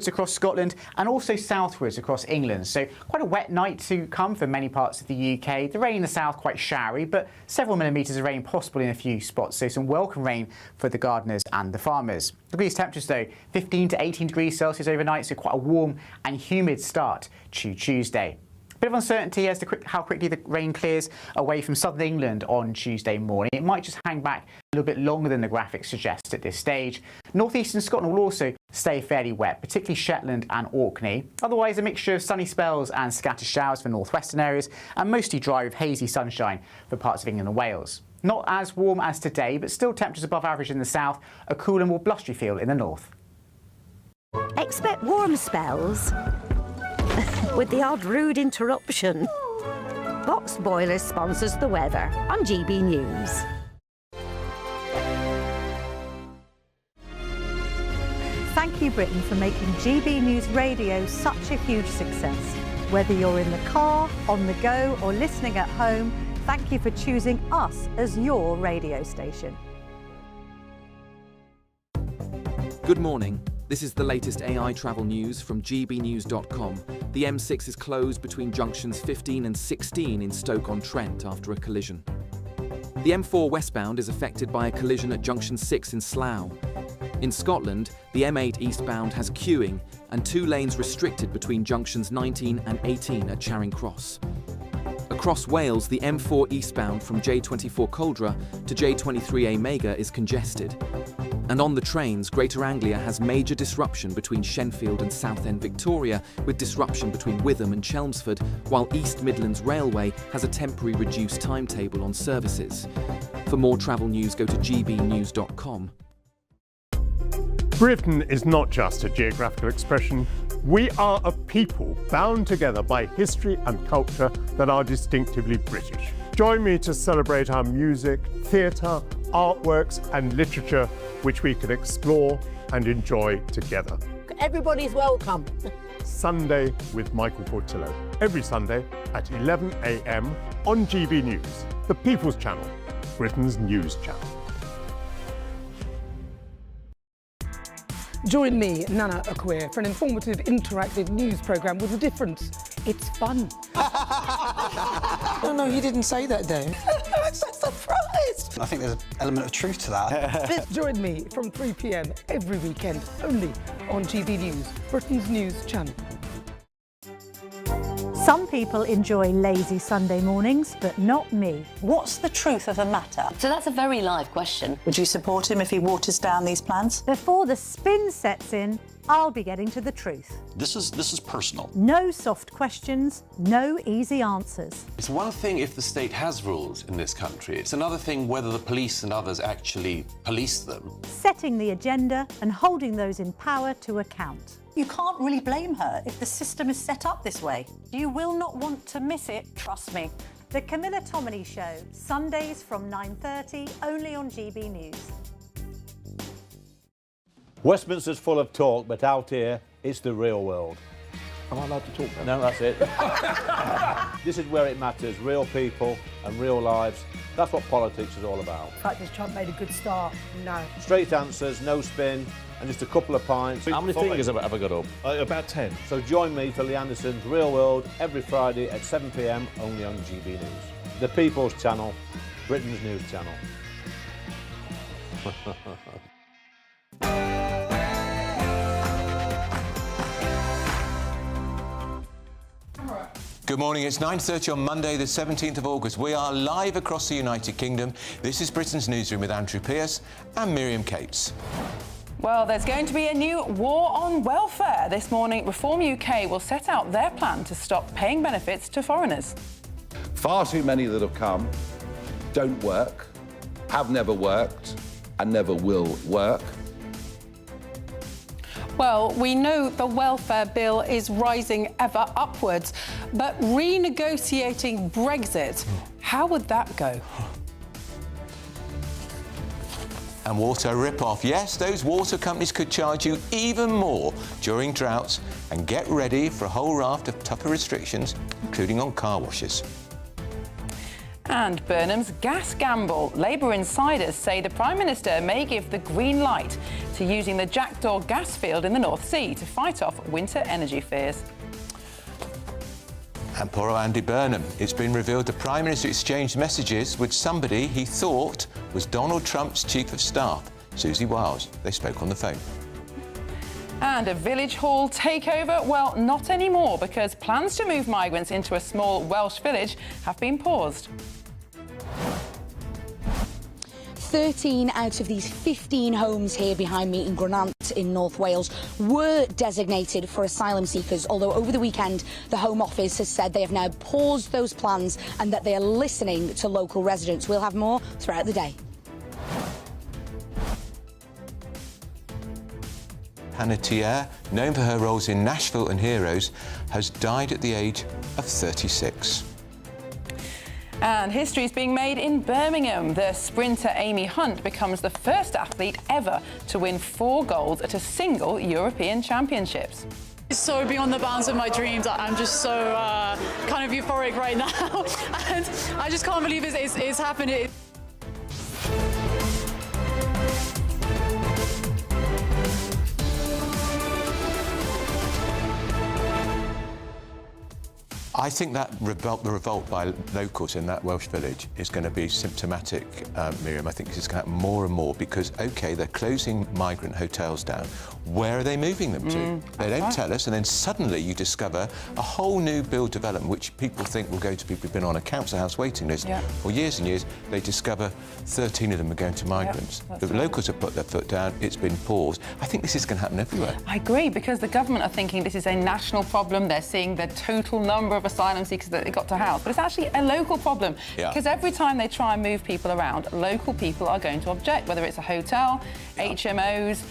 across Scotland and also southwards across England. So quite a wet night to come for many parts of the UK. The rain in the south quite showery, but several millimetres of rain possible in a few spots. So some welcome rain for the gardeners and the farmers. Degrees temperatures though, 15 to 18 degrees Celsius overnight, so quite a warm and humid start to Tuesday. Bit of uncertainty as to how quickly the rain clears away from southern England on Tuesday morning. It might just hang back a little bit longer than the graphics suggest at this stage. Northeastern Scotland will also stay fairly wet, particularly Shetland and Orkney. Otherwise, a mixture of sunny spells and scattered showers for northwestern areas, and mostly dry with hazy sunshine for parts of England and Wales. Not as warm as today, but still temperatures above average in the south, a cool and more blustery feel in the north. Expect warm spells with the odd rude interruption. Box Boilers sponsors the weather on GB News. Thank you, Britain, for making GB News Radio such a huge success. Whether you're in the car, on the go, or listening at home, thank you for choosing us as your radio station. Good morning. This is the latest AI travel news from GBNews.com. The M6 is closed between junctions 15 and 16 in Stoke-on-Trent after a collision. The M4 westbound is affected by a collision at junction 6 in Slough. In Scotland, the M8 eastbound has queuing and 2 lanes restricted between junctions 19 and 18 at Charing Cross. Across Wales, the M4 eastbound from J24 Coldra to J23A Mega is congested. And on the trains, Greater Anglia has major disruption between Shenfield and Southend Victoria, with disruption between Witham and Chelmsford, while East Midlands Railway has a temporary reduced timetable on services. For more travel news, go to gbnews.com. Britain is not just a geographical expression. We are a people bound together by history and culture that are distinctively British. Join me to celebrate our music, theatre, artworks and literature, which we can explore and enjoy together. Everybody's welcome. Sunday with Michael Portillo. Every Sunday at 11 a.m. on GB News, the People's Channel, Britain's news channel. Join me, Nana Akweer, for an informative, interactive news programme with a difference. It's fun. No, he didn't say that, though. I'm so surprised. I think there's an element of truth to that. Join me from 3 p.m. every weekend, only on GB News, Britain's news channel. Some people enjoy lazy Sunday mornings, but not me. What's the truth of the matter? So that's a very live question. Would you support him if he waters down these plans? Before the spin sets in, I'll be getting to the truth. This is personal. No soft questions, no easy answers. It's one thing if the state has rules in this country. It's another thing whether the police and others actually police them. Setting the agenda and holding those in power to account. You can't really blame her if the system is set up this way. You will not want to miss it, trust me. The Camilla Tominey Show, Sundays from 9:30, only on GB News. Westminster's full of talk, but out here, it's the real world. Am I allowed to talk now? No, that's it. This is where it matters, real people and real lives. That's what politics is all about. Practice Trump made a good start. No. Straight answers, no spin, and just a couple of pints. How many fingers have I got up? About 10. So join me for Lee Anderson's Real World every Friday at 7 p.m. only on GB News. The People's Channel, Britain's news channel. Good morning, it's 9:30 on Monday the 17th of August. We are live across the United Kingdom. This is Britain's Newsroom with Andrew Pearce and Miriam Cates. Well, there's going to be a new war on welfare. This morning, Reform UK will set out their plan to stop paying benefits to foreigners. Far too many that have come don't work, have never worked and never will work. Well, we know the welfare bill is rising ever upwards, but renegotiating Brexit, how would that go? And water rip-off. Yes, those water companies could charge you even more during droughts, and get ready for a whole raft of tougher restrictions, including on car washes. And Burnham's gas gamble. Labour insiders say the Prime Minister may give the green light to using the Jackdaw gas field in the North Sea to fight off winter energy fears. And poor Andy Burnham. It's been revealed the Prime Minister exchanged messages with somebody he thought was Donald Trump's Chief of Staff, Susie Wiles. They spoke on the phone. And a village hall takeover? Well, not anymore, because plans to move migrants into a small Welsh village have been paused. 13 out of these 15 homes here behind me in Granant in North Wales were designated for asylum seekers, although over the weekend the Home Office has said they have now paused those plans and that they are listening to local residents. We'll have more throughout the day. Panettiere, known for her roles in Nashville and Heroes, has died at the age of 36. And history is being made in Birmingham. The sprinter Amy Hunt becomes the first athlete ever to win 4 golds at a single European Championships. It's so beyond the bounds of my dreams. I'm just so kind of euphoric right now. And I just can't believe it's happened. I think that the revolt by locals in that Welsh village is going to be symptomatic, Miriam. I think this is going to happen more and more because, OK, they're closing migrant hotels down. Where are they moving them to? They don't tell us, and then suddenly you discover a whole new build development which people think will go to people who've been on a council house waiting list for years and years. They discover 13 of them are going to migrants. The locals have put their foot down. It's been paused. I think this is going to happen everywhere. I agree, because the government are thinking this is a national problem. They're seeing the total number of asylum seekers that they got to house, but it's actually a local problem because every time they try and move people around, local people are going to object, whether it's a hotel, HMOs,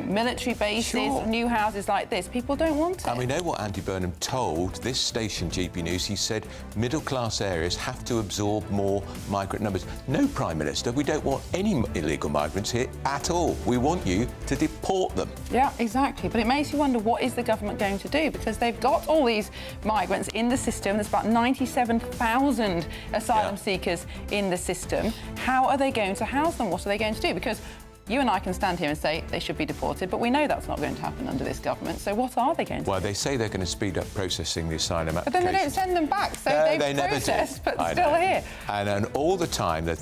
military bases, new houses like this. People don't want it. And we know what Andy Burnham told this station, GB News. He said middle-class areas have to absorb more migrant numbers. No, Prime Minister, we don't want any illegal migrants here at all. We want you to deport them. Yeah, exactly. But it makes you wonder, what is the government going to do? Because they've got all these migrants in the system. There's about 97,000 asylum seekers in the system. How are they going to house them? What are they going to do? Because you and I can stand here and say they should be deported, but we know that's not going to happen under this government. So what are they going to do? Well, they say they're going to speed up processing the asylum applications. But then they don't send them back, so they've processed, but still here. And all the time that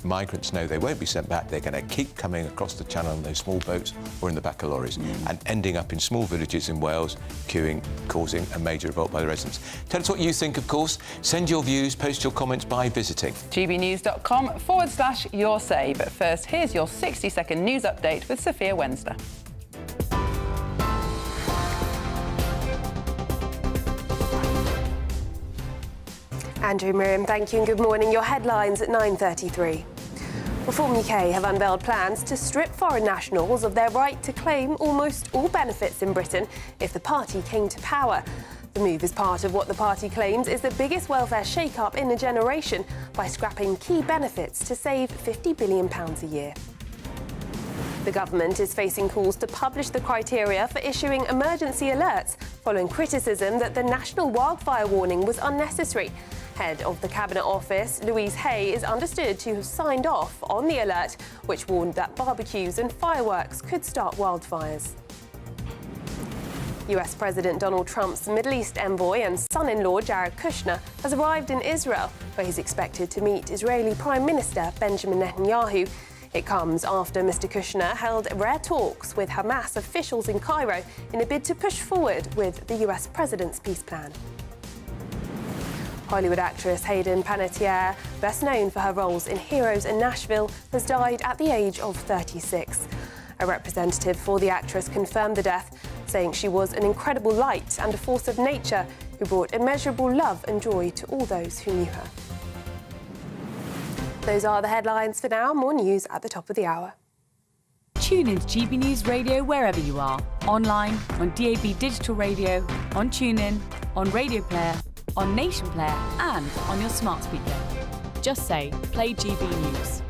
migrants know they won't be sent back, they're going to keep coming across the channel in those small boats or in the back of lorries and ending up in small villages in Wales, queuing, causing a major revolt by the residents. Tell us what you think, of course. Send your views, post your comments by visiting gbnews.com/your say. But first, here's your 60-second news update with Sophia Wenster. Andrew, Miriam, thank you and good morning. Your headlines at 9:33. Reform UK have unveiled plans to strip foreign nationals of their right to claim almost all benefits in Britain if the party came to power. The move is part of what the party claims is the biggest welfare shake-up in a generation by scrapping key benefits to save £50 billion a year. The government is facing calls to publish the criteria for issuing emergency alerts following criticism that the national wildfire warning was unnecessary. Head of the Cabinet Office, Louise Hay, is understood to have signed off on the alert, which warned that barbecues and fireworks could start wildfires. US President Donald Trump's Middle East envoy and son-in-law Jared Kushner has arrived in Israel, where he's expected to meet Israeli Prime Minister Benjamin Netanyahu. It comes after Mr. Kushner held rare talks with Hamas officials in Cairo in a bid to push forward with the US president's peace plan. Hollywood actress Hayden Panettiere, best known for her roles in Heroes and Nashville, has died at the age of 36. A representative for the actress confirmed the death, saying she was an incredible light and a force of nature who brought immeasurable love and joy to all those who knew her. Those are the headlines for now. More news at the top of the hour. Tune in to GB News Radio wherever you are. Online, on DAB Digital Radio, on TuneIn, on Radio Player, on Nation Player and on your smart speaker. Just say, play GB News.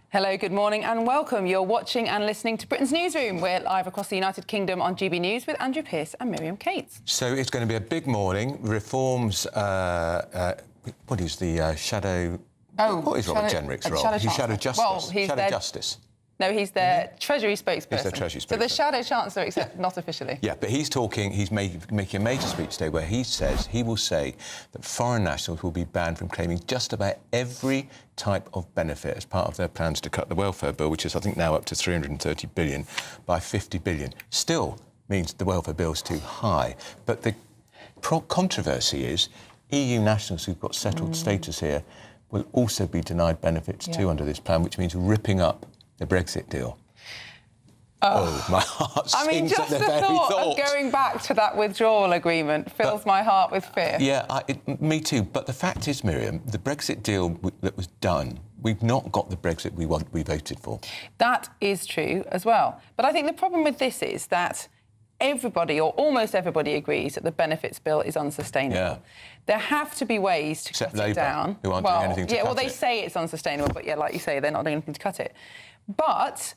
Hello, good morning and welcome. You're watching and listening to Britain's Newsroom. We're live across the United Kingdom on GB News with Andrew Pearce and Miriam Cates. So it's going to be a big morning. Reforms, what is the shadow... what is Robert Jenrick's role? He's Shadow Justice. Well, he's Shadow Justice. No, he's their Treasury spokesperson. He's their Treasury spokesperson. So the Shadow Chancellor, except not officially. Yeah, but he's making a major speech today where he says, he will say that foreign nationals will be banned from claiming just about every type of benefit as part of their plans to cut the welfare bill, which is, I think, now up to 330 billion, by 50 billion. Still means the welfare bill's too high. But the controversy is EU nationals who've got settled status here will also be denied benefits too under this plan, which means ripping up the Brexit deal. Oh, my heart sings just at the the very thought thought. of going back to that withdrawal agreement fills my heart with fear. Yeah, me too. But the fact is, Miriam, the Brexit deal that was done, we've not got the Brexit we voted for. That is true as well. But I think the problem with this is that everybody, or almost everybody, agrees that the benefits bill is unsustainable. Yeah. There have to be ways to Except cut Labour, it down. who aren't doing anything to cut well, they it. say it's unsustainable, but yeah, like you say, they're not doing anything to cut it. But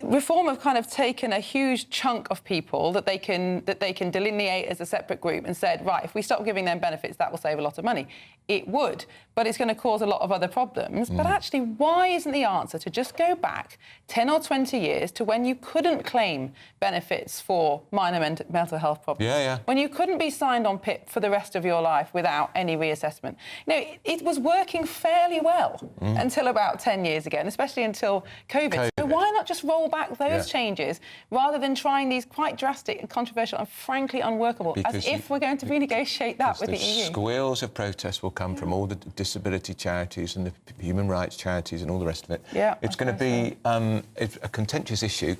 Reform have kind of taken a huge chunk of people that they can delineate as a separate group and said, right, if we stop giving them benefits, that will save a lot of money. It would, but it's going to cause a lot of other problems. But actually, why isn't the answer to just go back 10 or 20 years to when you couldn't claim benefits for minor mental health problems? Yeah. When you couldn't be signed on PIP for the rest of your life without any reassessment. You know, it was working fairly well until about 10 years ago, and especially until COVID. So why not just roll back those changes rather than trying these quite drastic and controversial and frankly unworkable, as if we're going to renegotiate that with the EU? Squeals of protest will come from all the disability charities and the human rights charities and all the rest of it. Yeah, it's going to be it's a contentious issue.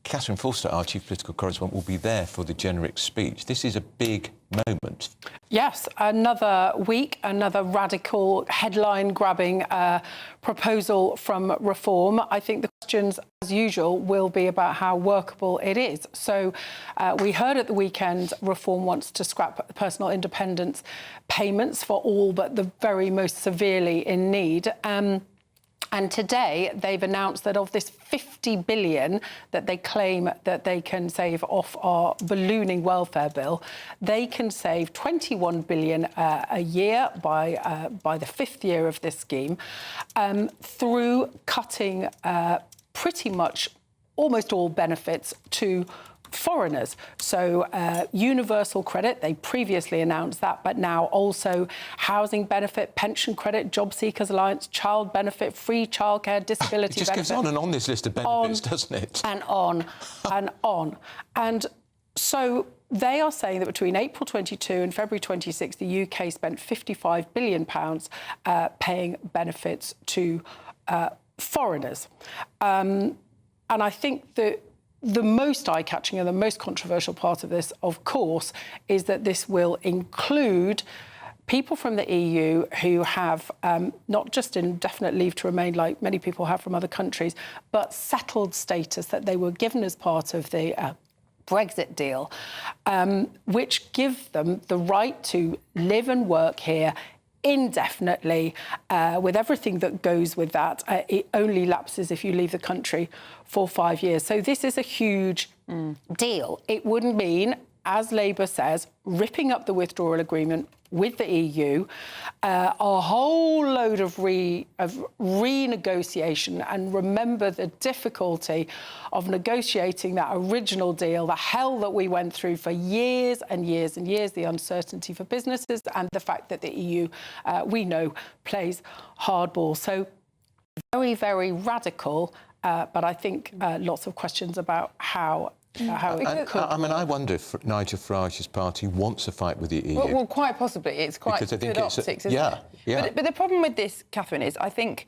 Catherine Forster, our chief political correspondent, will be there for the Jenrick speech. This is a big moment. Yes, another week, another radical headline-grabbing proposal from Reform. I think the questions, as usual, will be about how workable it is. So we heard at the weekend Reform wants to scrap personal independence payments for all but the very most severely in need. And today, they've announced that of this 50 billion that they claim that they can save off our ballooning welfare bill, they can save 21 billion a year by the fifth year of this scheme through cutting pretty much almost all benefits to foreigners. So universal credit, they previously announced that, but now also housing benefit, pension credit, job seekers allowance, child benefit, free childcare, disability benefit. It just goes on and on, this list of benefits, doesn't it? And on and on. And so they are saying that between April 22 and February 26, the UK spent £55 billion paying benefits to foreigners. And I think that the most eye-catching and the most controversial part of this, of course, is that this will include people from the EU who have not just indefinite leave to remain like many people have from other countries, but settled status that they were given as part of the Brexit deal, which give them the right to live and work here indefinitely, with everything that goes with that. It only lapses if you leave the country for 5 years. So this is a huge deal. It wouldn't mean, as Labour says, ripping up the withdrawal agreement with the EU, a whole load of renegotiation. And remember the difficulty of negotiating that original deal, the hell that we went through for years and years and years, the uncertainty for businesses and the fact that the EU, we know, plays hardball. So very, very radical, but I think lots of questions about how it could. I mean, I wonder if Nigel Farage's party wants a fight with the EU. Well, quite possibly. It's quite good optics, isn't it? Yeah. But the problem with this, Catherine, is I think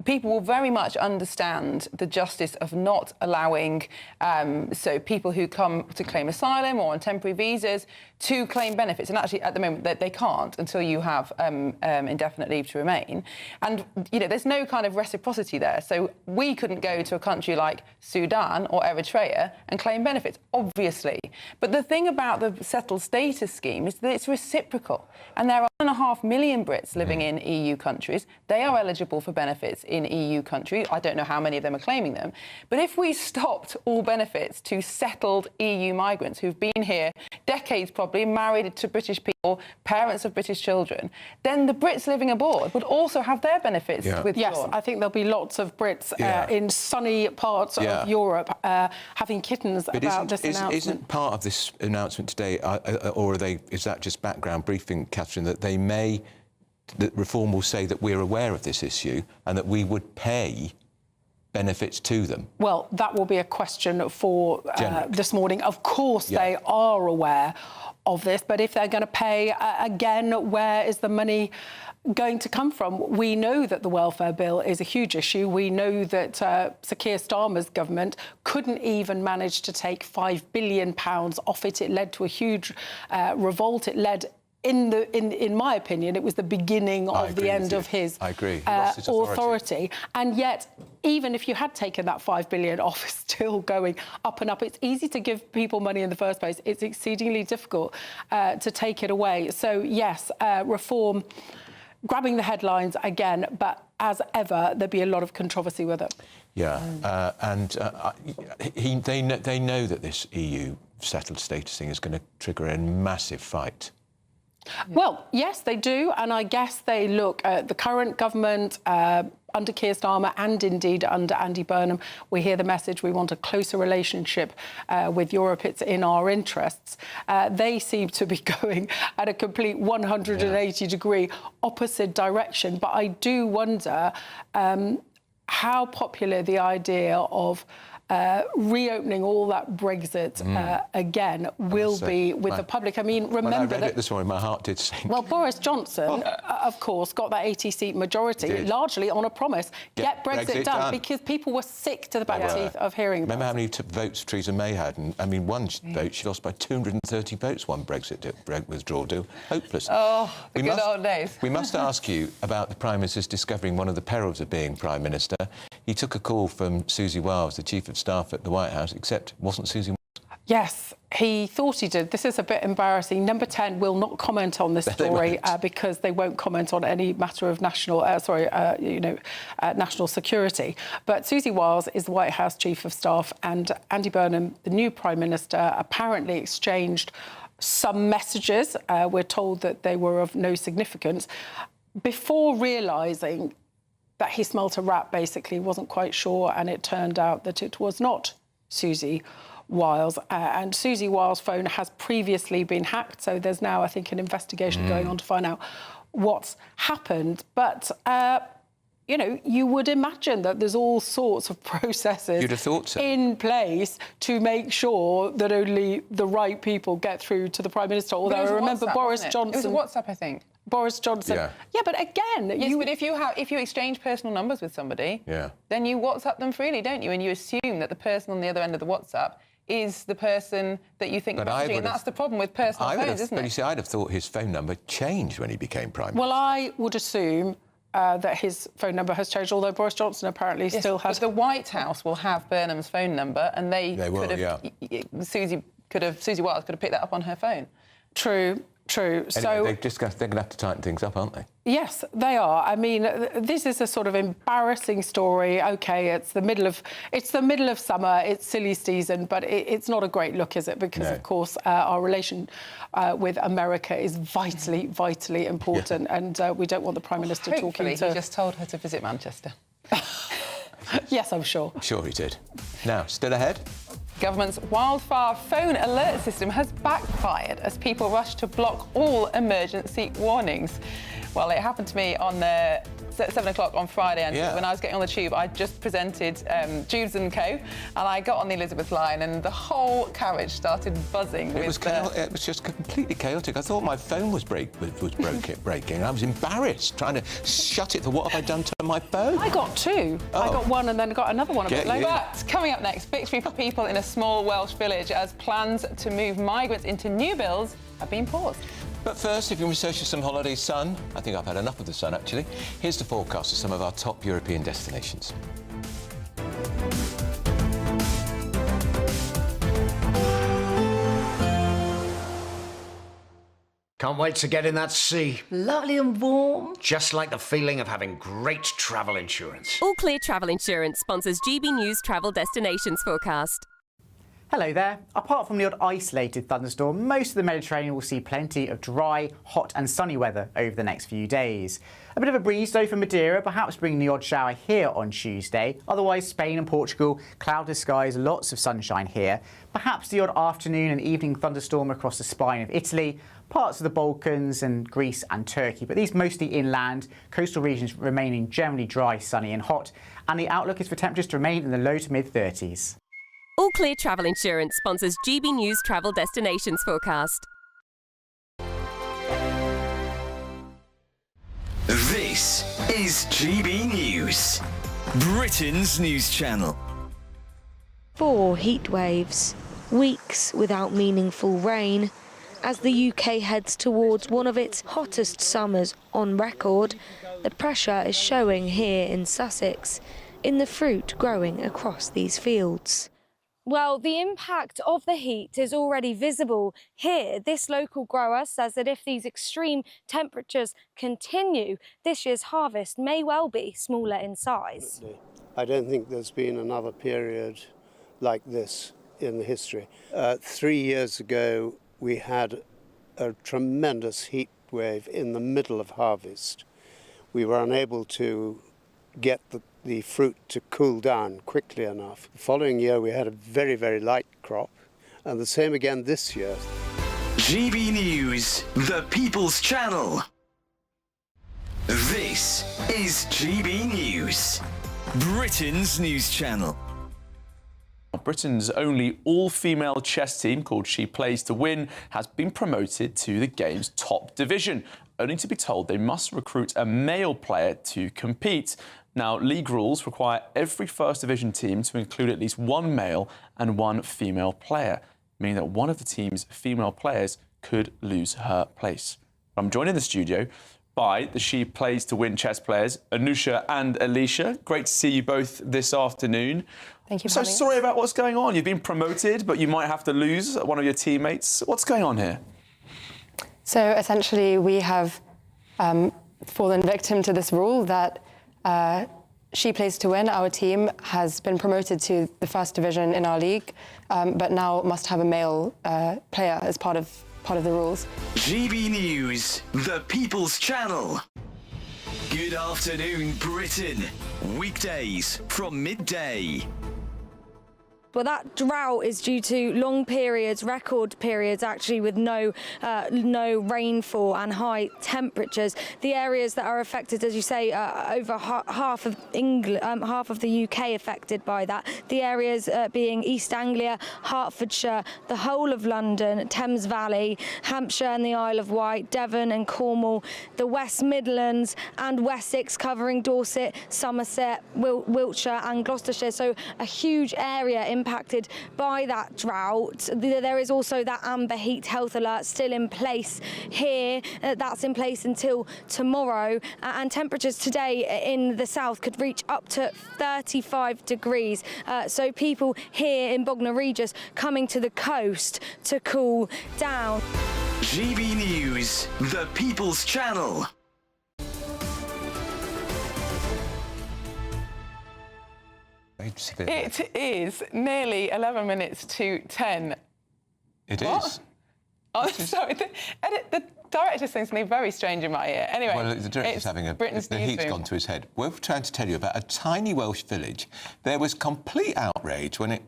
people will very much understand the justice of not allowing so people who come to claim asylum or on temporary visas to claim benefits. And actually, at the moment, they can't until you have indefinite leave to remain. And, you know, there's no kind of reciprocity there. So we couldn't go to a country like Sudan or Eritrea and claim benefits, obviously. But the thing about the settled status scheme is that it's reciprocal. And there are 1.5 million Brits living in EU countries. They are eligible for benefits in EU countries. I don't know how many of them are claiming them. But if we stopped all benefits to settled EU migrants who've been here decades probably, married to British people, parents of British children, then the Brits living abroad would also have their benefits withdrawn. Yes, I think there'll be lots of Brits in sunny parts of Europe having kittens about this announcement. Isn't part of this announcement today, or is that just background briefing, Catherine, that that Reform will say that we're aware of this issue and that we would pay benefits to them? Well, that will be a question for this morning. Of course, they are aware of this, but if they're going to pay, again, where is the money going to come from? We know that the welfare bill is a huge issue. We know that Sir Keir Starmer's government couldn't even manage to take £5 billion off it. It led to a huge revolt. It led, in my opinion, it was the beginning of the end of his authority. And yet, even if you had taken that £5 billion off, it's still going up and up. It's easy to give people money in the first place. It's exceedingly difficult to take it away. So, yes, Reform grabbing the headlines again, but as ever, there'd be a lot of controversy with it. Yeah, they know that this EU settled status thing is going to trigger a massive fight. Well, yes, they do, and I guess they look at the current government under Keir Starmer and indeed under Andy Burnham. We hear the message, we want a closer relationship with Europe, it's in our interests. They seem to be going at a complete 180-degree opposite direction, but I do wonder how popular the idea of reopening all that Brexit again will be with the public. I mean, remember when I read that it this morning, my heart did sink. Well, Boris Johnson, of course, got that 80-seat majority, largely on a promise: get Brexit done, because people were sick to the back teeth of hearing about it. Remember how many votes Theresa May had? And I mean, one vote she lost by 230 votes. One Brexit withdrawal deal, hopeless. Oh, the good old days. We must ask you about the Prime Minister's discovering one of the perils of being Prime Minister. He took a call from Susie Wiles, the Chief of Staff at the White House, except it wasn't Susie Wiles. Yes, he thought he did. This is a bit embarrassing. Number 10 will not comment on this story because they won't comment on any matter of national, national security. But Susie Wiles is the White House Chief of Staff, and Andy Burnham, the new Prime Minister, apparently exchanged some messages. We're told that they were of no significance before realising that he smelt a rat, basically, wasn't quite sure, and it turned out that it was not Susie Wiles. And Susie Wiles' phone has previously been hacked, so there's now, I think, an investigation going on to find out what's happened. But, you would imagine that there's all sorts of processes in place to make sure that only the right people get through to the Prime Minister. Although I remember Boris Johnson... It was WhatsApp, I think. Boris Johnson. Yeah, but again... Yes, but if you exchange personal numbers with somebody, then you WhatsApp them freely, don't you? And you assume that the person on the other end of the WhatsApp is the person that you think messaging, and that's the problem with personal phones, isn't it? But you see, I'd have thought his phone number changed when he became Prime Minister. Well, I would assume that his phone number has changed, although Boris Johnson apparently still has... But the White House will have Burnham's phone number, and they will, Susie Wiles could have picked that up on her phone. True. Anyway, So they're going to have to tighten things up, aren't they? Yes, they are. I mean, this is a sort of embarrassing story. OK, it's the middle of summer, it's silly season, but it's not a great look, is it? Because, of course, our relation with America is vitally, vitally important, and we don't want the Prime Minister talking to... Hopefully, he just told her to visit Manchester. Yes, I'm sure. Sure he did. Now, still ahead? Government's wildfire phone alert system has backfired as people rush to block all emergency warnings. Well, it happened to me on 7 o'clock on Friday, and when I was getting on the tube, I just presented Judes & Co, and I got on the Elizabeth line, and the whole carriage started buzzing. It was just completely chaotic. I thought my phone was breaking. I was embarrassed trying to shut it. What have I done to my phone? I got two. I got one and then got another one a bit later. But coming up next, victory for people in a small Welsh village as plans to move migrants into new builds have been paused. But first, if you're in search of some holiday sun, I think I've had enough of the sun, actually. Here's the forecast of some of our top European destinations. Can't wait to get in that sea. Lovely and warm. Just like the feeling of having great travel insurance. All Clear Travel Insurance sponsors GB News travel destinations forecast. Hello there. Apart from the odd isolated thunderstorm, most of the Mediterranean will see plenty of dry, hot and sunny weather over the next few days. A bit of a breeze though for Madeira, perhaps bringing the odd shower here on Tuesday. Otherwise, Spain and Portugal, cloudless skies, lots of sunshine here. Perhaps the odd afternoon and evening thunderstorm across the spine of Italy, parts of the Balkans and Greece and Turkey, but these mostly inland, coastal regions remaining generally dry, sunny and hot, and the outlook is for temperatures to remain in the low to mid-30s. All Clear Travel Insurance sponsors GB News travel destinations forecast. This is GB News, Britain's news channel. 4 heat waves, weeks without meaningful rain. As the UK heads towards one of its hottest summers on record, the pressure is showing here in Sussex, in the fruit growing across these fields. Well, the impact of the heat is already visible here. This local grower says that if these extreme temperatures continue, this year's harvest may well be smaller in size. I don't think there's been another period like this in the history. 3 years ago, we had a tremendous heat wave in the middle of harvest. We were unable to get the fruit to cool down quickly enough. The following year we had a very, very light crop, and the same again this year. GB News, the People's Channel. This is GB News, Britain's news channel. Britain's only all-female chess team, called She Plays to Win, has been promoted to the game's top division, only to be told they must recruit a male player to compete. Now, league rules require every First Division team to include at least one male and one female player, meaning that one of the team's female players could lose her place. I'm joined in the studio by the She Plays to Win chess players, Anusha and Alicia. Great to see you both this afternoon. Thank you. So sorry about what's going on. You've been promoted, but you might have to lose one of your teammates. What's going on here? So essentially, we have fallen victim to this rule that She Plays to Win, our team, has been promoted to the First Division in our league, but now must have a male player as part of the rules. GB News, the People's Channel. Good afternoon, Britain. Weekdays from midday. Well, that drought is due to long periods, record periods actually, with no rainfall and high temperatures. The areas that are affected, as you say, over half of England, half of the UK affected by that. The areas being East Anglia, Hertfordshire, the whole of London, Thames Valley, Hampshire and the Isle of Wight, Devon and Cornwall, the West Midlands and Wessex, covering Dorset, Somerset, Wiltshire and Gloucestershire. So a huge area impacted by that drought. There is also that amber heat health alert still in place here. That's in place until tomorrow. And temperatures today in the south could reach up to 35 degrees. So people here in Bognor Regis coming to the coast to cool down. GB News, the People's Channel. It is nearly 11 minutes to 10. It What? is. Oh, sorry. The director sings something very strange in my ear. Anyway, Well, the director's having the heat's gone to his head. We're trying to tell you about a tiny Welsh village. There was complete outrage when it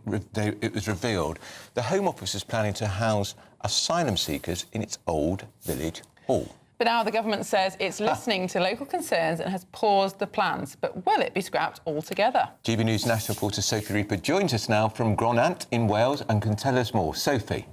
was revealed the Home Office is planning to house asylum seekers in its old village hall. But now the government says it's listening to local concerns and has paused the plans. But will it be scrapped altogether? GB News national reporter Sophie Reaper joins us now from Gronant in Wales and can tell us more. Sophie.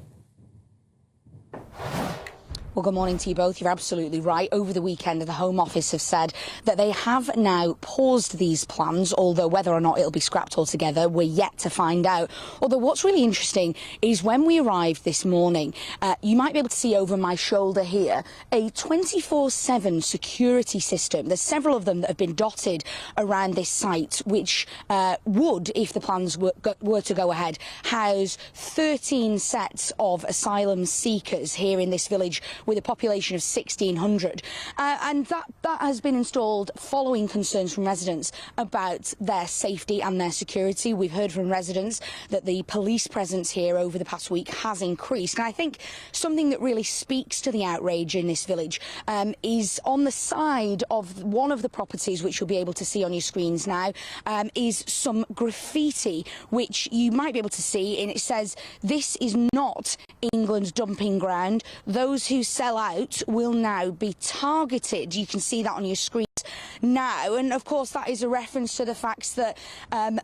Well, good morning to you both. You're absolutely right. Over the weekend, the Home Office have said that they have now paused these plans, although whether or not it'll be scrapped altogether, we're yet to find out. Although what's really interesting is when we arrived this morning, you might be able to see over my shoulder here a 24/7 security system. There's several of them that have been dotted around this site, which would, if the plans were to go ahead, house 13 sets of asylum seekers here in this village, with a population of 1,600. And that has been installed following concerns from residents about their safety and their security. We've heard from residents that the police presence here over the past week has increased. And I think something that really speaks to the outrage in this village is on the side of one of the properties, which you'll be able to see on your screens now, is some graffiti, which you might be able to see, and it says, "This is not England's dumping ground. Those who sell out will now be targeted." You can see that on your screens now, and of course that is a reference to the fact that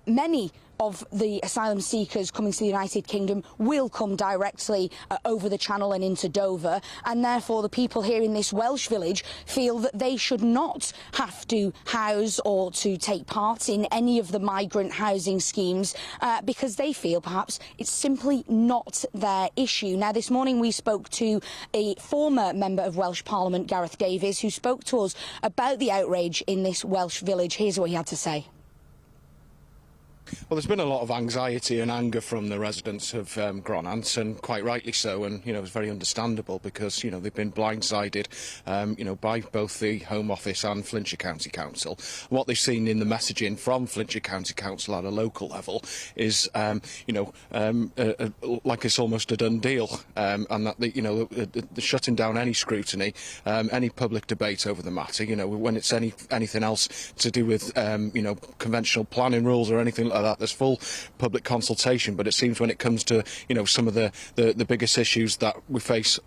many of the asylum seekers coming to the United Kingdom will come directly over the Channel and into Dover, and therefore the people here in this Welsh village feel that they should not have to house or to take part in any of the migrant housing schemes because they feel perhaps it's simply not their issue. Now, this morning we spoke to a former member of Welsh Parliament, Gareth Davies, who spoke to us about the outrage in this Welsh village. Here's what he had to say. Well, there's been a lot of anxiety and anger from the residents of Gronant, and quite rightly so, and, you know, it's very understandable because, you know, they've been blindsided, you know, by both the Home Office and Flintshire County Council. What they've seen in the messaging from Flintshire County Council at a local level is, you know, like it's almost a done deal, and that, you know, the shutting down any scrutiny, any public debate over the matter, you know, when it's anything else to do with, you know, conventional planning rules or anything like that, there's full public consultation. But it seems when it comes to, you know, some of the biggest issues that we face,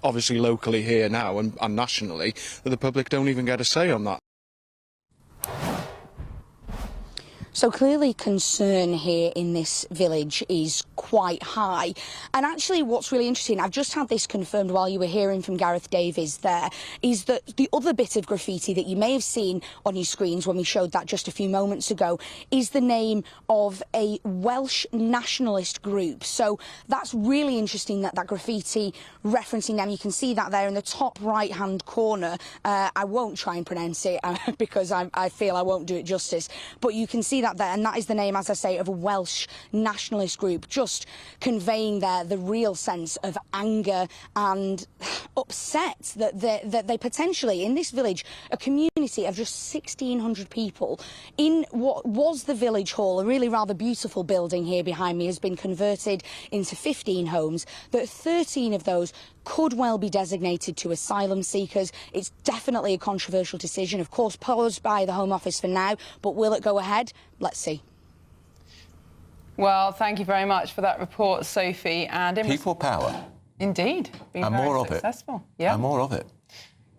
obviously locally here now and nationally, that the public don't even get a say on that. So clearly concern here in this village is quite high. And actually what's really interesting, I've just had this confirmed while you were hearing from Gareth Davies there, is that the other bit of graffiti that you may have seen on your screens when we showed that just a few moments ago is the name of a Welsh nationalist group. So that's really interesting, that graffiti referencing them. You can see that there in the top right hand corner. I won't try and pronounce it because I feel I won't do it justice, but you can see that there, and that is the name, as I say, of a Welsh nationalist group, just conveying there the real sense of anger and upset that they potentially, in this village, a community of just 1,600 people, in what was the village hall, a really rather beautiful building here behind me, has been converted into 15 homes, that 13 of those could well be designated to asylum seekers. It's definitely a controversial decision, of course, paused by the Home Office for now, but will it go ahead? Let's see. Well, thank you very much for that report, Sophie. And people power. Indeed. Been and very more successful. of it. Yeah. And more of it.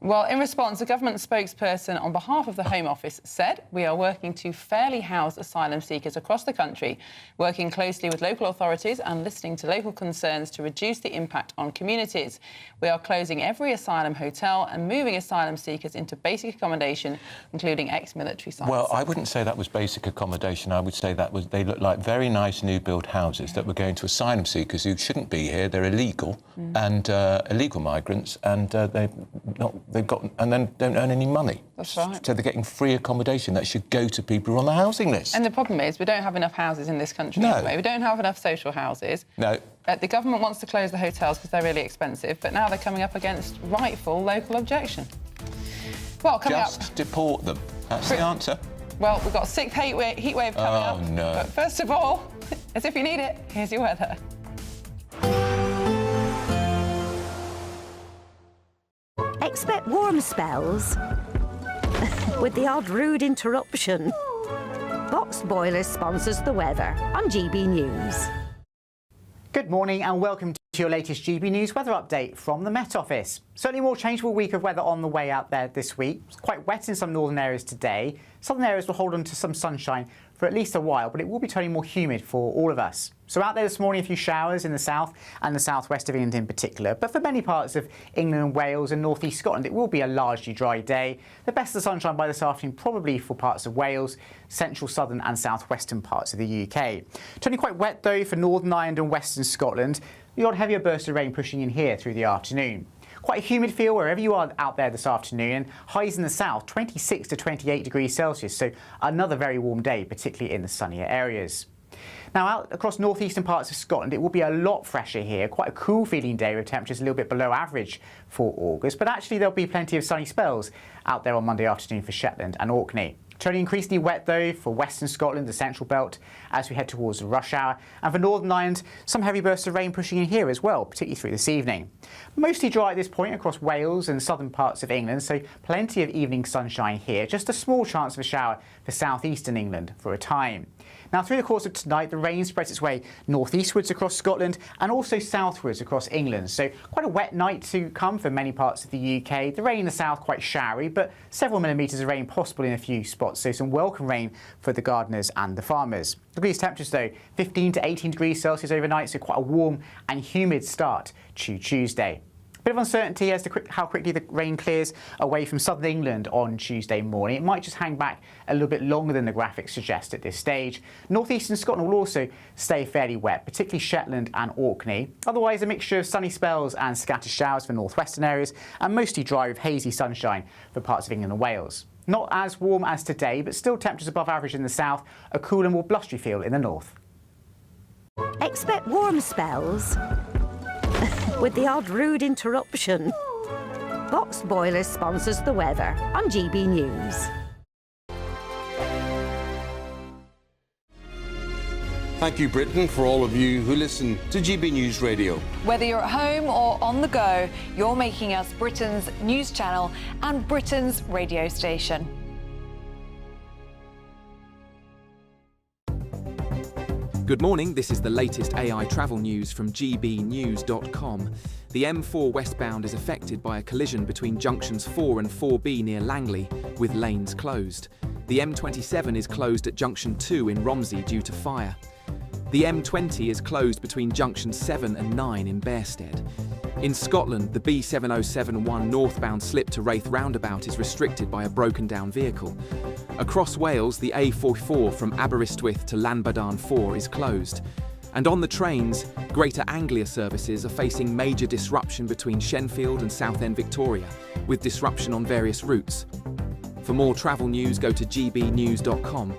Well, in response, a government spokesperson on behalf of the Home Office said, "We are working to fairly house asylum seekers across the country, working closely with local authorities and listening to local concerns to reduce the impact on communities. We are closing every asylum hotel and moving asylum seekers into basic accommodation, including ex-military sites." Well, I wouldn't say that was basic accommodation. I would say that they look like very nice new build houses that were going to asylum seekers who shouldn't be here. They're illegal and illegal migrants, and they've got and then don't earn any money. That's right. So they're getting free accommodation that should go to people who are on the housing list. And the problem is we don't have enough houses in this country No. anyway. We don't have enough social houses. No. The government wants to close the hotels because they're really expensive, but now they're coming up against rightful local objection. Well, coming up... Just deport them. That's the answer. Well, we've got a 6th heat wave coming up. Oh, no. But first of all, as if you need it, here's your weather. Expect warm spells with the odd rude interruption. Box Boilers sponsors the weather on GB News. Good morning and welcome to your latest GB News weather update from the Met Office. Certainly a more changeable week of weather on the way out there this week. It's quite wet in some northern areas today. Southern areas will hold on to some sunshine for at least a while, but it will be turning more humid for all of us. So out there this morning, a few showers in the south and the southwest of England in particular. But for many parts of England and Wales and north east Scotland, it will be a largely dry day. The best of the sunshine by this afternoon probably for parts of Wales, central, southern and southwestern parts of the UK. Turning quite wet though for Northern Ireland and western Scotland. The odd heavier burst of rain pushing in here through the afternoon. Quite a humid feel wherever you are out there this afternoon, and highs in the south 26 to 28 degrees Celsius, so another very warm day, particularly in the sunnier areas. Now, out across northeastern parts of Scotland, it will be a lot fresher here. Quite a cool feeling day with temperatures a little bit below average for August. But actually, there'll be plenty of sunny spells out there on Monday afternoon for Shetland and Orkney. Turning increasingly wet, though, for western Scotland, the central belt, as we head towards the rush hour. And for Northern Ireland, some heavy bursts of rain pushing in here as well, particularly through this evening. Mostly dry at this point across Wales and southern parts of England, so plenty of evening sunshine here. Just a small chance of a shower for southeastern England for a time. Now, through the course of tonight, the rain spreads its way northeastwards across Scotland and also southwards across England. So quite a wet night to come for many parts of the UK. The rain in the south quite showery, but several millimetres of rain possible in a few spots. So some welcome rain for the gardeners and the farmers. Look at these temperatures though, 15 to 18 degrees Celsius overnight, so quite a warm and humid start to Tuesday. Bit of uncertainty as to how quickly the rain clears away from southern England on Tuesday morning. It might just hang back a little bit longer than the graphics suggest at this stage. Northeastern Scotland will also stay fairly wet, particularly Shetland and Orkney. Otherwise, a mixture of sunny spells and scattered showers for northwestern areas, and mostly dry with hazy sunshine for parts of England and Wales. Not as warm as today, but still temperatures above average in the south, a cool and more blustery feel in the north. Expect warm spells with the odd rude interruption. Boxed Boilers sponsors the weather on GB News. Thank you, Britain, for all of you who listen to GB News Radio. Whether you're at home or on the go, you're making us Britain's news channel and Britain's radio station. Good morning, this is the latest AI travel news from GBnews.com. The M4 westbound is affected by a collision between junctions 4 and 4B near Langley, with lanes closed. The M27 is closed at junction 2 in Romsey due to fire. The M20 is closed between junctions 7 and 9 in Bearsted. In Scotland, the B7071 northbound slip to Wraith roundabout is restricted by a broken down vehicle. Across Wales, the A44 from Aberystwyth to Llanbadarn 4 is closed. And on the trains, Greater Anglia services are facing major disruption between Shenfield and Southend Victoria, with disruption on various routes. For more travel news, go to gbnews.com.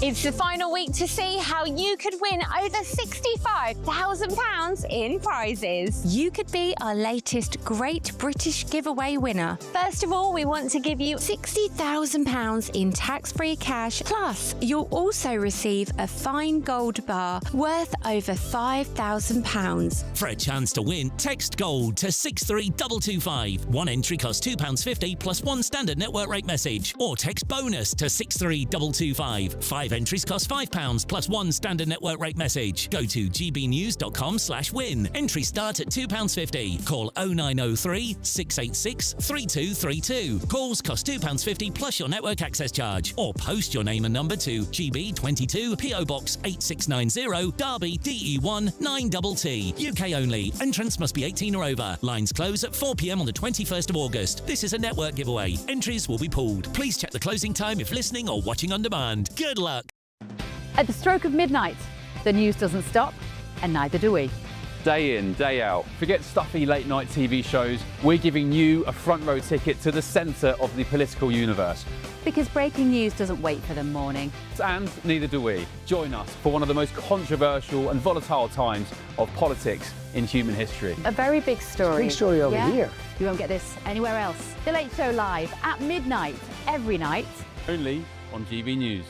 It's the final week to see how you could win over £65,000 in prizes. You could be our latest Great British Giveaway winner. First of all, we want to give you £60,000 in tax-free cash. Plus, you'll also receive a fine gold bar worth over £5,000. For a chance to win, text GOLD to 63225. One entry costs £2.50 plus one standard network rate message. Or text BONUS to 63225. 5 entries cost £5 plus one standard network rate message. Go to gbnews.com/win. Entries start at £2.50. Call 0903 686 3232. Calls cost £2.50 plus your network access charge. Or post your name and number to GB22 PO Box 8690 Derby DE1 9TT. UK only. Entrants must be 18 or over. Lines close at 4 p.m. on the 21st of August. This is a network giveaway. Entries will be pulled. Please check the closing time if listening or watching on demand. Good luck. At the stroke of midnight, the news doesn't stop, and neither do we. Day in, day out. Forget stuffy late night TV shows. We're giving you a front row ticket to the centre of the political universe. Because breaking news doesn't wait for the morning. And neither do we. Join us for one of the most controversial and volatile times of politics in human history. A very big story. Big story over here. You won't get this anywhere else. The Late Show live at midnight, every night. Only on GB News.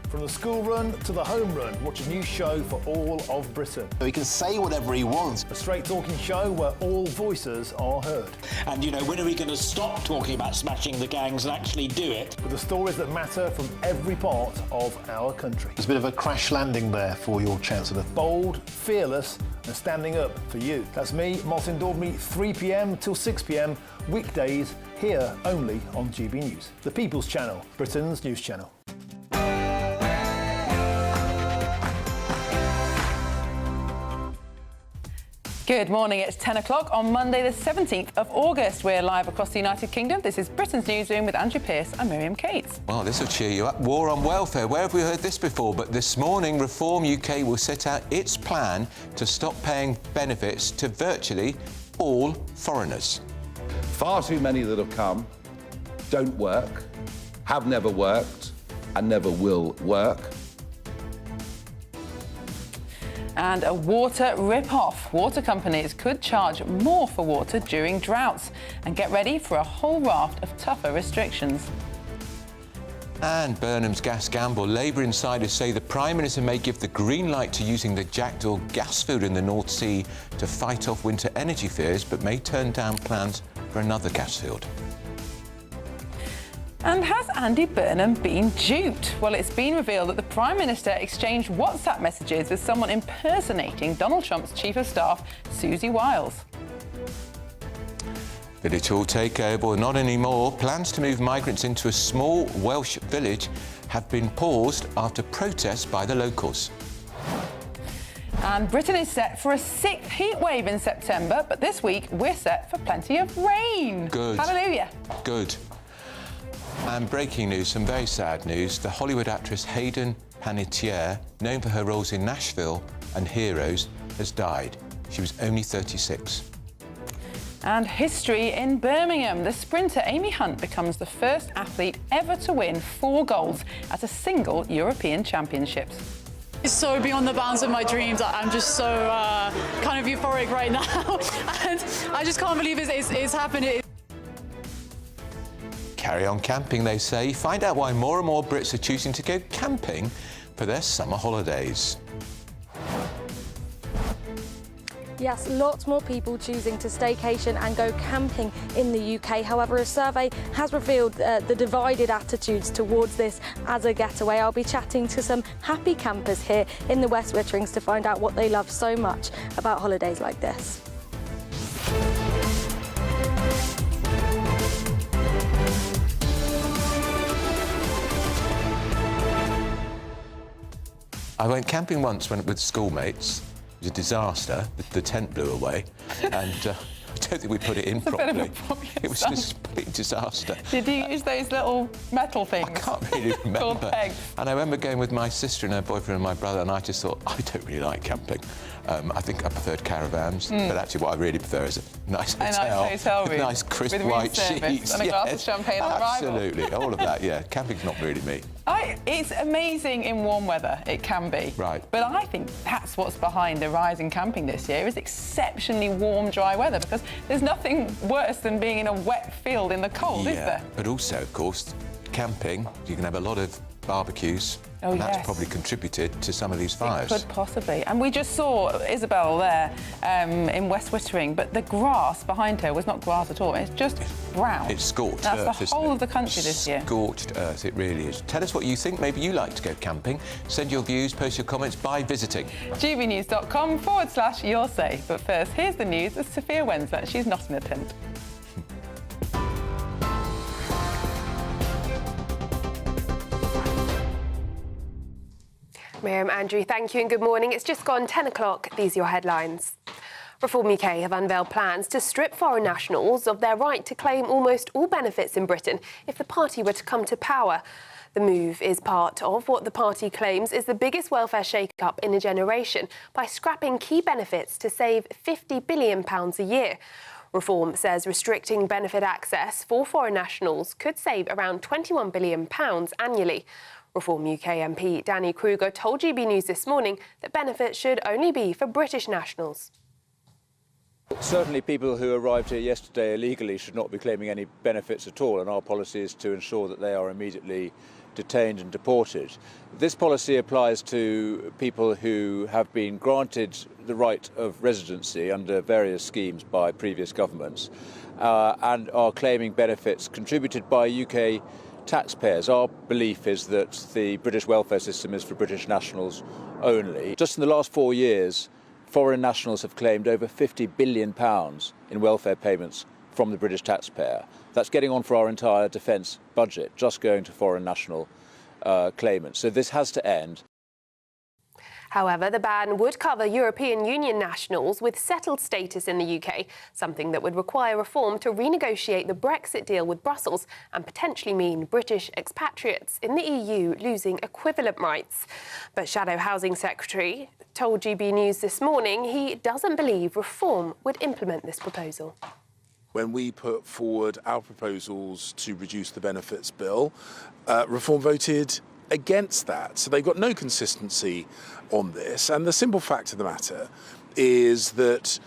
From the school run to the home run, watch a new show for all of Britain. He can say whatever he wants. A straight talking show where all voices are heard. And, you know, when are we going to stop talking about smashing the gangs and actually do it? With the stories that matter from every part of our country. There's a bit of a crash landing there for your Chancellor. Bold, fearless and standing up for you. That's me, Martin Daubney, 3 p.m. till 6 p.m, weekdays, here only on GB News. The People's Channel, Britain's news channel. Good morning, it's 10 o'clock on Monday the 17th of August. We're live across the United Kingdom. This is Britain's Newsroom with Andrew Pearce and Miriam Cates. Well, this will cheer you up. War on welfare. Where have we heard this before? But this morning, Reform UK will set out its plan to stop paying benefits to virtually all foreigners. Far too many that have come don't work, have never worked, and never will work. And a water rip-off. Water companies could charge more for water during droughts. And get ready for a whole raft of tougher restrictions. And Burnham's gas gamble. Labour insiders say the Prime Minister may give the green light to using the Jackdaw gas field in the North Sea to fight off winter energy fears, but may turn down plans for another gas field. And has Andy Burnham been duped? Well, it's been revealed that the Prime Minister exchanged WhatsApp messages with someone impersonating Donald Trump's Chief of Staff, Susie Wiles. Will it all take over? Well, not anymore. Plans to move migrants into a small Welsh village have been paused after protests by the locals. And Britain is set for a 6th heat wave in September, but this week we're set for plenty of rain. Good. Hallelujah. Good. And breaking news, some very sad news. The Hollywood actress Hayden Panettiere, known for her roles in Nashville and Heroes, has died. She was only 36. And history in Birmingham. The sprinter Amy Hunt becomes the first athlete ever to win 4 golds at a single European Championships. It's so beyond the bounds of my dreams. I'm just so kind of euphoric right now. And I just can't believe it's happened. Carry on camping, they say. Find out why more and more Brits are choosing to go camping for their summer holidays. Yes, lots more people choosing to staycation and go camping in the UK. However, a survey has revealed the divided attitudes towards this as a getaway. I'll be chatting to some happy campers here in the West Witterings to find out what they love so much about holidays like this. I went camping once with schoolmates. It was a disaster. The tent blew away, and I don't think we put it in properly. It was just a complete disaster. Did you use those little metal things? I can't really remember. Called pegs. And I remember going with my sister and her boyfriend and my brother, and I just thought, I don't really like camping. I think I preferred caravans, but actually what I really prefer is a nice hotel room, with nice crisp with white and sheets. a glass of champagne on arrival. Absolutely, all of that, yeah. Camping's not really me. It's amazing in warm weather, it can be. Right. But I think that's what's behind the rise in camping this year, is exceptionally warm, dry weather, because there's nothing worse than being in a wet field in the cold, is there? But also, of course, camping, you can have a lot of barbecues, and that's probably contributed to some of these fires. It could possibly. And we just saw Isabel there in West Wittering, but the grass behind her was not grass at all. It's just brown. It's scorched earth, That's the whole of the country this year. Scorched earth, it really is. Tell us what you think. Maybe you like to go camping. Send your views, post your comments by visiting gbnews.com/your say. But first, here's the news with Sophia Wensler. She's not in a tent. Miriam, Andrew, thank you and good morning. It's just gone 10 o'clock. These are your headlines. Reform UK have unveiled plans to strip foreign nationals of their right to claim almost all benefits in Britain if the party were to come to power. The move is part of what the party claims is the biggest welfare shake-up in a generation by scrapping key benefits to save £50 billion a year. Reform says restricting benefit access for foreign nationals could save around £21 billion annually. Reform UK MP Danny Kruger told GB News this morning that benefits should only be for British nationals. Certainly people who arrived here yesterday illegally should not be claiming any benefits at all, and our policy is to ensure that they are immediately detained and deported. This policy applies to people who have been granted the right of residency under various schemes by previous governments and are claiming benefits contributed by UK taxpayers. Our belief is that the British welfare system is for British nationals only. Just in the last 4 years, foreign nationals have claimed over £50 billion in welfare payments from the British taxpayer. That's getting on for our entire defence budget, just going to foreign national claimants. So this has to end. However, the ban would cover European Union nationals with settled status in the UK, something that would require Reform to renegotiate the Brexit deal with Brussels and potentially mean British expatriates in the EU losing equivalent rights. But Shadow Housing Secretary told GB News this morning he doesn't believe Reform would implement this proposal. When we put forward our proposals to reduce the benefits bill, Reform voted against that. So they've got no consistency on this. And the simple fact of the matter is that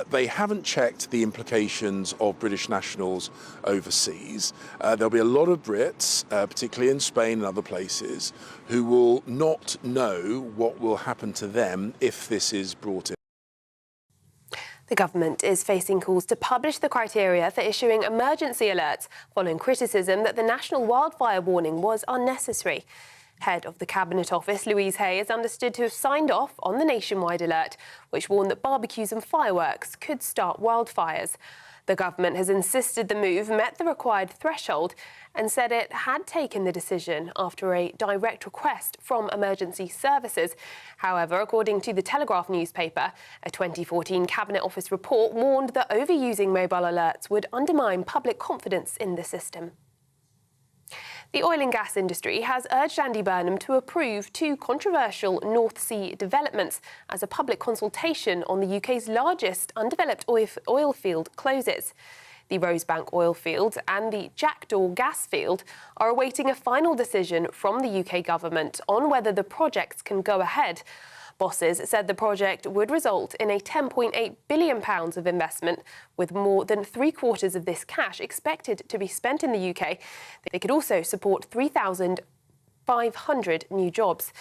they haven't checked the implications of British nationals overseas. There'll be a lot of Brits, particularly in Spain and other places, who will not know what will happen to them if this is brought in. The government is facing calls to publish the criteria for issuing emergency alerts following criticism that the national wildfire warning was unnecessary. Head of the Cabinet Office, Louise Hay, is understood to have signed off on the nationwide alert, which warned that barbecues and fireworks could start wildfires. The government has insisted the move met the required threshold and said it had taken the decision after a direct request from emergency services. However, according to the Telegraph newspaper, a 2014 Cabinet Office report warned that overusing mobile alerts would undermine public confidence in the system. The oil and gas industry has urged Andy Burnham to approve two controversial North Sea developments as a public consultation on the UK's largest undeveloped oil field closes. The Rosebank oil field and the Jackdaw gas field are awaiting a final decision from the UK government on whether the projects can go ahead. Bosses said the project would result in a £10.8 billion of investment, with more than three-quarters of this cash expected to be spent in the UK. They could also support 3,500 new jobs.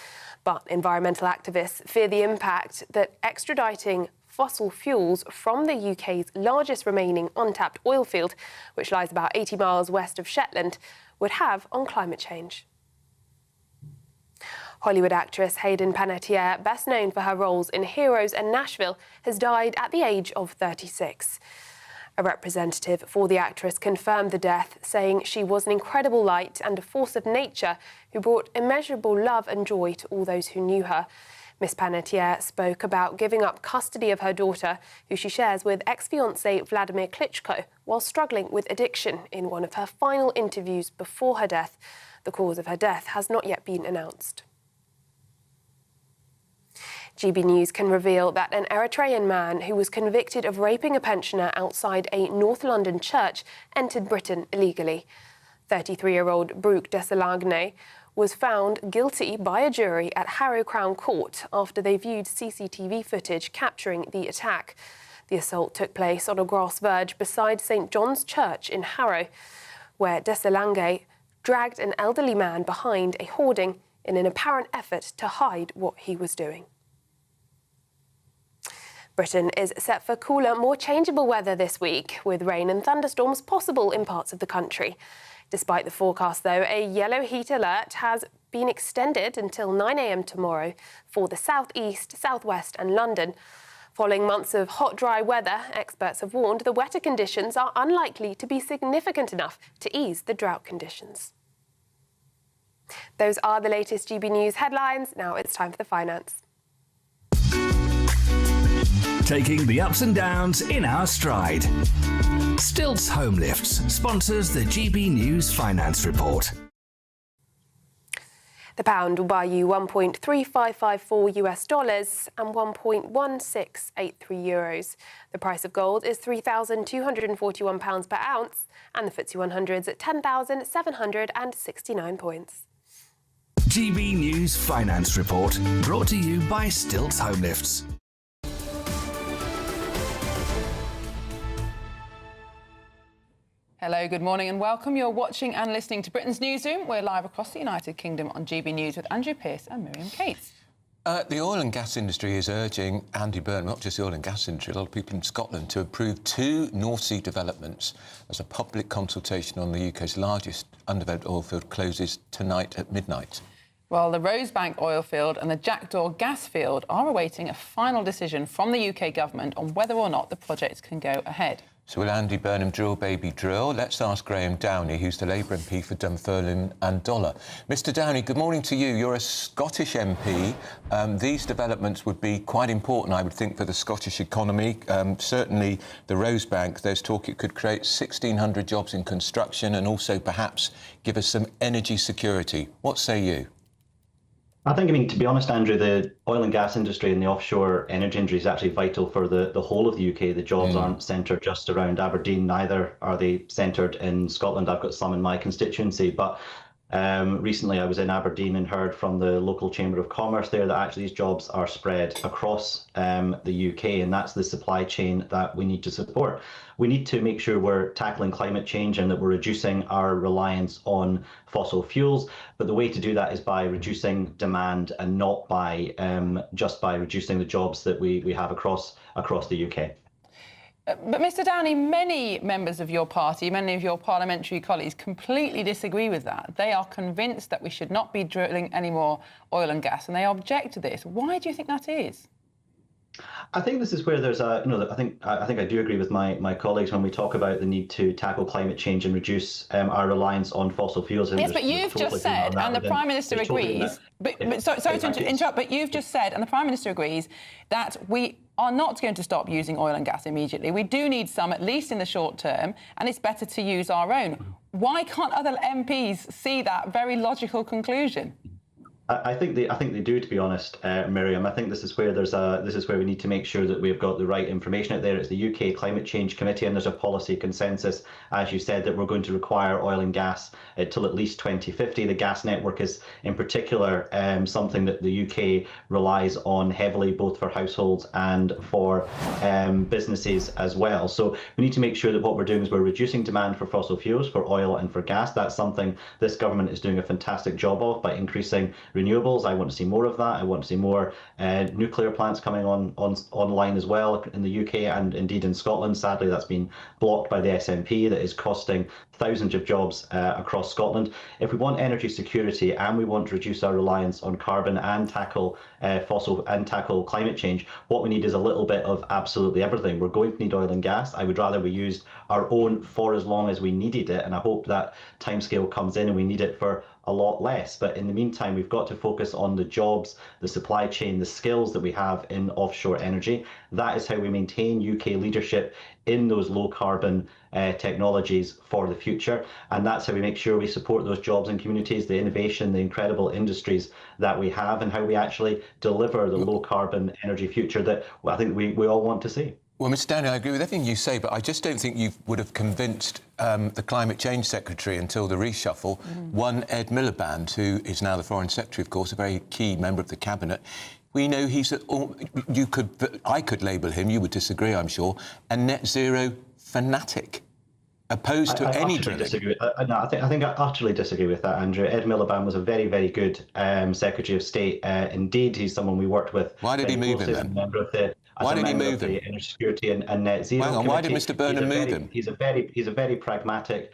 But environmental activists fear the impact that extraditing fossil fuels from the UK's largest remaining untapped oil field, which lies about 80 miles west of Shetland, would have on climate change. Hollywood actress Hayden Panettiere, best known for her roles in Heroes and Nashville, has died at the age of 36. A representative for the actress confirmed the death, saying she was an incredible light and a force of nature who brought immeasurable love and joy to all those who knew her. Miss Panettiere spoke about giving up custody of her daughter, who she shares with ex-fiancé Vladimir Klitschko, while struggling with addiction in one of her final interviews before her death. The cause of her death has not yet been announced. GB News can reveal that an Eritrean man who was convicted of raping a pensioner outside a North London church entered Britain illegally. 33-year-old Brooke Desalagne was found guilty by a jury at Harrow Crown Court after they viewed CCTV footage capturing the attack. The assault took place on a grass verge beside St John's Church in Harrow, where Desalagne dragged an elderly man behind a hoarding in an apparent effort to hide what he was doing. Britain is set for cooler, more changeable weather this week, with rain and thunderstorms possible in parts of the country. Despite the forecast, though, a yellow heat alert has been extended until 9 a.m. tomorrow for the southeast, southwest and London. Following months of hot, dry weather, experts have warned the wetter conditions are unlikely to be significant enough to ease the drought conditions. Those are the latest GB News headlines. Now it's time for the finance. Taking the ups and downs in our stride. Stilts Home Lifts sponsors the GB News Finance Report. The pound will buy you $1.3554 and €1.1683. The price of gold is £3,241 per ounce, and the FTSE 100 is at 10,769 points. GB News Finance Report, brought to you by Stilts Home Lifts. Hello, good morning and welcome. You're watching and listening to Britain's Newsroom. We're live across the United Kingdom on GB News with Andrew Pearce and Miriam Cates. The oil and gas industry is urging Andy Burnham, not just the oil and gas industry, a lot of people in Scotland, to approve two North Sea developments as a public consultation on the UK's largest undeveloped oil field closes tonight at midnight. Well, the Rosebank oil field and the Jackdaw gas field are awaiting a final decision from the UK government on whether or not the projects can go ahead. So will Andy Burnham drill, baby, drill? Let's ask Graham Downey, who's the Labour MP for Dunfermline and Dollar. Mr Downey, good morning to you. You're a Scottish MP. These developments would be quite important, I would think, for the Scottish economy. Certainly the Rosebank, there's talk it could create 1,600 jobs in construction and also perhaps give us some energy security. What say you? I think, to be honest, Andrew, the oil and gas industry and the offshore energy industry is actually vital for the whole of the UK. The jobs aren't centred just around Aberdeen, neither are they centred in Scotland. I've got some in my constituency, but Recently, I was in Aberdeen and heard from the local Chamber of Commerce there that actually these jobs are spread across the UK, and that's the supply chain that we need to support. We need to make sure we're tackling climate change and that we're reducing our reliance on fossil fuels. But the way to do that is by reducing demand and not by just by reducing the jobs that we have across the UK. But Mr Downey, many members of your party, many of your parliamentary colleagues completely disagree with that. They are convinced that we should not be drilling any more oil and gas, and they object to this. Why do you think that is? I think this is where there's a, I think I do agree with my colleagues when we talk about the need to tackle climate change and reduce our reliance on fossil fuels. Yes, but you've just said, and the Prime Minister agrees, sorry to interrupt, but you've just said, and the Prime Minister agrees, that we are not going to stop using oil and gas immediately. We do need some, at least in the short term, and it's better to use our own. Why can't other MPs see that very logical conclusion? I think they do, to be honest, Miriam. I think this is where we need to make sure that we've got the right information out there. It's the UK Climate Change Committee, and there's a policy consensus, as you said, that we're going to require oil and gas till at least 2050. The gas network is, in particular, something that the UK relies on heavily, both for households and for businesses as well. So we need to make sure that what we're doing is we're reducing demand for fossil fuels, for oil and for gas. That's something this government is doing a fantastic job of by increasing renewables. I want to see more of that. I want to see more nuclear plants coming online as well in the UK and indeed in Scotland. Sadly, that's been blocked by the SNP. That is costing thousands of jobs across Scotland. If we want energy security and we want to reduce our reliance on carbon and tackle climate change, what we need is a little bit of absolutely everything. We're going to need oil and gas. I would rather we used our own for as long as we needed it, and I hope that timescale comes in and we need it for a lot less. But in the meantime, we've got to focus on the jobs, the supply chain, the skills that we have in offshore energy. That is how we maintain UK leadership in those low carbon technologies for the future. And that's how we make sure we support those jobs and communities, the innovation, the incredible industries that we have, and how we actually deliver the low carbon energy future that I think we all want to see. Well, Mr Downey, I agree with everything you say, but I just don't think you would have convinced the Climate Change Secretary until the reshuffle. One, Ed Miliband, who is now the Foreign Secretary, of course, a very key member of the Cabinet. We know he's, I could label him, you would disagree, I'm sure, a net zero fanatic. Opposed to any drilling. No, I think I utterly disagree with that, Andrew. Ed Miliband was a very, very good Secretary of State. Indeed, he's someone we worked with. Why did he move him then? Why did he move him? Energy security and net zero. Hang on, why did Mr Burnham move him? He's a very pragmatic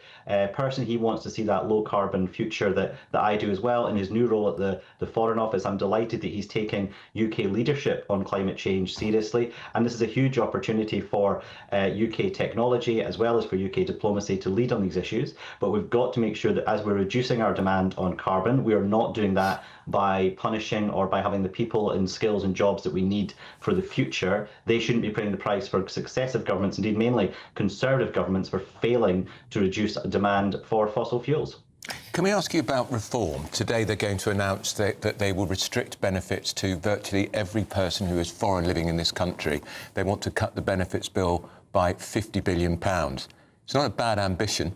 person. He wants to see that low carbon future that I do as well. In his new role at the Foreign Office, I'm delighted that he's taking UK leadership on climate change seriously. And this is a huge opportunity for UK technology as well as for UK diplomacy to lead on these issues. But we've got to make sure that as we're reducing our demand on carbon, we are not doing that by punishing or by having the people and skills and jobs that we need for the future. They shouldn't be paying the price for successive governments, indeed mainly Conservative governments, for failing to reduce demand for fossil fuels. Can we ask you about reform? Today they're going to announce that they will restrict benefits to virtually every person who is foreign living in this country. They want to cut the benefits bill by £50 billion. It's not a bad ambition.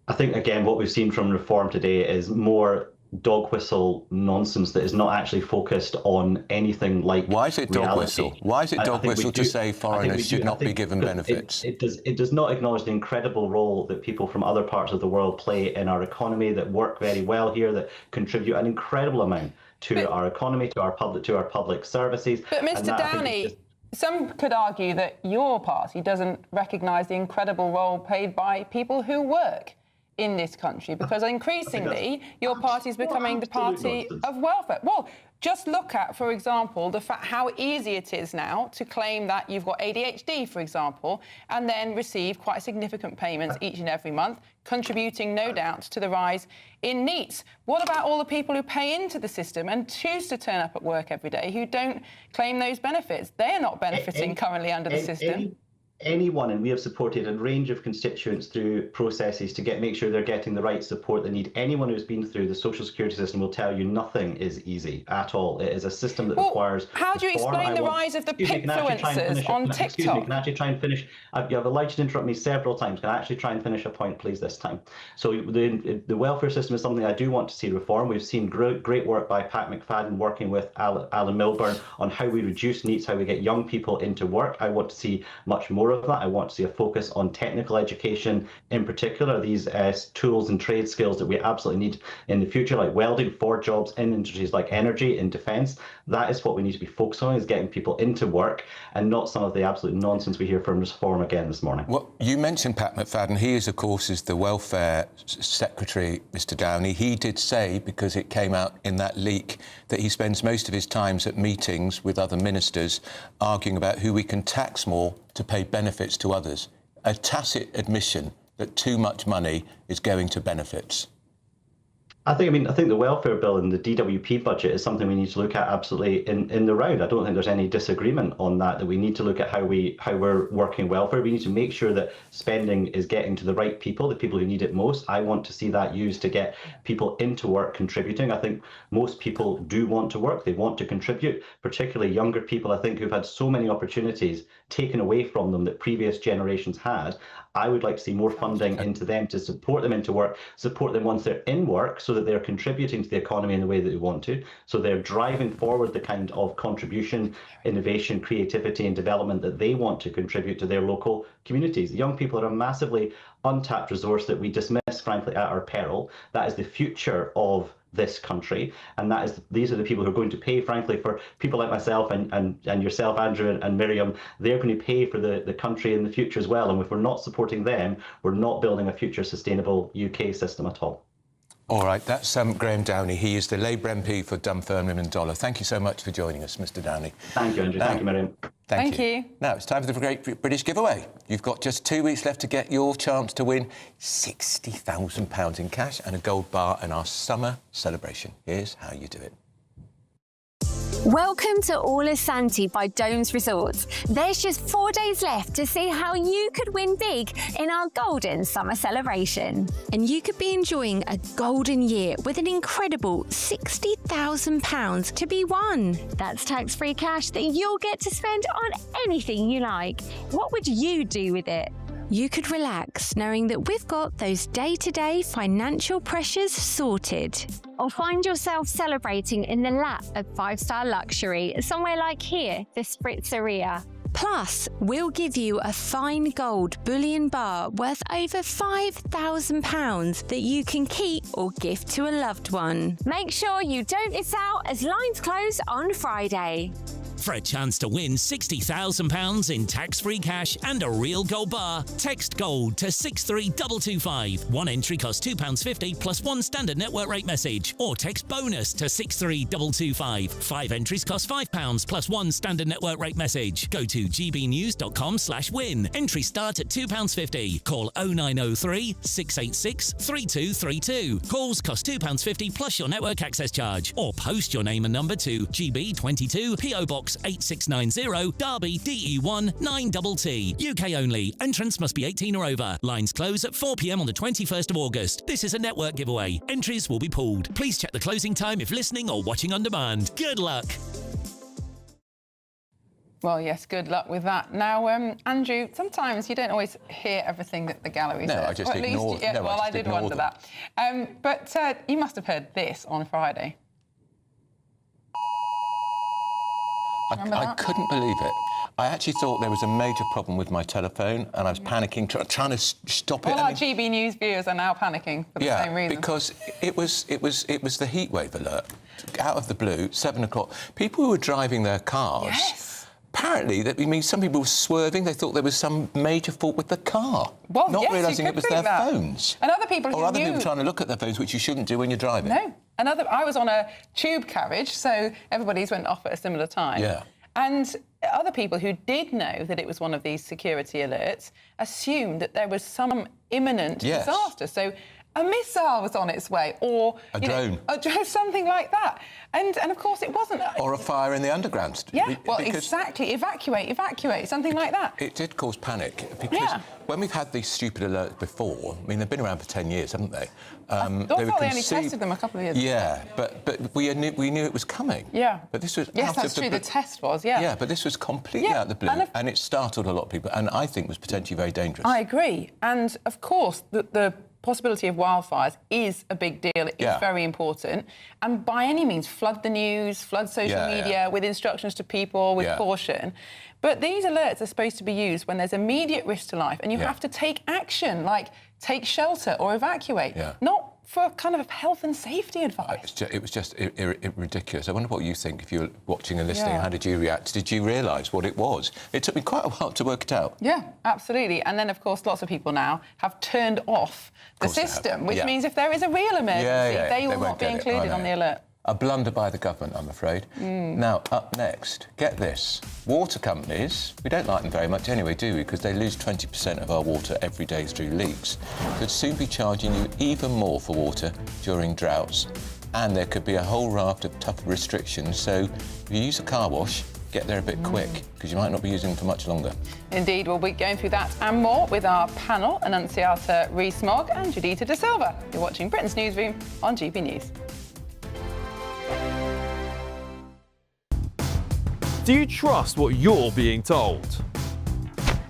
I think, again, what we've seen from reform today is more dog whistle nonsense that is not actually focused on anything like reality. Why is it dog whistle? Why is it dog whistle to say foreigners should not be given benefits? It does not acknowledge the incredible role that people from other parts of the world play in our economy, that work very well here, that contribute an incredible amount to our economy, to our public services. But Mr Downey, some could argue that your party doesn't recognise the incredible role played by people who work in this country, because increasingly your party is becoming the party of welfare. Well, just look at, for example, the fact how easy it is now to claim that you've got ADHD, for example, and then receive quite significant payments each and every month, contributing, no doubt, to the rise in NEETs. What about all the people who pay into the system and choose to turn up at work every day who don't claim those benefits? They're not benefiting currently under the system. anyone, and we have supported a range of constituents through processes to make sure they're getting the right support they need. Anyone who's been through the social security system will tell you nothing is easy at all. It is a system that requires. How do you explain the rise of the pipfluencers on TikTok? Excuse me, can I actually try and finish? You have allowed to interrupt me several times. Can I actually try and finish a point, please, this time? So the welfare system is something I do want to see reform. We've seen great work by Pat McFadden working with Alan Milburn on how we reduce needs, how we get young people into work. I want to see much more of that. I want to see a focus on technical education, in particular, these tools and trade skills that we absolutely need in the future, like welding, for jobs in industries like energy and defence. That is what we need to be focused on, is getting people into work, and not some of the absolute nonsense we hear from Reform again this morning. Well, you mentioned Pat McFadden. He is, of course, the Welfare Secretary, Mr Downey. He did say, because it came out in that leak, that he spends most of his times at meetings with other ministers arguing about who we can tax more to pay benefits to others. A tacit admission that too much money is going to benefits. I think the welfare bill and the DWP budget is something we need to look at absolutely in the round. I don't think there's any disagreement on that we need to look at how we're working welfare. We need to make sure that spending is getting to the right people, the people who need it most. I want to see that used to get people into work contributing. I think most people do want to work. They want to contribute, particularly younger people, I think, who've had so many opportunities taken away from them that previous generations had. I would like to see more funding into them to support them into work, support them once they're in work so that they're contributing to the economy in the way that they want to. So they're driving forward the kind of contribution, innovation, creativity and development that they want to contribute to their local communities. Young people are a massively untapped resource that we dismiss, frankly, at our peril. That is the future of this country, and these are the people who are going to pay, frankly, for people like myself and yourself, Andrew, and Miriam. They're going to pay for the country in the future as well, and if we're not supporting them, we're not building a future sustainable UK system at all. All right, that's Graham Downey. He is the Labour MP for Dunfermline and Dollar. Thank you so much for joining us, Mr Downey. Thank you, Andrew. Thank you, Miriam. Thank you. Now, it's time for the Great British Giveaway. You've got just 2 weeks left to get your chance to win £60,000 in cash and a gold bar in our summer celebration. Here's how you do it. Welcome to All is Santi by Domes Resorts. There's just 4 days left to see how you could win big in our golden summer celebration. And you could be enjoying a golden year with an incredible £60,000 to be won. That's tax-free cash that you'll get to spend on anything you like. What would you do with it? You could relax knowing that we've got those day-to-day financial pressures sorted. Or find yourself celebrating in the lap of five-star luxury, somewhere like here, the Spritzeria. Plus, we'll give you a fine gold bullion bar worth over £5,000 that you can keep or gift to a loved one. Make sure you don't miss out as lines close on Friday. For a chance to win £60,000 in tax-free cash and a real gold bar, text GOLD to 63225. One entry costs £2.50 plus one standard network rate message. Or text BONUS to 63225. 5 entries cost £5 plus one standard network rate message. Go to gbnews.com/win. Entries start at £2.50. Call 0903 686 3232. Calls cost £2.50 plus your network access charge. Or post your name and number to GB22 PO Box 8690 Derby DE1 9TT. UK only. Entrance must be 18 or over. Lines close at 4 p.m. on the 21st of August. This is a network giveaway. Entries will be pooled. Please check the closing time if listening or watching on demand. Good luck. Well, yes, good luck with that. Now, Andrew, sometimes you don't always hear everything that the gallery says. No, I just ignored it. Well, I did wonder that. But you must have heard this on Friday. I couldn't believe it. I actually thought there was a major problem with my telephone, and I was panicking, trying to stop it. All our GB News viewers are now panicking for the same reason. Because it was the heatwave alert out of the blue, 7 o'clock. People who were driving their cars. Yes. Apparently, some people were swerving. They thought there was some major fault with the car, not realising it was their phones. And other people or other people trying to look at their phones, which you shouldn't do when you're driving. No. I was on a tube carriage, so everybody's went off at a similar time. Yeah. And other people who did know that it was one of these security alerts assumed that there was some imminent disaster. So a missile was on its way, or a drone, something like that. And of course it wasn't. Or a fire in the underground. Yeah, well, exactly. Evacuate, something like that. It did cause panic because when we've had these stupid alerts before, I mean, they've been around for 10 years, haven't they? I thought they only tested them a couple of years ago. Yeah, but we knew it was coming. Yeah. But this was yes, that's true. The test was, yeah. Yeah, but this was completely out of the blue, and it startled a lot of people, and I think was potentially very dangerous. I agree, and of course the possibility of wildfires is a big deal. It is very important. And by any means, flood the news, flood social media with instructions to people, with caution. But these alerts are supposed to be used when there's immediate risk to life and you have to take action, like take shelter or evacuate, not for kind of health and safety advice. It was just ridiculous. I wonder what you think if you were watching and listening. How did you react? Did you realise what it was? It took me quite a while to work it out. Yeah, absolutely. And then, of course, lots of people now have turned off the system, which means if there is a real emergency, they will not be included on the alert. A blunder by the government, I'm afraid. Now, up next, get this. Water companies, we don't like them very much anyway, do we? Because they lose 20% of our water every day through leaks. Could soon be charging you even more for water during droughts. And there could be a whole raft of tough restrictions. So if you use a car wash, get there a bit quick, because you might not be using them for much longer. Indeed, we'll be going through that and more with our panel, Annunciata Rees-Mogg and Judita De Silva. You're watching Britain's Newsroom on GB News. Do you trust what you're being told?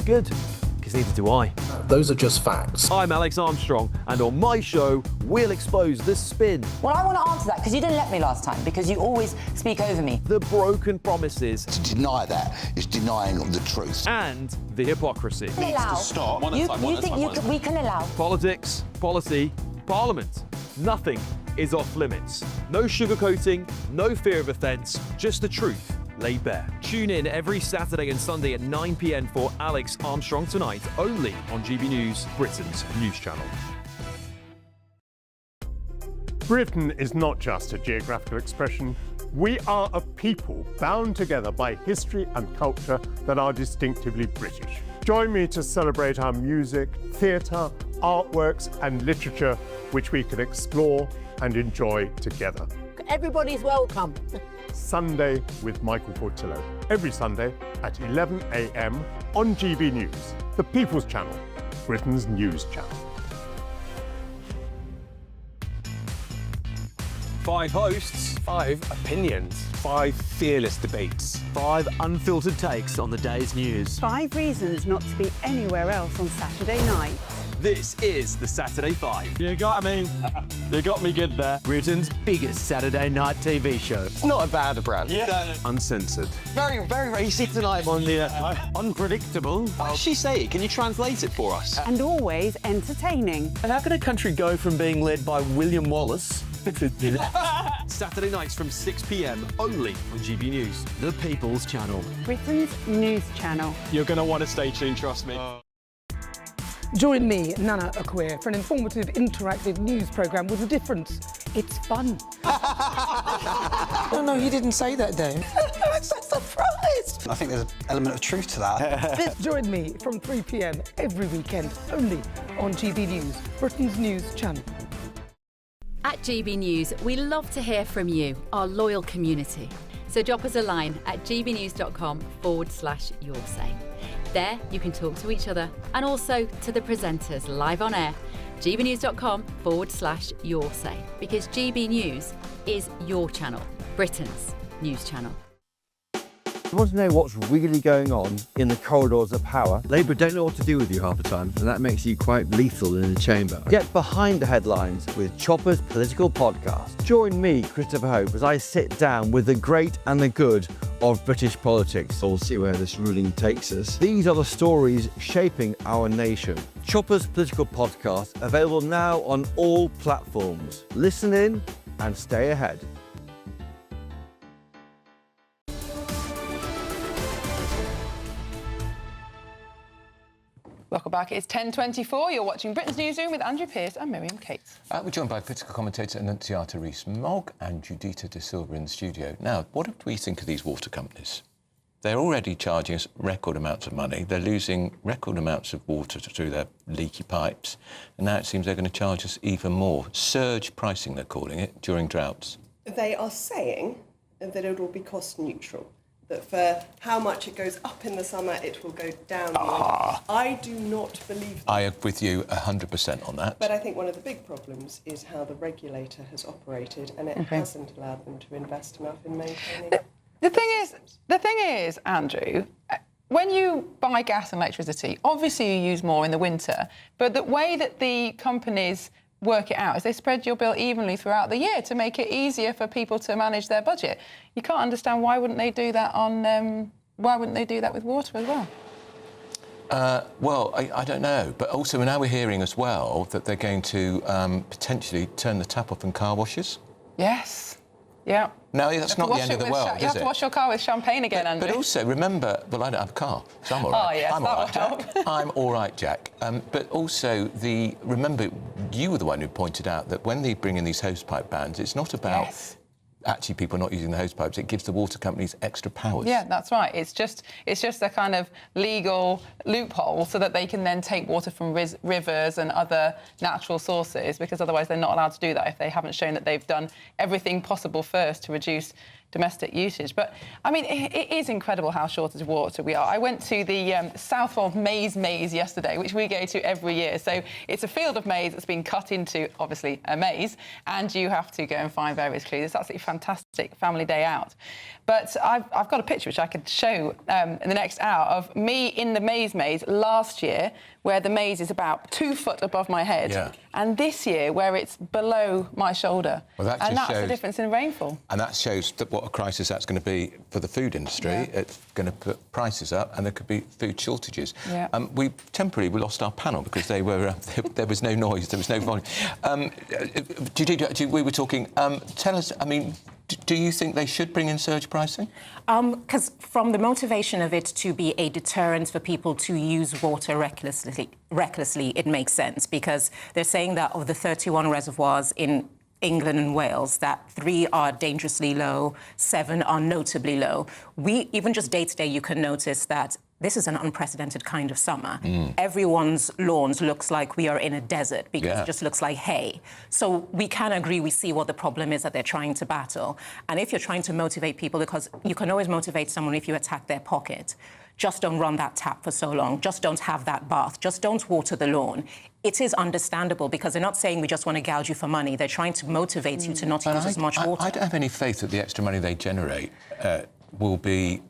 Good, because neither do I. Those are just facts. I'm Alex Armstrong, and on my show, we'll expose the spin. Well, I want to answer that, because you didn't let me last time, because you always speak over me. The broken promises. To deny that is denying the truth. And the hypocrisy. Needs to stop. You think we can allow? Politics, policy, parliament. Nothing is off limits. No sugarcoating, no fear of offence, just the truth laid bare. Tune in every Saturday and Sunday at 9 p.m. for Alex Armstrong Tonight, only on GB News, Britain's news channel. Britain is not just a geographical expression. We are a people bound together by history and culture that are distinctively British. Join me to celebrate our music, theatre, artworks and literature, which we can explore and enjoy together. Everybody's welcome. Sunday with Michael Portillo. Every Sunday at 11 a.m. on GB News, the People's Channel, Britain's news channel. 5 hosts, 5 opinions, 5 fearless debates, 5 unfiltered takes on the day's news, 5 reasons not to be anywhere else on Saturday night. This is the Saturday 5. You got me good there. Britain's biggest Saturday night TV show. It's not a bad brand. Yeah. Uncensored. Very, very racist tonight on the unpredictable. What did she say? Can you translate it for us? And always entertaining. And how can a country go from being led by William Wallace Saturday nights from 6 p.m. only on GB News, the People's Channel, Britain's news channel. You're going to want to stay tuned, trust me. Join me, Nana Akwe, for an informative, interactive news programme with a difference. It's fun. No, he didn't say that, Dave. I'm so surprised. I think there's an element of truth to that. Join me from 3 p.m. every weekend, only on GB News, Britain's news channel. At GB News, we love to hear from you, our loyal community. So drop us a line at gbnews.com/yoursay. There you can talk to each other and also to the presenters live on air. gbnews.com/yoursay, because GB News is your channel, Britain's news channel. You want to know what's really going on in the corridors of power? Labour don't know what to do with you half the time, and that makes you quite lethal in the chamber. Get behind the headlines with Chopper's Political Podcast. Join me, Christopher Hope, as I sit down with the great and the good of British politics. We'll see where this ruling takes us. These are the stories shaping our nation. Chopper's Political Podcast, available now on all platforms. Listen in and stay ahead. Welcome back. It's 10:24. You're watching Britain's Newsroom with Andrew Pearce and Miriam Cates. We're joined by political commentator Annunciata Rees-Mogg and Judita De Silva in the studio. Now, what do we think of these water companies? They're already charging us record amounts of money. They're losing record amounts of water through their leaky pipes. And now it seems they're going to charge us even more. Surge pricing, they're calling it, during droughts. They are saying that it will be cost neutral, that for how much it goes up in the summer, it will go down. I do not believe that. I am with you 100% on that. But I think one of the big problems is how the regulator has operated, and it hasn't allowed them to invest enough in maintaining. The thing is, Andrew, when you buy gas and electricity, obviously you use more in the winter, but the way that the companies work it out is they spread your bill evenly throughout the year to make it easier for people to manage their budget. You can't understand why wouldn't they do that why wouldn't they do that with water as well? Well, I don't know. But also now we're hearing as well that they're going to potentially turn the tap off in car washes. Yes. Yeah. No, that's not the end of the world, is it? You have to wash your car with champagne again, Andrew. But also, remember, well, I don't have a car, so I'm all right. Oh, yes, I'm that all will right. help. I'm all right, Jack. But also, remember, you were the one who pointed out that when they bring in these hosepipe bans, it's not about actually people not using the hosepipes. It gives the water companies extra powers. Yeah, that's right. It's just a kind of legal loophole so that they can then take water from rivers and other natural sources, because otherwise they're not allowed to do that if they haven't shown that they've done everything possible first to reduce domestic usage. But, I mean, it is incredible how shortage of water we are. I went to the Southwold Maze yesterday, which we go to every year. So it's a field of maize that's been cut into, obviously, a maze, and you have to go and find various clues. It's absolutely fantastic family day out. But I've got a picture which I could show in the next hour of me in the maze last year, where the maze is about 2 foot above my head, and this year where it's below my shoulder. Well, and that's the difference in rainfall. And that shows what a crisis that's going to be for the food industry. Yeah. It's going to put prices up, and there could be food shortages. Yeah. We lost our panel because they were there was no noise, there was no volume. We were talking. Tell us, I mean, do you think they should bring in surge pricing? Because from the motivation of it to be a deterrent for people to use water recklessly, it makes sense, because they're saying that of the 31 reservoirs in England and Wales, that 3 are dangerously low, 7 are notably low. Even just day-to-day, you can notice that this is an unprecedented kind of summer. Everyone's lawns looks like we are in a desert because it just looks like hay. So we can agree, we see what the problem is that they're trying to battle. And if you're trying to motivate people, because you can always motivate someone if you attack their pocket, just don't run that tap for so long, just don't have that bath, just don't water the lawn. It is understandable, because they're not saying we just want to gouge you for money. They're trying to motivate you to not use as much water. I don't have any faith that the extra money they generate will be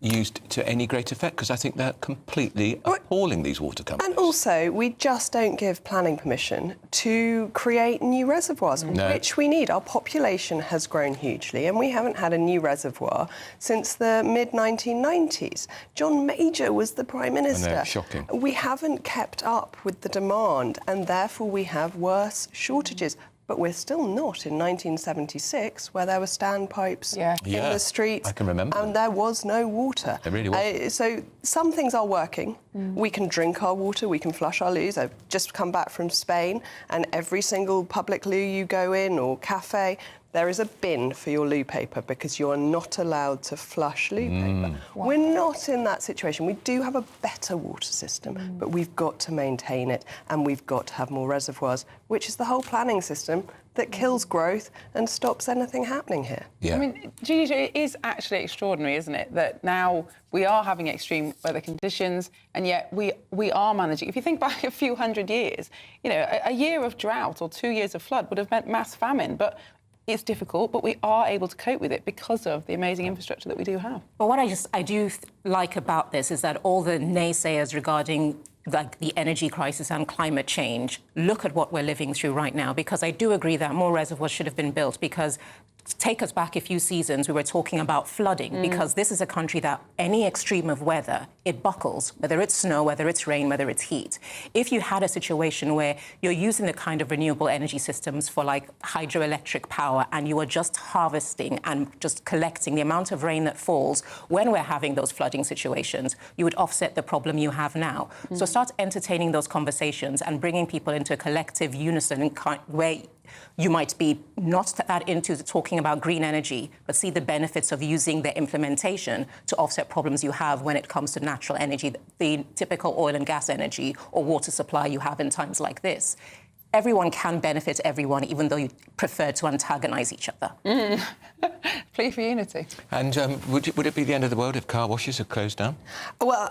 used to any great effect, because I think they're completely appalling, these water companies. And also, we just don't give planning permission to create new reservoirs, which we need. Our population has grown hugely, and we haven't had a new reservoir since the mid-1990s. John Major was the Prime Minister. I know, shocking. We haven't kept up with the demand, and therefore we have worse shortages. But we're still not in 1976, where there were standpipes in the streets. I can remember. And there was no water. There really was. So some things are working. We can drink our water, we can flush our loos. I've just come back from Spain, and every single public loo you go in or cafe, there is a bin for your loo paper, because you are not allowed to flush loo paper. Wow. We're not in that situation. We do have a better water system, but we've got to maintain it, and we've got to have more reservoirs, which is the whole planning system that kills growth and stops anything happening here. I mean, Gigi, it is actually extraordinary, isn't it, that now we are having extreme weather conditions, and yet we are managing. If you think back a few hundred years, you know, a year of drought or 2 years of flood would have meant mass famine, but it's difficult, but we are able to cope with it because of the amazing infrastructure that we do have. But what I do like about this is that all the naysayers regarding the energy crisis and climate change look at what we're living through right now, because I do agree that more reservoirs should have been built, because take us back a few seasons, we were talking about flooding, because this is a country that any extreme of weather, it buckles, whether it's snow, whether it's rain, whether it's heat. If you had a situation where you're using the kind of renewable energy systems for like hydroelectric power, and you are just harvesting and just collecting the amount of rain that falls when we're having those flooding situations, you would offset the problem you have now. So start entertaining those conversations and bringing people into a collective unison where you might be not that into talking about green energy, but see the benefits of using their implementation to offset problems you have when it comes to natural energy, the typical oil and gas energy or water supply you have in times like this. Everyone can benefit everyone, even though you prefer to antagonize each other. Plea for unity. And would it be the end of the world if car washes are closed down? Well,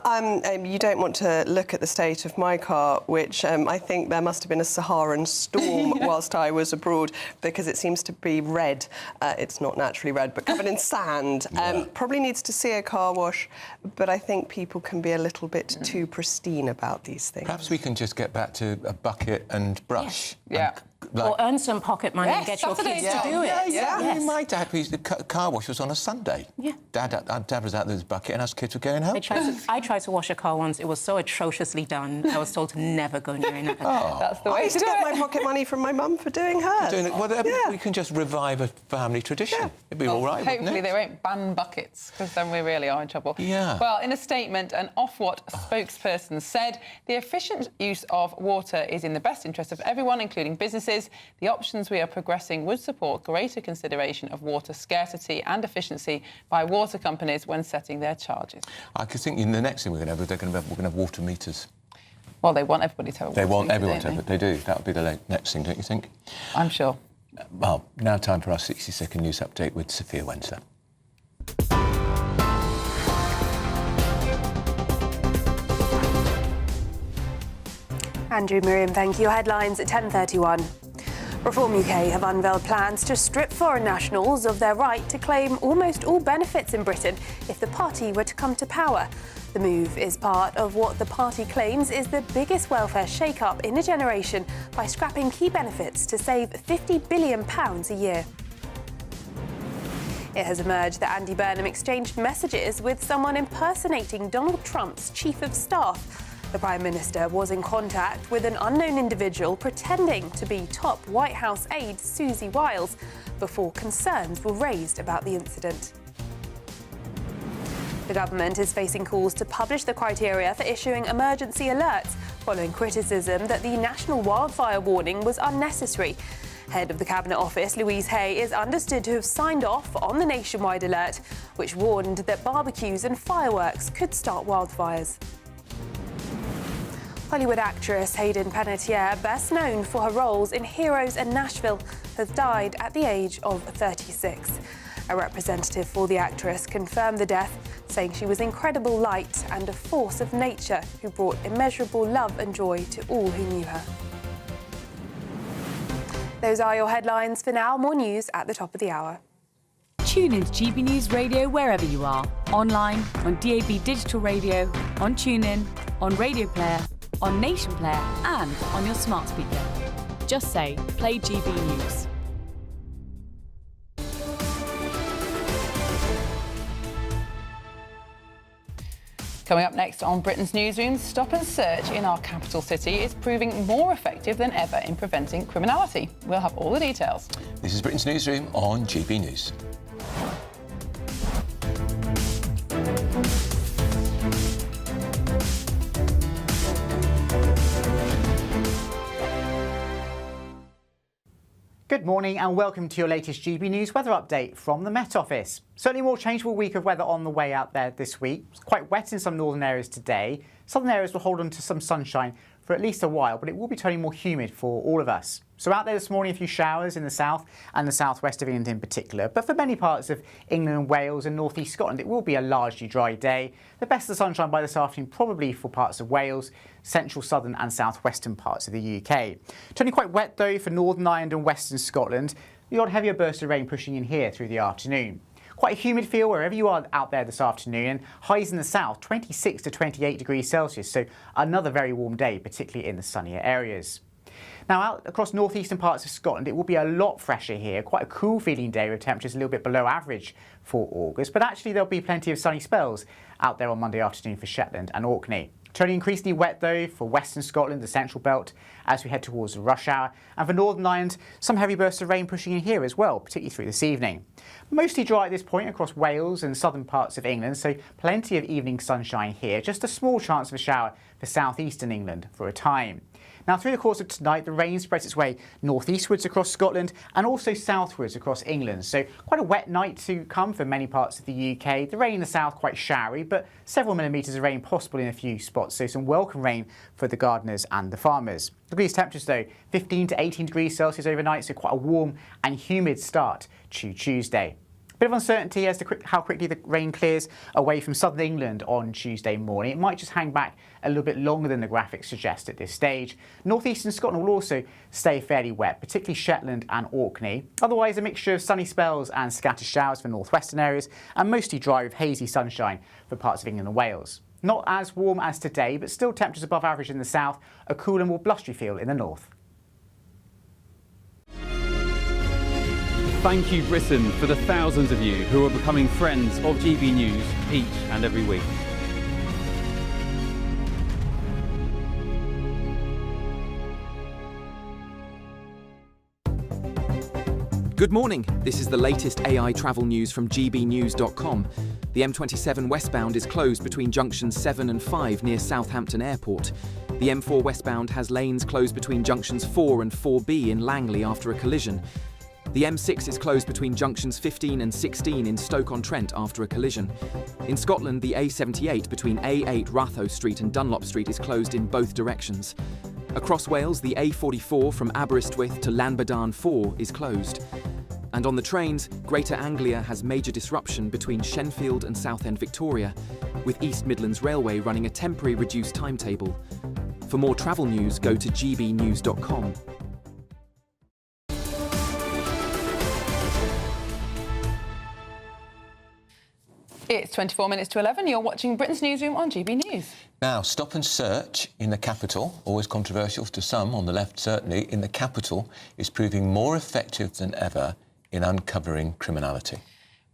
you don't want to look at the state of my car, which I think there must have been a Saharan storm whilst I was abroad, because it seems to be red. It's not naturally red, but covered in sand. Probably needs to see a car wash, but I think people can be a little bit too pristine about these things. Perhaps we can just get back to a bucket and brush. Yeah. Or earn some pocket money and get your kids to do it. Yes. My dad, the car wash was on a Sunday. Yeah. Dad was out with his bucket and us kids were going home. I tried to wash a car once. It was so atrociously done. I was told to never go near it. That's the way I used to get my pocket money from my mum for doing hers. We can just revive a family tradition. It'd be all right, wouldn't Hopefully it? they won't ban buckets, because then we really are in trouble. Yeah. Well, in a statement, an Ofwat spokesperson said the efficient use of water is in the best interest of everyone, including businesses. The options we are progressing would support greater consideration of water scarcity and efficiency by water companies when setting their charges. I could think the next thing we're going to have, we're going to have water meters. Well, they want everybody to have a water They want meter, everyone to don't have it. They do. That would be the next thing, don't you think? I'm sure. Well, now time for our 60-second news update with Sophia Wenser. Andrew, Miriam, thank you. Headlines at 10:31. Reform UK have unveiled plans to strip foreign nationals of their right to claim almost all benefits in Britain if the party were to come to power. The move is part of what the party claims is the biggest welfare shake-up in a generation by scrapping key benefits to save £50 billion a year. It has emerged that Andy Burnham exchanged messages with someone impersonating Donald Trump's chief of staff. The Prime Minister was in contact with an unknown individual pretending to be top White House aide Susie Wiles before concerns were raised about the incident. The government is facing calls to publish the criteria for issuing emergency alerts following criticism that the national wildfire warning was unnecessary. Head of the Cabinet Office, Louise Hay, is understood to have signed off on the nationwide alert, which warned that barbecues and fireworks could start wildfires. Hollywood actress Hayden Panettiere, best known for her roles in Heroes and Nashville, has died at the age of 36. A representative for the actress confirmed the death, saying she was incredible light and a force of nature who brought immeasurable love and joy to all who knew her. Those are your headlines for now. More news at the top of the hour. Tune in to GB News Radio wherever you are. Online, on DAB digital radio, on TuneIn, on Radio Player, on Nation Player and on your smart speaker. Just say, play GB News. Coming up next on Britain's Newsroom, stop and search in our capital city is proving more effective than ever in preventing criminality. We'll have all the details. This is Britain's Newsroom on GB News. Good morning and welcome to your latest GB News weather update from the Met Office. Certainly a more changeable week of weather on the way out there this week. It's quite wet in some northern areas today. Southern areas will hold on to some sunshine for at least a while, but it will be turning more humid for all of us. So out there this morning, a few showers in the south and the southwest of England in particular. But for many parts of England and Wales and north east Scotland, it will be a largely dry day. The best of the sunshine by this afternoon probably for parts of Wales, central, southern and southwestern parts of the UK. Turning quite wet though for Northern Ireland and western Scotland. The odd heavier burst of rain pushing in here through the afternoon. Quite a humid feel wherever you are out there this afternoon, and highs in the south 26 to 28 degrees Celsius, so another very warm day, particularly in the sunnier areas. Now out across northeastern parts of Scotland, it will be a lot fresher here, quite a cool feeling day with temperatures a little bit below average for August, but actually there'll be plenty of sunny spells out there on Monday afternoon for Shetland and Orkney. Turning increasingly wet though for western Scotland, the central belt, as we head towards the rush hour. And for Northern Ireland, some heavy bursts of rain pushing in here as well, particularly through this evening. Mostly dry at this point across Wales and southern parts of England, so plenty of evening sunshine here. Just a small chance of a shower for southeastern England for a time. Now, through the course of tonight, the rain spreads its way northeastwards across Scotland and also southwards across England. So quite a wet night to come for many parts of the UK. The rain in the south quite showery, but several millimetres of rain possible in a few spots. So some welcome rain for the gardeners and the farmers. Degrees temperatures though, 15 to 18 degrees Celsius overnight, so quite a warm and humid start to Tuesday. Bit of uncertainty as to how quickly the rain clears away from southern England on Tuesday morning. It might just hang back a little bit longer than the graphics suggest at this stage. Northeastern Scotland will also stay fairly wet, particularly Shetland and Orkney. Otherwise, a mixture of sunny spells and scattered showers for northwestern areas, and mostly dry with hazy sunshine for parts of England and Wales. Not as warm as today, but still temperatures above average in the south, a cool and more blustery feel in the north. Thank you, Britain, for the thousands of you who are becoming friends of GB News each and every week. Good morning. This is the latest AI travel news from GBnews.com. The M27 westbound is closed between junctions 7 and 5 near Southampton Airport. The M4 westbound has lanes closed between junctions 4 and 4B in Langley after a collision. The M6 is closed between junctions 15 and 16 in Stoke-on-Trent after a collision. In Scotland, the A78 between A8 Ratho Street and Dunlop Street is closed in both directions. Across Wales, the A44 from Aberystwyth to Llanbadarn 4 is closed. And on the trains, Greater Anglia has major disruption between Shenfield and Southend Victoria, with East Midlands Railway running a temporary reduced timetable. For more travel news, go to gbnews.com. It's 24 minutes to 11. You're watching Britain's Newsroom on GB News. Now, stop and search in the capital, always controversial to some, on the left certainly, in the capital is proving more effective than ever in uncovering criminality.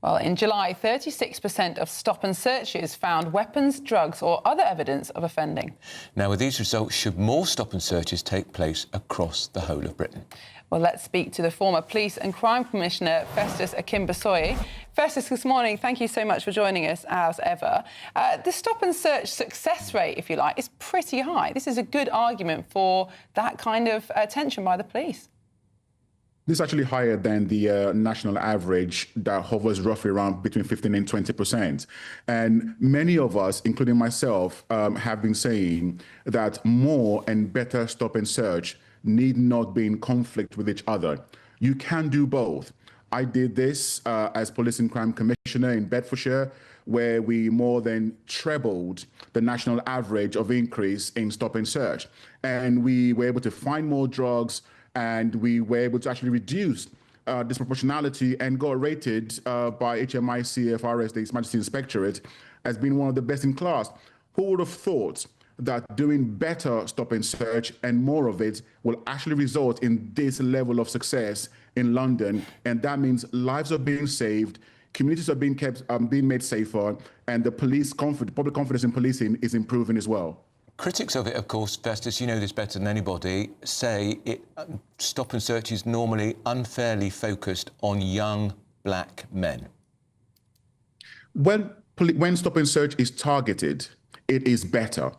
Well, in July, 36% of stop and searches found weapons, drugs or other evidence of offending. Now, with these results, should more stop and searches take place across the whole of Britain? Well, let's speak to the former Police and Crime Commissioner, Festus Akimbosoye. Festus, this morning, thank you so much for joining us, as ever. The stop and search success rate, if you like, is pretty high. This is a good argument for that kind of attention by the police. This is actually higher than the national average that hovers roughly around between 15 and 20%. And many of us, including myself, have been saying that more and better stop and search need not be in conflict with each other. You can do both. I did this as Police and Crime Commissioner in Bedfordshire, where we more than trebled the national average of increase in stop and search. And we were able to find more drugs, and we were able to actually reduce disproportionality and got rated by HMI CFRS, the His Majesty Inspectorate, as being one of the best in class. Who would have thought that doing better stop and search and more of it will actually result in this level of success in London? And that means lives are being saved, communities are being kept, being made safer, and the public confidence in policing is improving as well. Critics of it, of course, Festus, you know this better than anybody, say stop and search is normally unfairly focused on young black men. When stop and search is targeted, it is better.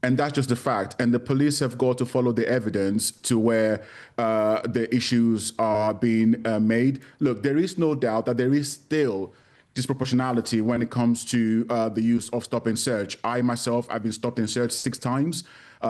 And that's just the fact. And the police have got to follow the evidence to where the issues are being made. Look, there is no doubt that there is still disproportionality when it comes to the use of stop and search. I myself, I've been stopped and searched 6 times.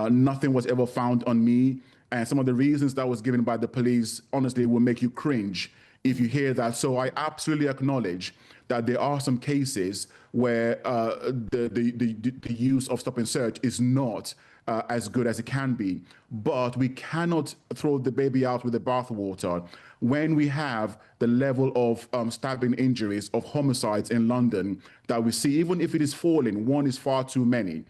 Nothing was ever found on me. And some of the reasons that was given by the police, honestly, will make you cringe if you hear that. So I absolutely acknowledge that there are some cases where the use of stop and search is not as good as it can be. But we cannot throw the baby out with the bathwater. When we have the level of stabbing injuries, of homicides in London that we see, even if it is falling, one is far too many.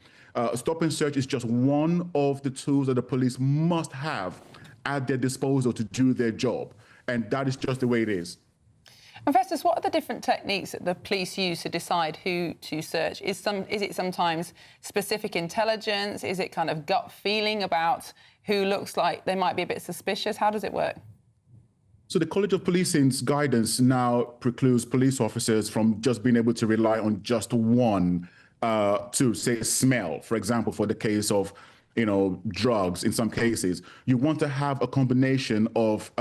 Stop and search is just one of the tools that the police must have at their disposal to do their job. And that is just the way it is. And Festus, what are the different techniques that the police use to decide who to search? Is it sometimes specific intelligence? Is it kind of gut feeling about who looks like they might be a bit suspicious? How does it work? So the College of Policing's guidance now precludes police officers from just being able to rely on just one to say smell, for example, for the case of drugs in some cases. You want to have a combination of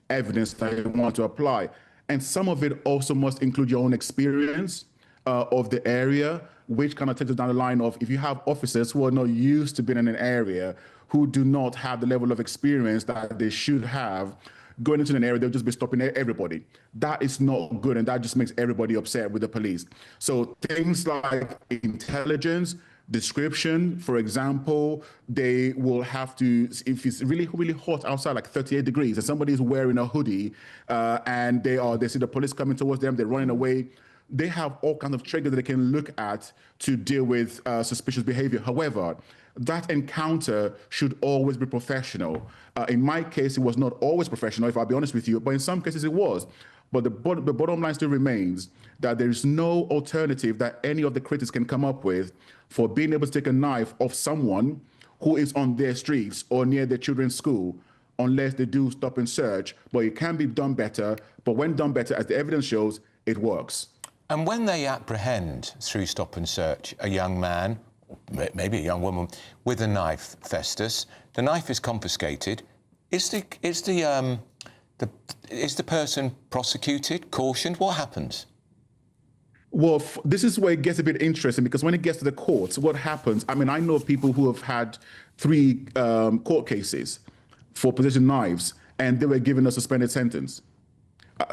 evidence that you want to apply. And some of it also must include your own experience of the area, which kind of takes us down the line of if you have officers who are not used to being in an area, who do not have the level of experience that they should have, going into an area, they'll just be stopping everybody. That is not good, and that just makes everybody upset with the police. So things like intelligence, description, for example, they will have to, if it's really, really hot outside, like 38 degrees, and somebody is wearing a hoodie, and they see the police coming towards them, they're running away, they have all kinds of triggers that they can look at to deal with suspicious behavior. However, that encounter should always be professional. In my case, it was not always professional, if I'll be honest with you, but in some cases it was. But the bottom line still remains that there is no alternative that any of the critics can come up with for being able to take a knife off someone who is on their streets or near their children's school, unless they do stop and search. But it can be done better. But when done better, as the evidence shows, it works. And when they apprehend through stop and search a young man, maybe a young woman, with a knife, Festus, the knife is confiscated. Is the person prosecuted, cautioned? What happens? Well, this is where it gets a bit interesting, because when it gets to the courts, what happens? I mean, I know of people who have had 3 court cases for possessing knives, and they were given a suspended sentence.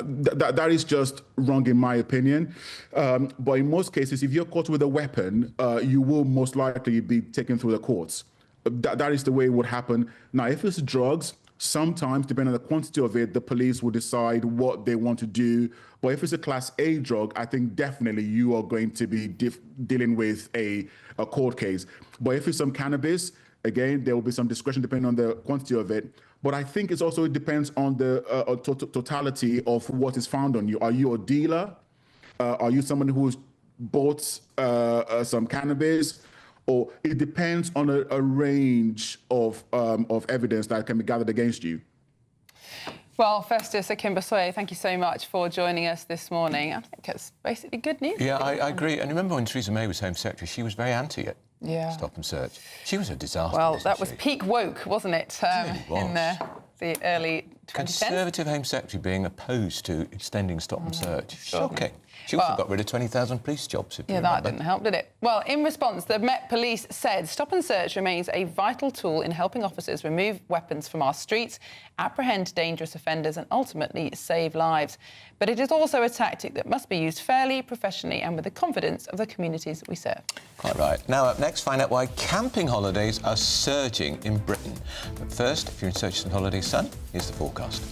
That is just wrong, in my opinion. But in most cases, if you're caught with a weapon, you will most likely be taken through the courts. That is the way it would happen. Now, if it's drugs, sometimes, depending on the quantity of it, the police will decide what they want to do. But if it's a Class A drug, I think definitely you are going to be dealing with a court case. But if it's some cannabis, again, there will be some discretion depending on the quantity of it. But I think it depends on the totality of what is found on you. Are you a dealer? Are you someone who's bought some cannabis? Or it depends on a range of evidence that can be gathered against you. Well, Festus Akimbosoye, thank you so much for joining us this morning. I think it's basically good news. Yeah, I agree. And remember when Theresa May was Home Secretary, she was very anti it. Yeah. Stop and search. She was a disaster. Well, that was peak woke, wasn't it? In the early 2010s. Conservative Home Secretary being opposed to extending stop and search. Shocking. She also got rid of 20,000 police jobs. Yeah, that didn't help, did it? Well, in response, the Met Police said stop and search remains a vital tool in helping officers remove weapons from our streets, apprehend dangerous offenders and ultimately save lives. But it is also a tactic that must be used fairly, professionally and with the confidence of the communities we serve. Quite right. Now, up next, find out why camping holidays are surging in Britain. But first, if you're in search of some holiday sun, here's the forecast.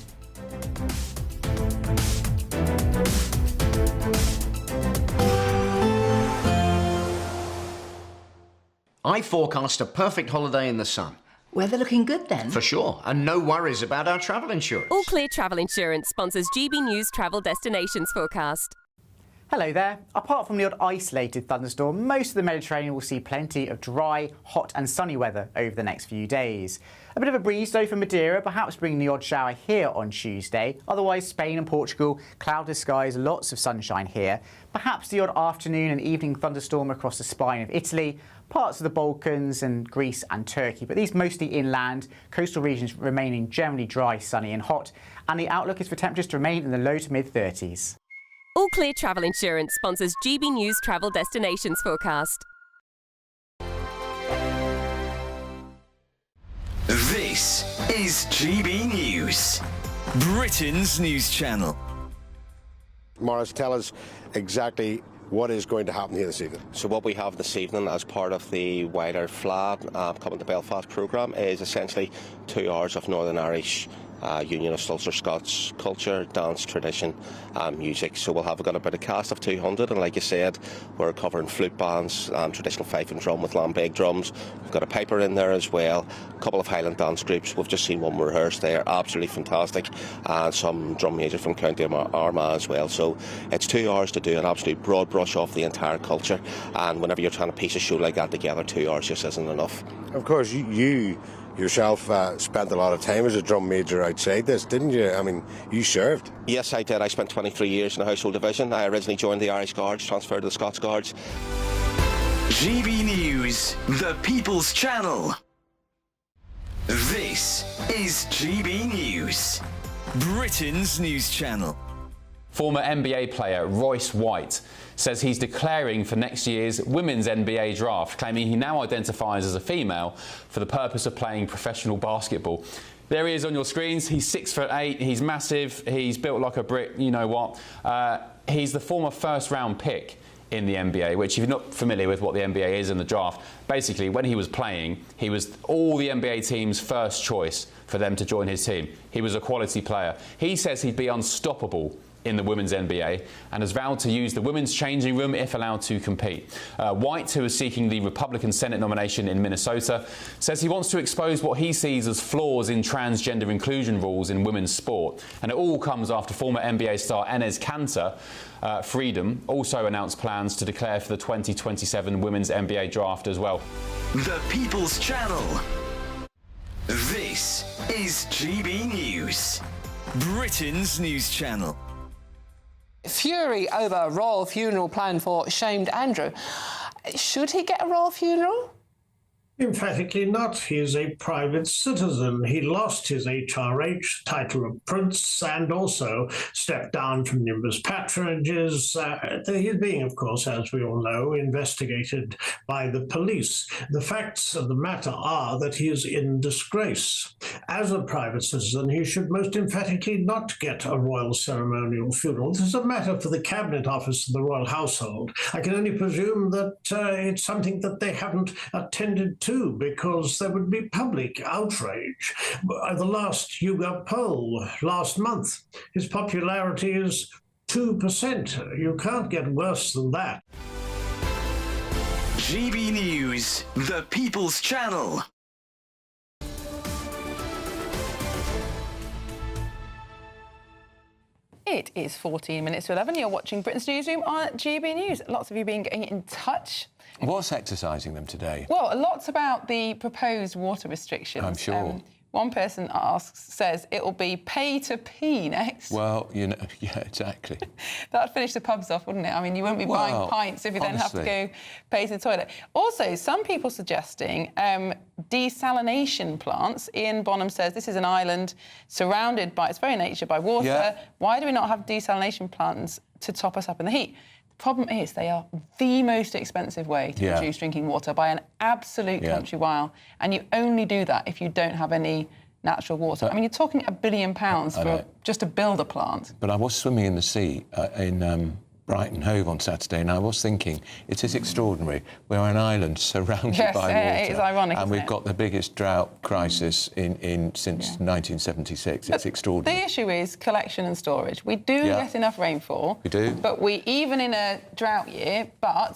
I forecast a perfect holiday in the sun. Weather looking good then? For sure, and no worries about our travel insurance. All Clear Travel Insurance sponsors GB News Travel Destinations forecast. Hello there. Apart from the odd isolated thunderstorm, most of the Mediterranean will see plenty of dry, hot and sunny weather over the next few days. A bit of a breeze though for Madeira, perhaps bringing the odd shower here on Tuesday. Otherwise, Spain and Portugal, cloudless skies, lots of sunshine here. Perhaps the odd afternoon and evening thunderstorm across the spine of Italy, parts of the Balkans and Greece and Turkey, but these mostly inland, coastal regions remaining generally dry, sunny and hot, and the outlook is for temperatures to remain in the low to mid-30s. All Clear Travel Insurance sponsors GB News Travel Destinations forecast. This is GB News, Britain's news channel. Morris, tell us exactly what is going to happen here this evening. So what we have this evening as part of the wider FLAD Coming to Belfast programme is essentially 2 hours of Northern Irish Unionist Ulster Scots culture, dance, tradition and music. So we'll have got about a cast of 200, and like you said, we're covering flute bands, traditional fife and drum with lambeg drums. We've got a piper in there as well, a couple of Highland dance groups. We've just seen one rehearse there, absolutely fantastic, and some drum music from County Armagh as well. So it's 2 hours to do an absolute broad brush off the entire culture, and whenever you're trying to piece a show like that together, 2 hours just isn't enough. Of course, you yourself spent a lot of time as a drum major outside this, didn't you? I mean, you served. Yes, I did. I spent 23 years in the Household Division. I originally joined the Irish Guards, transferred to the Scots Guards. GB News, the People's Channel. This is GB News, Britain's news channel. Former NBA player Royce White says he's declaring for next year's women's NBA draft, claiming he now identifies as a female for the purpose of playing professional basketball. There he is on your screens. He's 6'8", he's massive, he's built like a brick, you know what. He's the former first-round pick in the NBA, which if you're not familiar with what the NBA is in the draft, basically when he was playing, he was all the NBA team's first choice for them to join his team. He was a quality player. He says he'd be unstoppable in the women's NBA and has vowed to use the women's changing room if allowed to compete. White, who is seeking the Republican Senate nomination in Minnesota, says he wants to expose what he sees as flaws in transgender inclusion rules in women's sport. And it all comes after former NBA star Enes Kanter, Freedom, also announced plans to declare for the 2027 women's NBA draft as well. The People's Channel. This is GB News, Britain's news channel. Fury over royal funeral plan for shamed Andrew. Should he get a royal funeral? Emphatically not. He is a private citizen. He lost his HRH, title of prince, and also stepped down from numerous patronages. He's being, of course, as we all know, investigated by the police. The facts of the matter are that he is in disgrace. As a private citizen, he should most emphatically not get a royal ceremonial funeral. This is a matter for the Cabinet Office of the Royal Household. I can only presume that it's something that they haven't attended to, because there would be public outrage. The last YouGov poll last month, his popularity is 2%. You can't get worse than that. GB News, the People's Channel. It is 14 minutes to 11. You're watching Britain's Newsroom on GB News. Lots of you been getting in touch. What's exercising them today? Well, a lot's about the proposed water restrictions. I'm sure. One person says it'll be pay to pee next. Well, you know, yeah, exactly. That'd finish the pubs off, wouldn't it? I mean, you wouldn't be buying pints if you then have to go pay to the toilet. Also, some people suggesting desalination plants. Ian Bonham says this is an island surrounded by its very nature by water. Yeah. Why do we not have desalination plants to top us up in the heat? The problem is they are the most expensive way to produce drinking water by an absolute country mile, and you only do that if you don't have any natural water. I mean, you're talking £1 billion just to build a plant. But I was swimming in the sea in Brighton Hove on Saturday, and I was thinking, it is extraordinary. We're an island surrounded by water. It is ironic, and isn't we've got the biggest drought crisis since 1976. It's extraordinary. The issue is collection and storage. We do get enough rainfall. We do. But even in a drought year,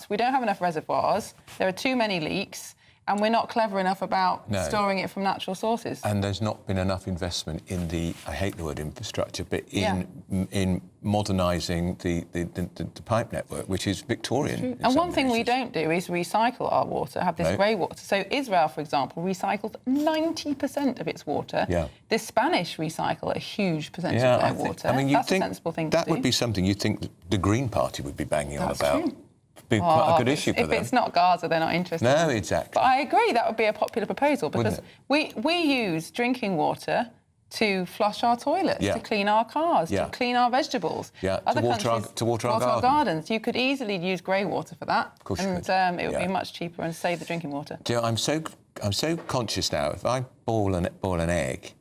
we don't have enough reservoirs. There are too many leaks. And we're not clever enough about storing it from natural sources. And there's not been enough investment in I hate the word infrastructure, but in modernising the pipe network, which is Victorian. And one thing we don't do is recycle our water, have this grey water. So Israel, for example, recycles 90% of its water. Yeah. The Spanish recycle a huge percentage of their water. I mean, that's a sensible thing to do. That would be something you think the Green Party would be banging on about. True. Be quite a good issue for them. If it's not Gaza, they're not interested. No, exactly. But I agree that would be a popular proposal because we use drinking water to flush our toilets, to clean our cars, to clean our vegetables. Yeah, to water our gardens. You could easily use grey water for that. Of course you could. And it would be much cheaper and save the drinking water. Do you know, I'm so conscious now. If I boil an egg,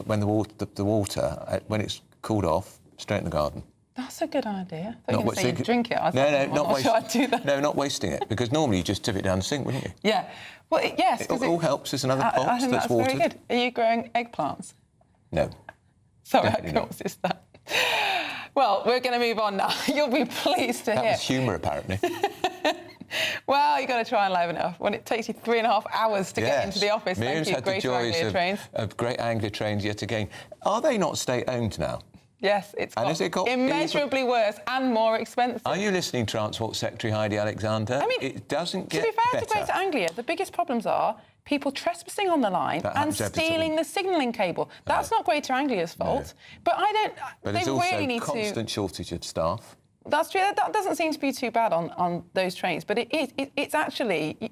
when the water when it's cooled off, straight in the garden. That's a good idea. I thought you were going to say drink it. Not wasting it, because normally you just tip it down the sink, wouldn't you? Yeah. Well, yes. It all helps. There's another pot I think that's watered. Very good. Are you growing eggplants? No. Sorry, I caused that. Well, we're going to move on now. You'll be pleased to hear. That was humour, apparently. Well, you've got to try and liven it up. When it takes you 3.5 hours to get into the office. Miriam's Thank you, had the joys of Great Anglia Trains yet again. Are they not state-owned now? Yes, it's got immeasurably worse and more expensive. Are you listening, Transport Secretary Heidi Alexander? I mean, it doesn't get better. To be fair better. to Great Anglia, the biggest problems are people trespassing on the line and stealing the signalling cable. That's not Greater Anglia's fault. No. But But there's also really need constant shortage of staff. That's true. That doesn't seem to be too bad on those trains, but it's actually,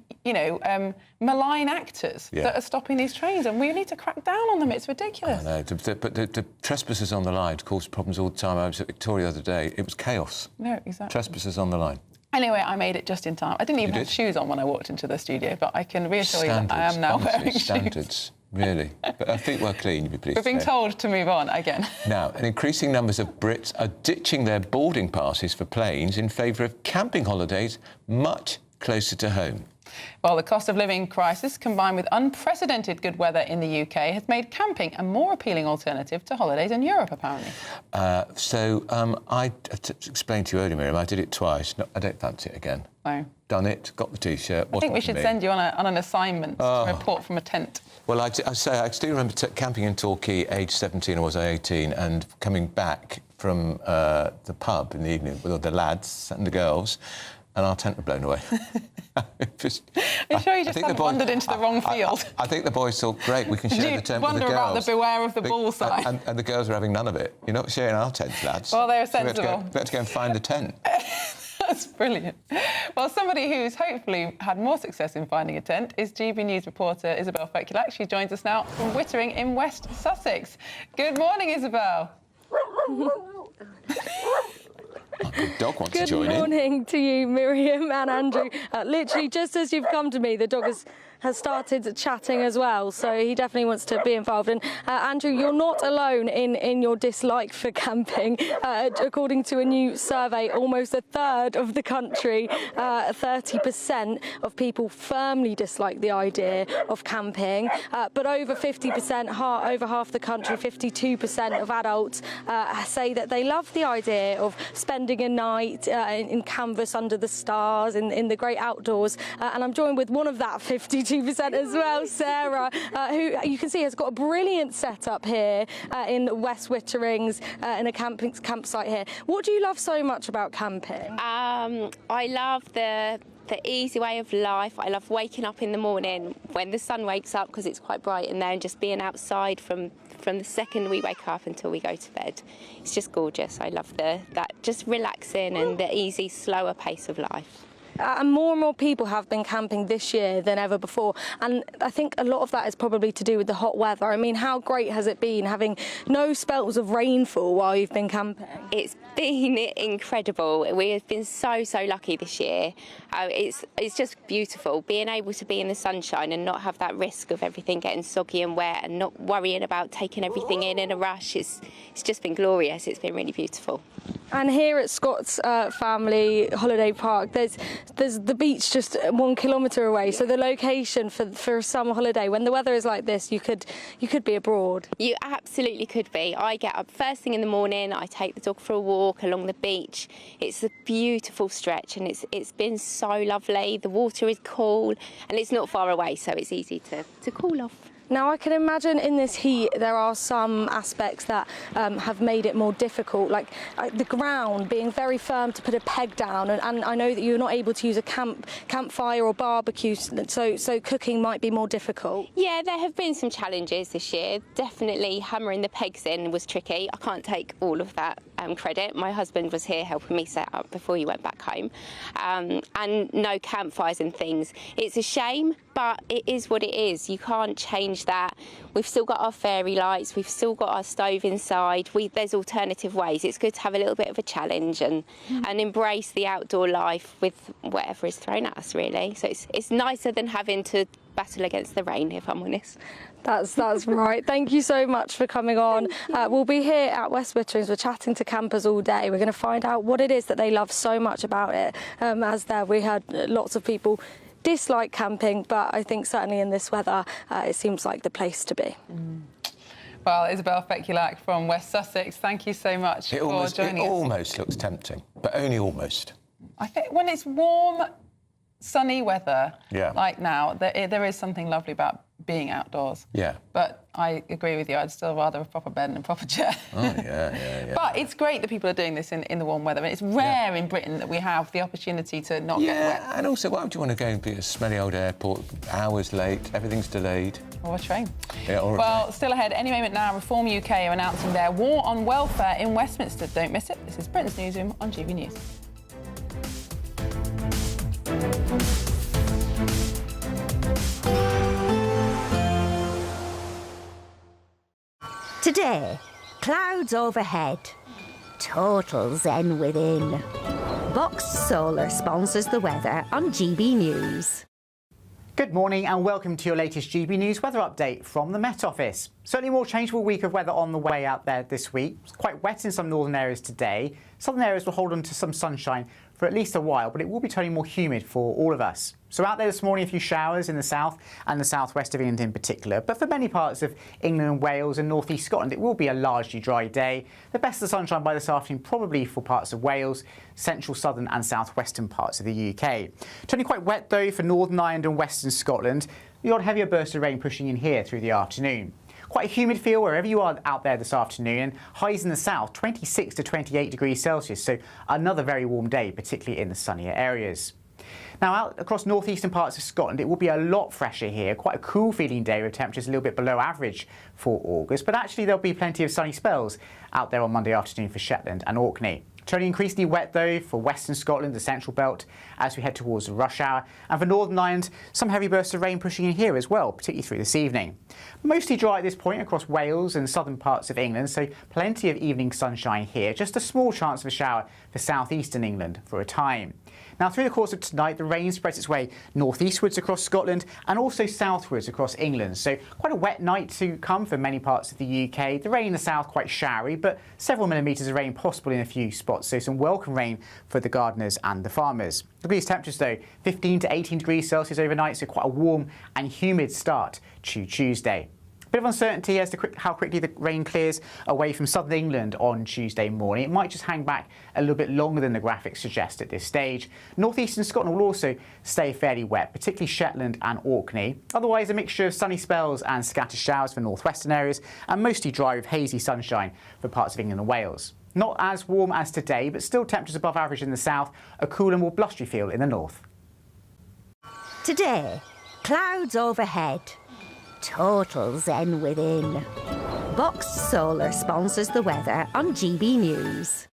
malign actors that are stopping these trains, and we need to crack down on them. It's ridiculous. I know, but the trespassers on the line cause problems all the time. I was at Victoria the other day. It was chaos. No, exactly. Trespassers on the line. Anyway, I made it just in time. I didn't even have shoes on when I walked into the studio, but I can reassure you that I am now wearing shoes. Standards. Really. But our feet were clean, you'd be pleased. We're being told to move on again. Now, an increasing numbers of Brits are ditching their boarding passes for planes in favour of camping holidays much closer to home. Well, the cost of living crisis, combined with unprecedented good weather in the UK, has made camping a more appealing alternative to holidays in Europe, apparently. I explained to you earlier, Miriam, I did it twice. No, I don't fancy it again. No. Done it, got the T-shirt. I think we should send you on an assignment to report from a tent. Well, I still remember camping in Torquay, aged 17, or was I 18, and coming back from the pub in the evening with all the lads and the girls, and our tent had blown away. Are you sure you just haven't wandered into the wrong field? I think the boys thought, great, we can share the tent with the girls. Wonder about the beware of the bullseye. And the girls were having none of it. You're not sharing our tent, lads. Well, they're sensible. We had to go and find the tent. That's brilliant. Well, somebody who's hopefully had more success in finding a tent is GB News reporter Isabel Fekulak. She joins us now from Wittering in West Sussex. Good morning, Isabel. Good dog wants to join in. Good morning to you, Miriam and Andrew. Literally, just as you've come to me, the dog has started chatting as well, so he definitely wants to be involved. And Andrew, you're not alone in your dislike for camping. According to a new survey, almost a third of the country, 30% of people firmly dislike the idea of camping, but over 50%, over half the country, 52% of adults say that they love the idea of spending a night in canvas under the stars, in the great outdoors. And I'm joined with one of that 52% as well, Sarah, who you can see has got a brilliant setup here in West Witterings, in a campsite here. What do you love so much about camping? I love the easy way of life. I love waking up in the morning when the sun wakes up, because it's quite bright in there, and just being outside from the second we wake up until we go to bed. It's just gorgeous. I love that just relaxing and the easy, slower pace of life. And more people have been camping this year than ever before, and I think a lot of that is probably to do with the hot weather. I mean, how great has it been having no spells of rainfall while you've been camping? It's been incredible. We have been so lucky this year. It's just beautiful being able to be in the sunshine and not have that risk of everything getting soggy and wet, and not worrying about taking everything in a rush. It's just been glorious. It's been really beautiful. And here at Scott's Family Holiday Park, there's the beach just 1 kilometre away. So the location for a summer holiday, when the weather is like this, you could be abroad. You absolutely could be. I get up first thing in the morning. I take the dog for a walk along the beach. It's a beautiful stretch, and it's been so lovely. The water is cool, and it's not far away, so it's easy to cool off. Now, I can imagine in this heat there are some aspects that have made it more difficult, like the ground being very firm to put a peg down, and I know that you're not able to use a campfire or barbecue, so cooking might be more difficult. Yeah, there have been some challenges this year. Definitely hammering the pegs in was tricky. I can't take all of that credit. My husband was here helping me set up before he went back home, and no campfires and things. It's a shame, but it is what it is. You can't change that. We've still got our fairy lights, we've still got our stove inside. There's alternative ways. It's good to have a little bit of a challenge and embrace the outdoor life with whatever is thrown at us, really. So it's nicer than having to battle against the rain, if I'm honest. That's right. Thank you so much for coming on. We'll be here at West Witterings. We're chatting to campers all day. We're going to find out what it is that they love so much about it. We had lots of people dislike camping, but I think certainly in this weather it seems like the place to be. Well, Isabel Fekulak from West Sussex, thank you so much for joining us. It almost looks tempting, but only almost. I think when it's warm, sunny weather like now, there is something lovely about being outdoors. Yeah. But I agree with you. I'd still rather a proper bed and a proper chair. Oh, yeah. But it's great that people are doing this in the warm weather. And it's rare in Britain that we have the opportunity to not get wet. And also, why would you want to go and be at a smelly old airport, hours late, everything's delayed? Or a train. Yeah, or well, still ahead. Any moment now, Reform UK are announcing their war on welfare in Westminster. Don't miss it. This is Britain's Newsroom on GB News. Today, clouds overhead, total zen within. Boxed Solar sponsors the weather on GB News. Good morning and welcome to your latest GB News weather update from the Met Office. Certainly a more changeable week of weather on the way out there this week. It's quite wet in some northern areas today. Southern areas will hold on to some sunshine for at least a while, but it will be turning more humid for all of us. So out there this morning, a few showers in the south and the southwest of England in particular. But for many parts of England and Wales and north east Scotland, it will be a largely dry day. The best of the sunshine by this afternoon probably for parts of Wales, central, southern and southwestern parts of the UK. Turning quite wet though for Northern Ireland and western Scotland. The odd heavier burst of rain pushing in here through the afternoon. Quite a humid feel wherever you are out there this afternoon, and highs in the south 26 to 28 degrees Celsius, so another very warm day, particularly in the sunnier areas. Now out across northeastern parts of Scotland, it will be a lot fresher here, quite a cool feeling day with temperatures a little bit below average for August, but actually there'll be plenty of sunny spells out there on Monday afternoon for Shetland and Orkney. Turning increasingly wet though for western Scotland, the central belt, as we head towards the rush hour. And for Northern Ireland, some heavy bursts of rain pushing in here as well, particularly through this evening. Mostly dry at this point across Wales and southern parts of England, so plenty of evening sunshine here. Just a small chance of a shower for southeastern England for a time. Now through the course of tonight, the rain spreads its way northeastwards across Scotland and also southwards across England. So quite a wet night to come for many parts of the UK. The rain in the south quite showery, but several millimetres of rain possible in a few spots. So some welcome rain for the gardeners and the farmers. Look at these temperatures though, 15 to 18 degrees Celsius overnight, so quite a warm and humid start to Tuesday. Bit of uncertainty as to how quickly the rain clears away from southern England on Tuesday morning. It might just hang back a little bit longer than the graphics suggest at this stage. Northeastern Scotland will also stay fairly wet, particularly Shetland and Orkney. Otherwise, a mixture of sunny spells and scattered showers for northwestern areas, and mostly dry with hazy sunshine for parts of England and Wales. Not as warm as today, but still temperatures above average in the south, a cool and more blustery feel in the north. Today, clouds overhead, total zen within. Boxed Solar sponsors the weather on GB News.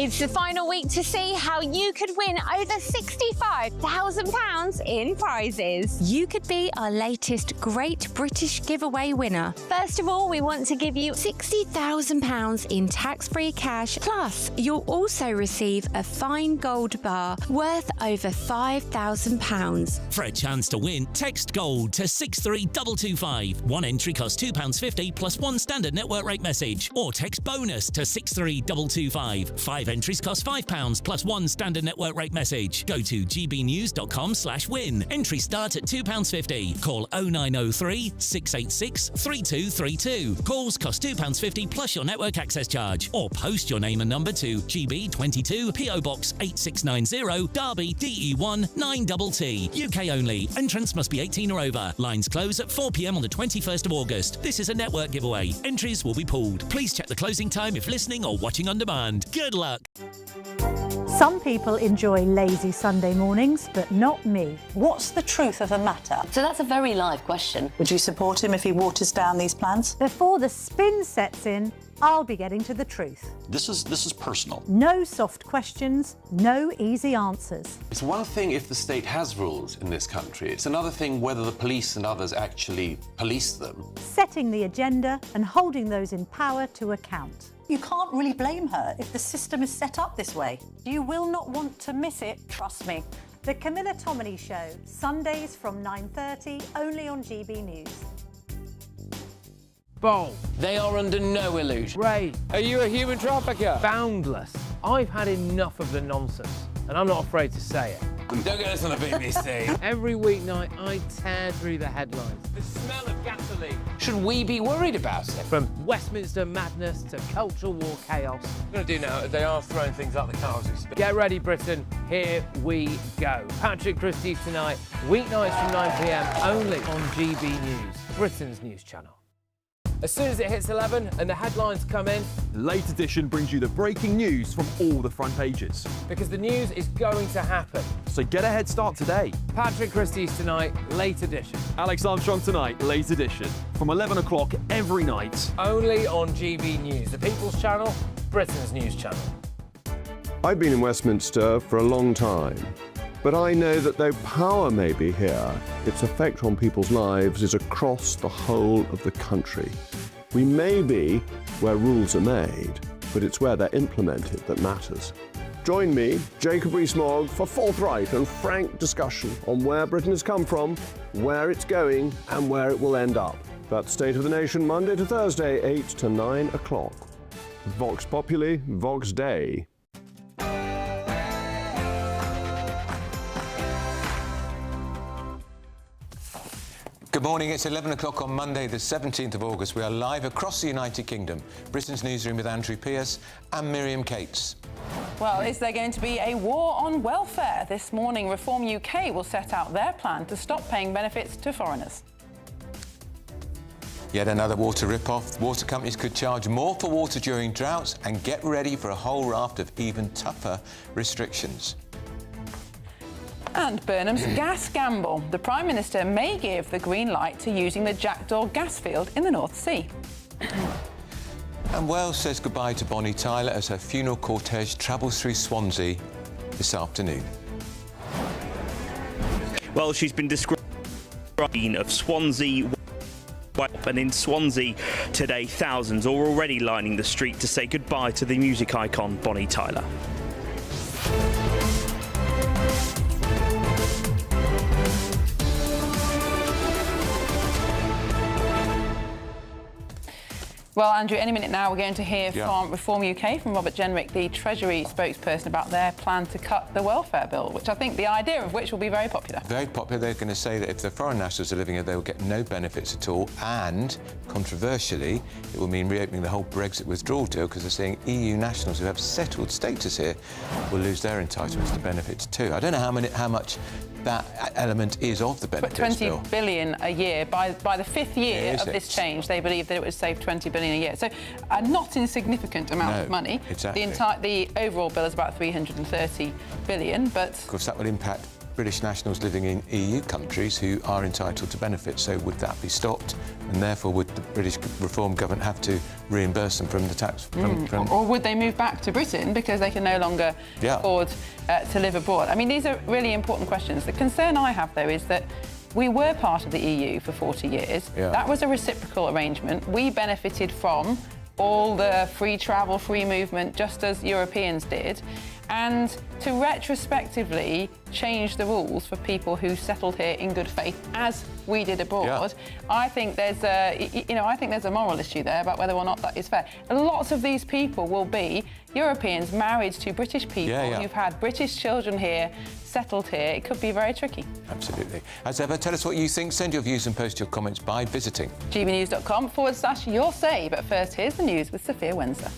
It's the final week to see how you could win over £65,000 in prizes. You could be our latest Great British Giveaway winner. First of all, we want to give you £60,000 in tax-free cash. Plus, you'll also receive a fine gold bar worth over £5,000. For a chance to win, text GOLD to 63225. One entry costs £2.50 plus one standard network rate message. Or text BONUS to 63225. 5 entries cost £5 plus one standard network rate message. Go to gbnews.com/win. Entries start at £2.50. Call 0903 686 3232. Calls cost £2.50 plus your network access charge. Or post your name and number to GB22 PO Box 8690 Derby DE1 9TT. UK only. Entrants must be 18 or over. Lines close at 4 p.m. on the 21st of August. This is a network giveaway. Entries will be pooled. Please check the closing time if listening or watching on demand. Good luck. Some people enjoy lazy Sunday mornings, but not me. What's the truth of the matter? So that's a very live question. Would you support him if he waters down these plans? Before the spin sets in, I'll be getting to the truth. This is personal. No soft questions, no easy answers. It's one thing if the state has rules in this country. It's another thing whether the police and others actually police them. Setting the agenda and holding those in power to account. You can't really blame her if the system is set up this way. You will not want to miss it, trust me. The Camilla Tominey Show, Sundays from 9:30, only on GB News. Bold. They are under no illusion. Ray. Are you a human trafficker? Boundless. I've had enough of the nonsense, and I'm not afraid to say it. Don't get us on the BBC. Every weeknight, I tear through the headlines. The smell of gasoline. should we be worried about it? From Westminster madness to cultural war chaos. What we're going to do now, they are throwing things out the car as we speak. Get ready, Britain. Here we go. Patrick Christie's tonight, weeknights from 9 p.m, only on GB News, Britain's news channel. As soon as it hits 11 and the headlines come in, Late Edition brings you the breaking news from all the front pages. because the news is going to happen. So get a head start today. Patrick Christie's tonight, Late Edition. Alex Armstrong tonight, Late Edition. From 11 o'clock every night. Only on GB News, the People's Channel, Britain's news channel. I've been in Westminster for a long time, but I know that though power may be here, its effect on people's lives is across the whole of the country. We may be where rules are made, but it's where they're implemented that matters. Join me, Jacob Rees-Mogg, for forthright and frank discussion on where Britain has come from, where it's going, and where it will end up. That's State of the Nation, Monday to Thursday, 8 to 9 o'clock. Vox Populi, Vox Dei. Good morning, it's 11 o'clock on Monday the 17th of August. We are live across the United Kingdom. Britain's Newsroom with Andrew Pierce and Miriam Cates. Well, is there going to be a war on welfare? This morning, Reform UK will set out their plan to stop paying benefits to foreigners. Yet another water rip-off. Water companies could charge more for water during droughts, and get ready for a whole raft of even tougher restrictions. And Burnham's gas gamble. The Prime Minister may give the green light to using the Jackdaw gas field in the North Sea. And Wales says goodbye to Bonnie Tyler as her funeral cortege travels through Swansea this afternoon. Well, she's been described of Swansea. And in Swansea today, thousands are already lining the street to say goodbye to the music icon Bonnie Tyler. Well, Andrew, any minute now we're going to hear from Reform UK, from Robert Jenrick, the Treasury spokesperson, about their plan to cut the welfare bill, which I think the idea of which will be very popular. Very popular. They're going to say that if the foreign nationals are living here, they will get no benefits at all, and, controversially, it will mean reopening the whole Brexit withdrawal deal, because they're saying EU nationals who have settled status here will lose their entitlements to benefits too. I don't know how much that element is of the benefits but 20 bill. billion a year. By the fifth year of this change, they believe that it would save 20 billion a year. So a not insignificant amount of money. Exactly. The overall bill is about 330 billion, but... Of course, that will impact British nationals living in EU countries who are entitled to benefits. So would that be stopped? And therefore, would the British Reform government have to reimburse them from the tax? Or would they move back to Britain because they can no longer afford to live abroad? I mean, these are really important questions. The concern I have, though, is that we were part of the EU for 40 years. That was a reciprocal arrangement. We benefited from all the free travel, free movement, just as Europeans did. And to retrospectively change the rules for people who settled here in good faith, as we did abroad, I think there's a moral issue there about whether or not that is fair. And lots of these people will be Europeans married to British people who've had British children here, settled here. It could be very tricky. Absolutely. As ever, tell us what you think. Send your views and post your comments by visiting gbnews.com/your say. But first, here's the news with Sophia Windsor.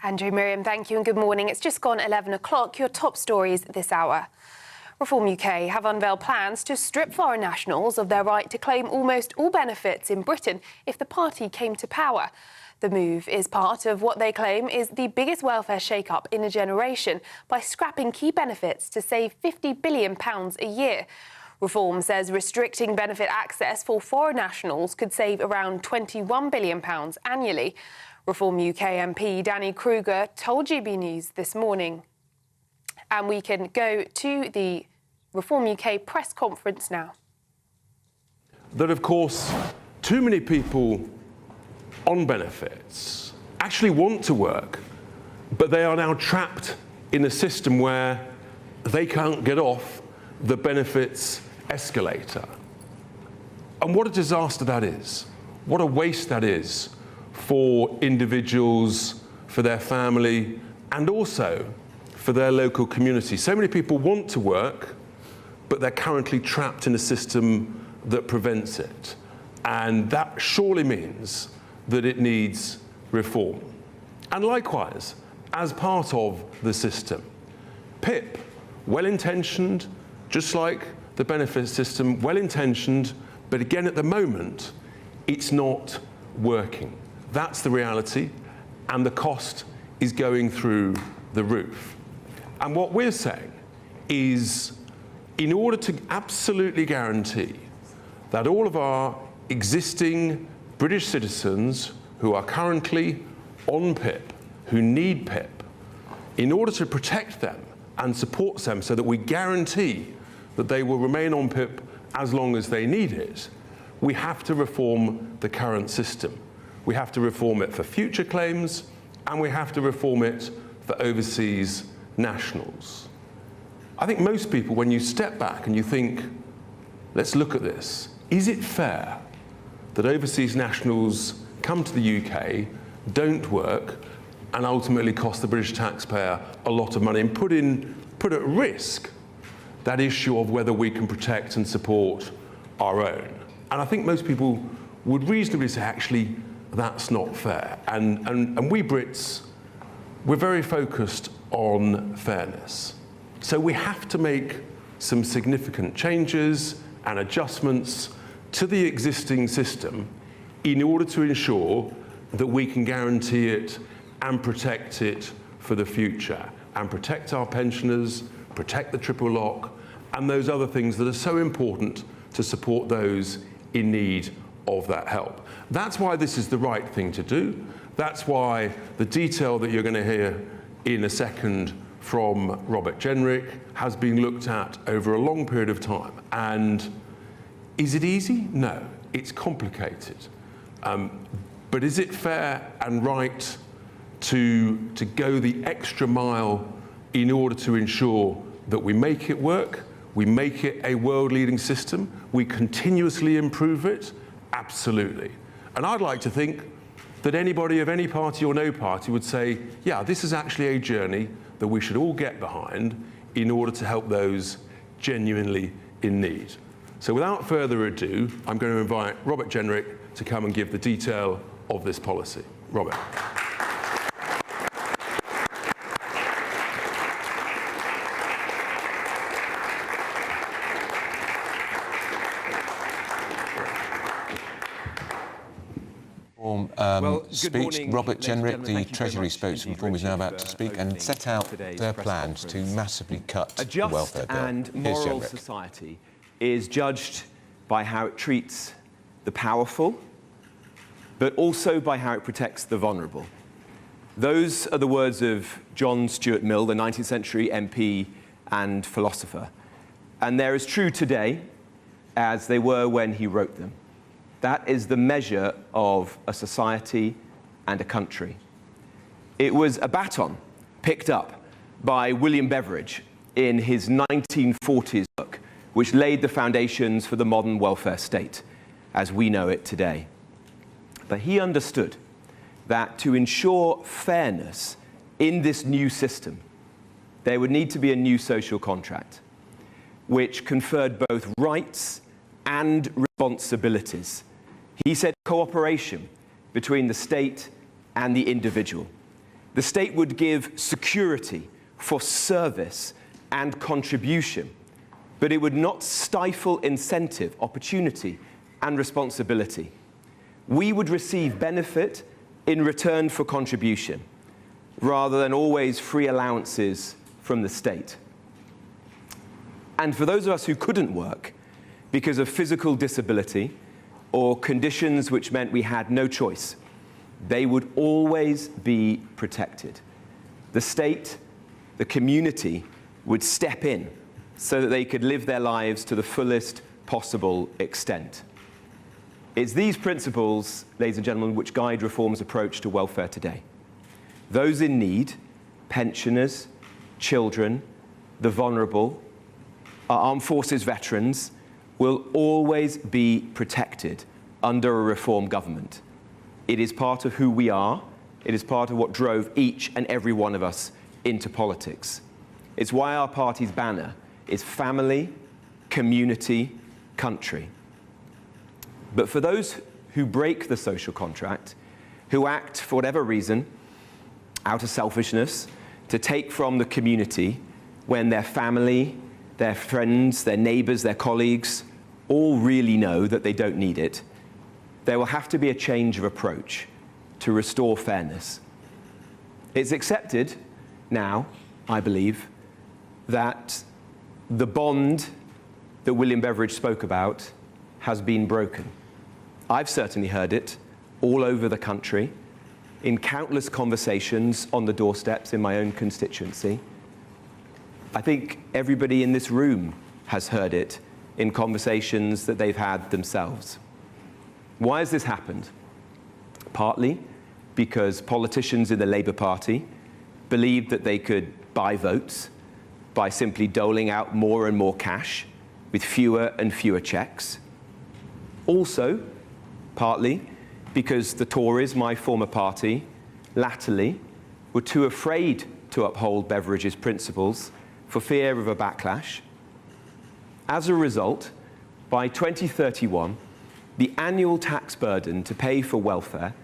Andrew, Miriam, thank you and good morning. It's just gone 11 o'clock. Your top stories this hour. Reform UK have unveiled plans to strip foreign nationals of their right to claim almost all benefits in Britain if the party came to power. The move is part of what they claim is the biggest welfare shake-up in a generation by scrapping key benefits to save £50 billion a year. Reform says restricting benefit access for foreign nationals could save around £21 billion annually. Reform UK MP Danny Kruger told GB News this morning. And we can go to the Reform UK press conference now. That, of course, too many people on benefits actually want to work, but they are now trapped in a system where they can't get off the benefits escalator. And what a disaster that is. What a waste that is for individuals, for their family, and also for their local community. So many people want to work, but they're currently trapped in a system that prevents it. And that surely means that it needs reform. And likewise, as part of the system, PIP, well-intentioned, just like the benefit system, well-intentioned, but again, at the moment, it's not working. That's the reality, and the cost is going through the roof. And what we're saying is, in order to absolutely guarantee that all of our existing British citizens who are currently on PIP, who need PIP, in order to protect them and support them so that we guarantee that they will remain on PIP as long as they need it, we have to reform the current system. We have to reform it for future claims, and we have to reform it for overseas nationals. I think most people, when you step back and you think, let's look at this, is it fair that overseas nationals come to the UK, don't work, and ultimately cost the British taxpayer a lot of money and put at risk that issue of whether we can protect and support our own? And I think most people would reasonably say, actually, that's not fair. And we Brits, we're very focused on fairness. So we have to make some significant changes and adjustments to the existing system in order to ensure that we can guarantee it and protect it for the future, and protect our pensioners, protect the triple lock, and those other things that are so important to support those in need of that help. That's why this is the right thing to do. That's why the detail that you're going to hear in a second from Robert Jenrick has been looked at over a long period of time. And is it easy? No, it's complicated. But is it fair and right to go the extra mile in order to ensure that we make it work, we make it a world-leading system, we continuously improve it? Absolutely. And I'd like to think that anybody of any party or no party would say, yeah, this is actually a journey that we should all get behind in order to help those genuinely in need. So without further ado, I'm going to invite Robert Jenrick to come and give the detail of this policy. Robert. Speech. Robert Jenrick, the Treasury spokesman, is now about to speak and set out their plans to massively cut the welfare bill. And moral society is judged by how it treats the powerful, but also by how it protects the vulnerable. Those are the words of John Stuart Mill, the 19th century MP and philosopher. And they're as true today as they were when he wrote them. That is the measure of a society and a country. It was a baton picked up by William Beveridge in his 1940s book, which laid the foundations for the modern welfare state as we know it today. But he understood that to ensure fairness in this new system, there would need to be a new social contract, which conferred both rights and responsibilities. He said cooperation between the state and the individual. The state would give security for service and contribution, but it would not stifle incentive, opportunity, and responsibility. We would receive benefit in return for contribution, rather than always free allowances from the state. And for those of us who couldn't work because of physical disability or conditions which meant we had no choice, they would always be protected. The state, the community, would step in so that they could live their lives to the fullest possible extent. It's these principles, ladies and gentlemen, which guide Reform's approach to welfare today. Those in need, pensioners, children, the vulnerable, our armed forces veterans, will always be protected under a Reform government. It is part of who we are. It is part of what drove each and every one of us into politics. It's why our party's banner is family, community, country. But for those who break the social contract, who act for whatever reason, out of selfishness, to take from the community when their family, their friends, their neighbours, their colleagues all really know that they don't need it, there will have to be a change of approach to restore fairness. It's accepted now, I believe, that the bond that William Beveridge spoke about has been broken. I've certainly heard it all over the country, in countless conversations on the doorsteps in my own constituency. I think everybody in this room has heard it in conversations that they've had themselves. Why has this happened? Partly because politicians in the Labour Party believed that they could buy votes by simply doling out more and more cash with fewer and fewer checks. Also, partly because the Tories, my former party, latterly were too afraid to uphold Beveridge's principles for fear of a backlash. As a result, by 2031, the annual tax burden to pay for welfare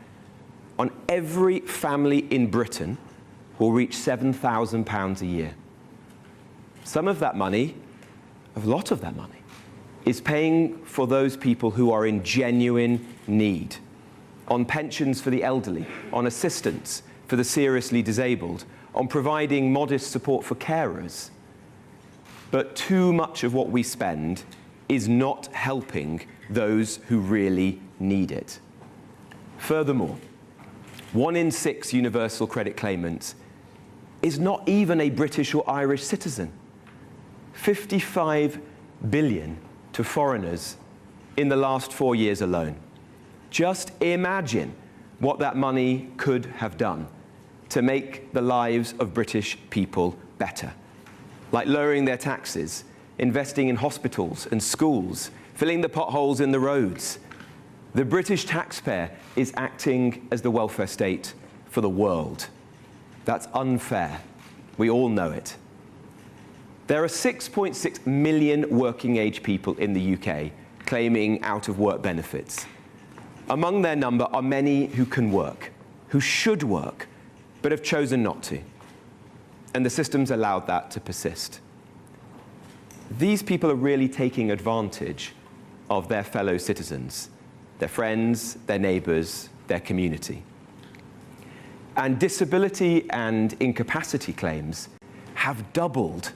on every family in Britain will reach £7,000 a year. Some of that money, a lot of that money, is paying for those people who are in genuine need, on pensions for the elderly, on assistance for the seriously disabled, on providing modest support for carers. But too much of what we spend is not helping those who really need it. Furthermore, 1 in 6 universal credit claimants is not even a British or Irish citizen. 55 billion to foreigners in the last 4 years alone. Just imagine what that money could have done to make the lives of British people better, like lowering their taxes, investing in hospitals and schools, filling the potholes in the roads. The British taxpayer is acting as the welfare state for the world. That's unfair. We all know it. There are 6.6 million working-age people in the UK claiming out-of-work benefits. Among their number are many who can work, who should work, but have chosen not to. And the system's allowed that to persist. These people are really taking advantage of their fellow citizens, their friends, their neighbours, their community. And disability and incapacity claims have doubled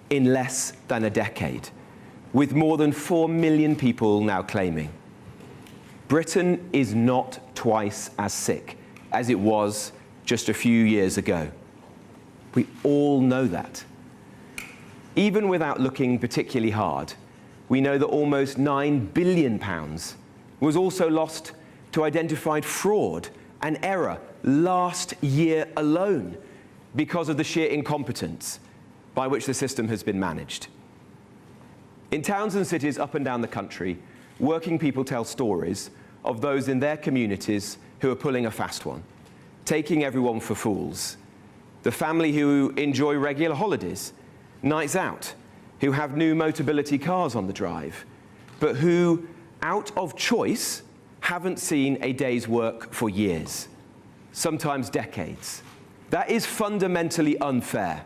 in less than a decade, with more than 4 million people now claiming. Britain is not twice as sick as it was just a few years ago. We all know that. Even without looking particularly hard, we know that almost £9 billion was also lost to identified fraud and error last year alone because of the sheer incompetence by which the system has been managed. In towns and cities up and down the country, working people tell stories of those in their communities who are pulling a fast one, taking everyone for fools. The family who enjoy regular holidays, nights out, who have new Motability cars on the drive, but who, out of choice, haven't seen a day's work for years, sometimes decades. That is fundamentally unfair.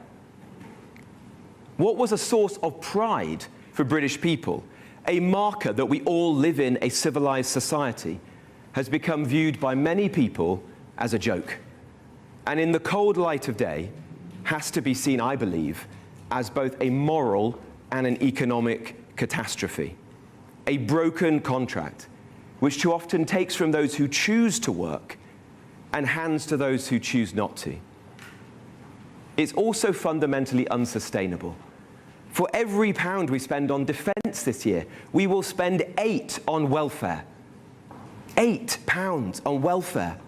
What was a source of pride for British people, a marker that we all live in a civilized society, has become viewed by many people as a joke. And in the cold light of day, has to be seen, I believe, as both a moral and an economic catastrophe. A broken contract, which too often takes from those who choose to work and hands to those who choose not to. It's also fundamentally unsustainable. For every £1 we spend on defence this year, we will spend £8 on welfare. £8 on welfare.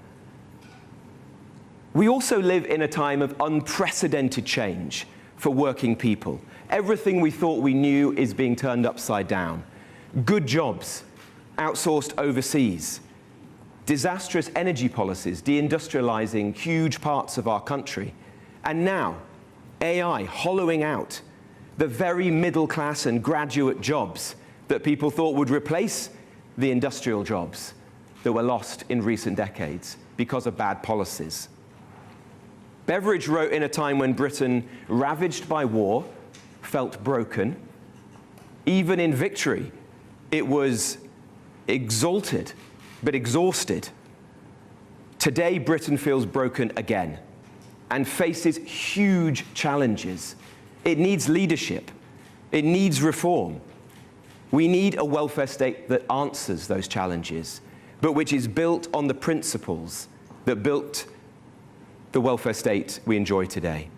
We also live in a time of unprecedented change for working people. Everything we thought we knew is being turned upside down. Good jobs, outsourced overseas. Disastrous energy policies, deindustrialising huge parts of our country. And now, AI hollowing out the very middle class and graduate jobs that people thought would replace the industrial jobs that were lost in recent decades because of bad policies. Beveridge wrote in a time when Britain, ravaged by war, felt broken. Even in victory, it was exalted, but exhausted. Today, Britain feels broken again and faces huge challenges. It needs leadership. It needs reform. We need a welfare state that answers those challenges, but which is built on the principles that built the welfare state we enjoy today.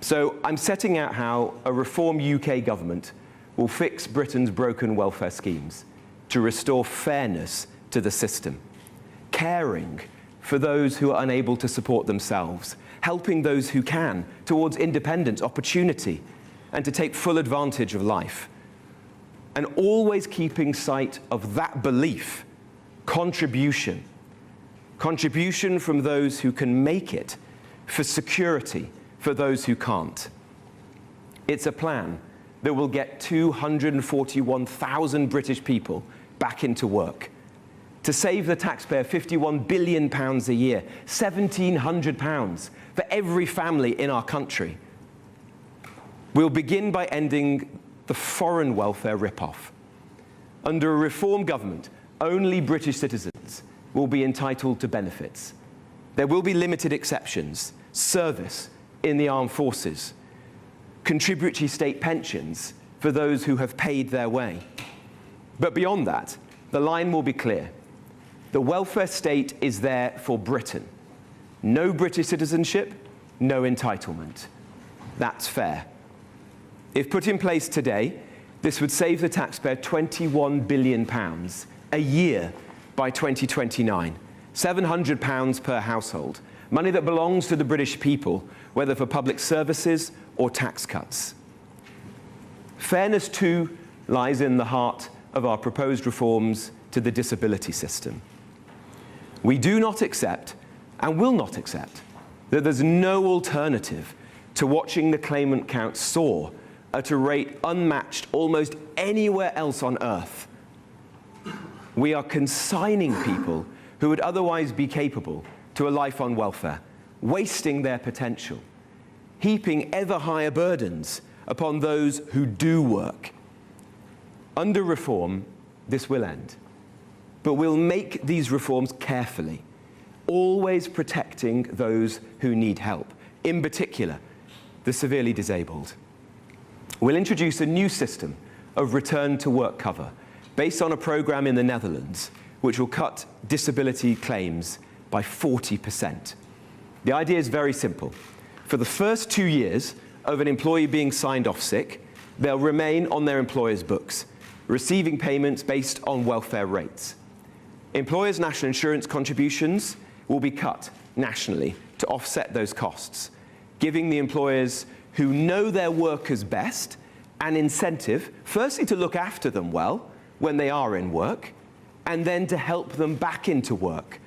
So I'm setting out how a reform UK government will fix Britain's broken welfare schemes to restore fairness to the system, caring for those who are unable to support themselves, helping those who can towards independence, opportunity, and to take full advantage of life, and always keeping sight of that belief, contribution from those who can make it, for security for those who can't. It's a plan that will get 241,000 British people back into work, to save the taxpayer £51 billion a year, £1,700 for every family in our country. We'll begin by ending the foreign welfare rip-off. Under a reform government, only British citizens will be entitled to benefits. There will be limited exceptions: service in the armed forces, contributory state pensions for those who have paid their way. But beyond that, the line will be clear. The welfare state is there for Britain. No British citizenship, no entitlement. That's fair. If put in place today, this would save the taxpayer £21 billion a year by 2029, £700 per household, money that belongs to the British people, whether for public services or tax cuts. Fairness, too, lies in the heart of our proposed reforms to the disability system. We do not accept, and will not accept, that there's no alternative to watching the claimant count soar at a rate unmatched almost anywhere else on earth. We are consigning people who would otherwise be capable to a life on welfare, wasting their potential, heaping ever higher burdens upon those who do work. Under reform, this will end. But we'll make these reforms carefully, always protecting those who need help, in particular, the severely disabled. We'll introduce a new system of return to work cover based on a program in the Netherlands, which will cut disability claims by 40%. The idea is very simple. For the first 2 years of an employee being signed off sick, they'll remain on their employer's books, receiving payments based on welfare rates. Employers' national insurance contributions will be cut nationally to offset those costs, giving the employers who know their workers best an incentive, firstly to look after them well when they are in work, and then to help them back into work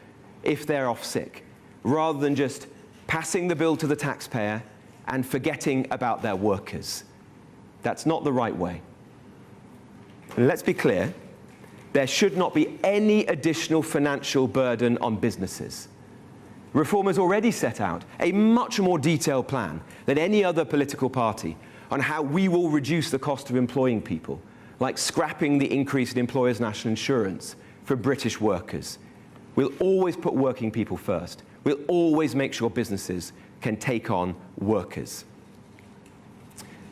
if they're off sick, rather than just passing the bill to the taxpayer and forgetting about their workers. That's not the right way. And let's be clear, there should not be any additional financial burden on businesses. Reform has already set out a much more detailed plan than any other political party on how we will reduce the cost of employing people, like scrapping the increase in employers' national insurance for British workers. We'll always put working people first. We'll always make sure businesses can take on workers.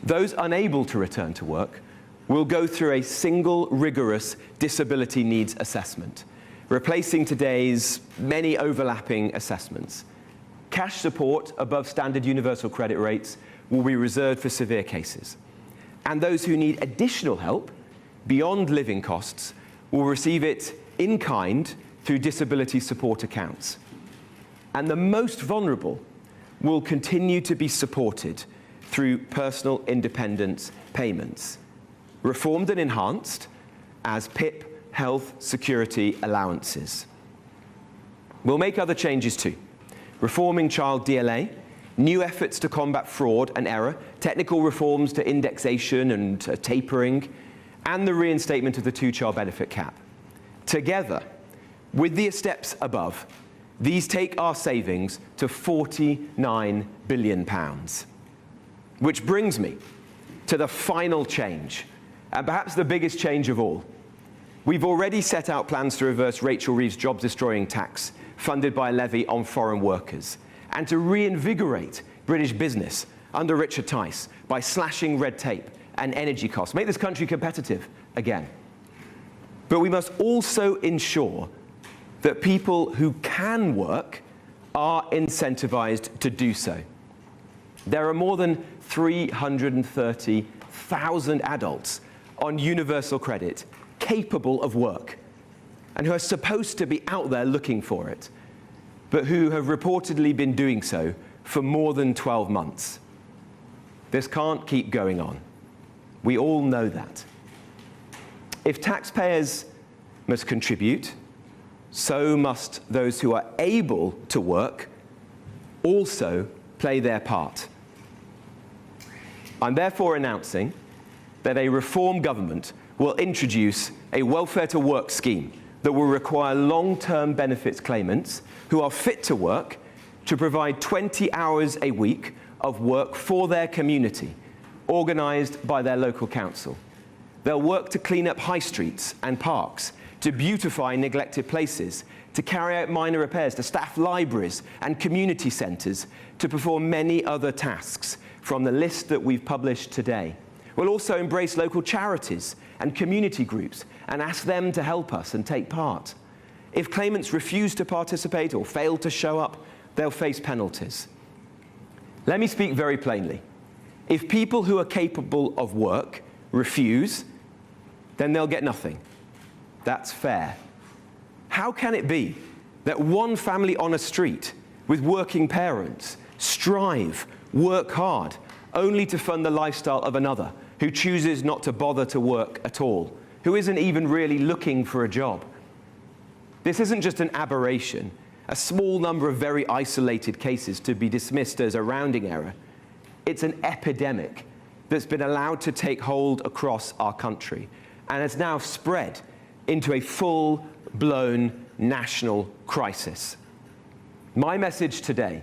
Those unable to return to work will go through a single rigorous disability needs assessment, replacing today's many overlapping assessments. Cash support above standard universal credit rates will be reserved for severe cases. And those who need additional help beyond living costs will receive it in kind through disability support accounts. And the most vulnerable will continue to be supported through personal independence payments, reformed and enhanced as PIP health security allowances. We'll make other changes too, reforming child DLA new efforts to combat fraud and error, technical reforms to indexation and tapering, and the reinstatement of the two-child benefit cap. Together, with the steps above, these take our savings to £49 billion. Which brings me to the final change, and perhaps the biggest change of all. We've already set out plans to reverse Rachel Reeves' job-destroying tax funded by a levy on foreign workers, and to reinvigorate British business under Richard Tice by slashing red tape and energy costs, make this country competitive again. But we must also ensure that people who can work are incentivized to do so. There are more than 330,000 adults on universal credit capable of work and who are supposed to be out there looking for it, but who have reportedly been doing so for more than 12 months. This can't keep going on. We all know that. If taxpayers must contribute, so must those who are able to work also play their part. I'm therefore announcing that a reform government will introduce a welfare to work scheme that will require long-term benefits claimants who are fit to work to provide 20 hours a week of work for their community, organised by their local council. They'll work to clean up high streets and parks, to beautify neglected places, to carry out minor repairs, to staff libraries and community centres, to perform many other tasks from the list that we've published today. We'll also embrace local charities and community groups and ask them to help us and take part. If claimants refuse to participate or fail to show up, they'll face penalties. Let me speak very plainly. If people who are capable of work refuse, then they'll get nothing. That's fair. How can it be that one family on a street with working parents strive, work hard, only to fund the lifestyle of another who chooses not to bother to work at all, who isn't even really looking for a job? This isn't just an aberration, a small number of very isolated cases to be dismissed as a rounding error. It's an epidemic that's been allowed to take hold across our country and has now spread into a full-blown national crisis. My message today,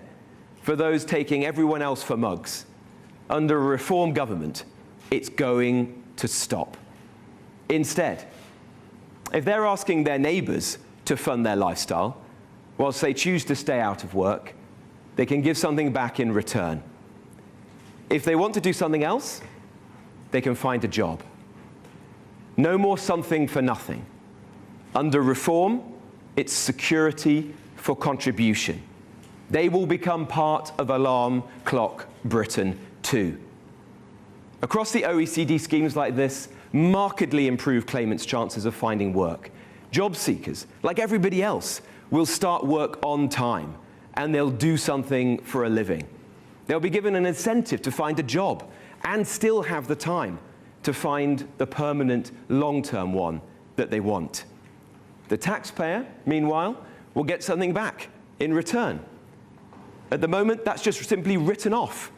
for those taking everyone else for mugs, under a reform government, it's going to stop. Instead, if they're asking their neighbours to fund their lifestyle, whilst they choose to stay out of work, they can give something back in return. If they want to do something else, they can find a job. No more something for nothing. Under reform, it's security for contribution. They will become part of Alarm Clock Britain too. Across the OECD, schemes like this markedly improve claimants' chances of finding work. Job seekers, like everybody else, will start work on time, and they'll do something for a living. They'll be given an incentive to find a job and still have the time to find the permanent, long-term one that they want. The taxpayer, meanwhile, will get something back in return. At the moment, that's just simply written off.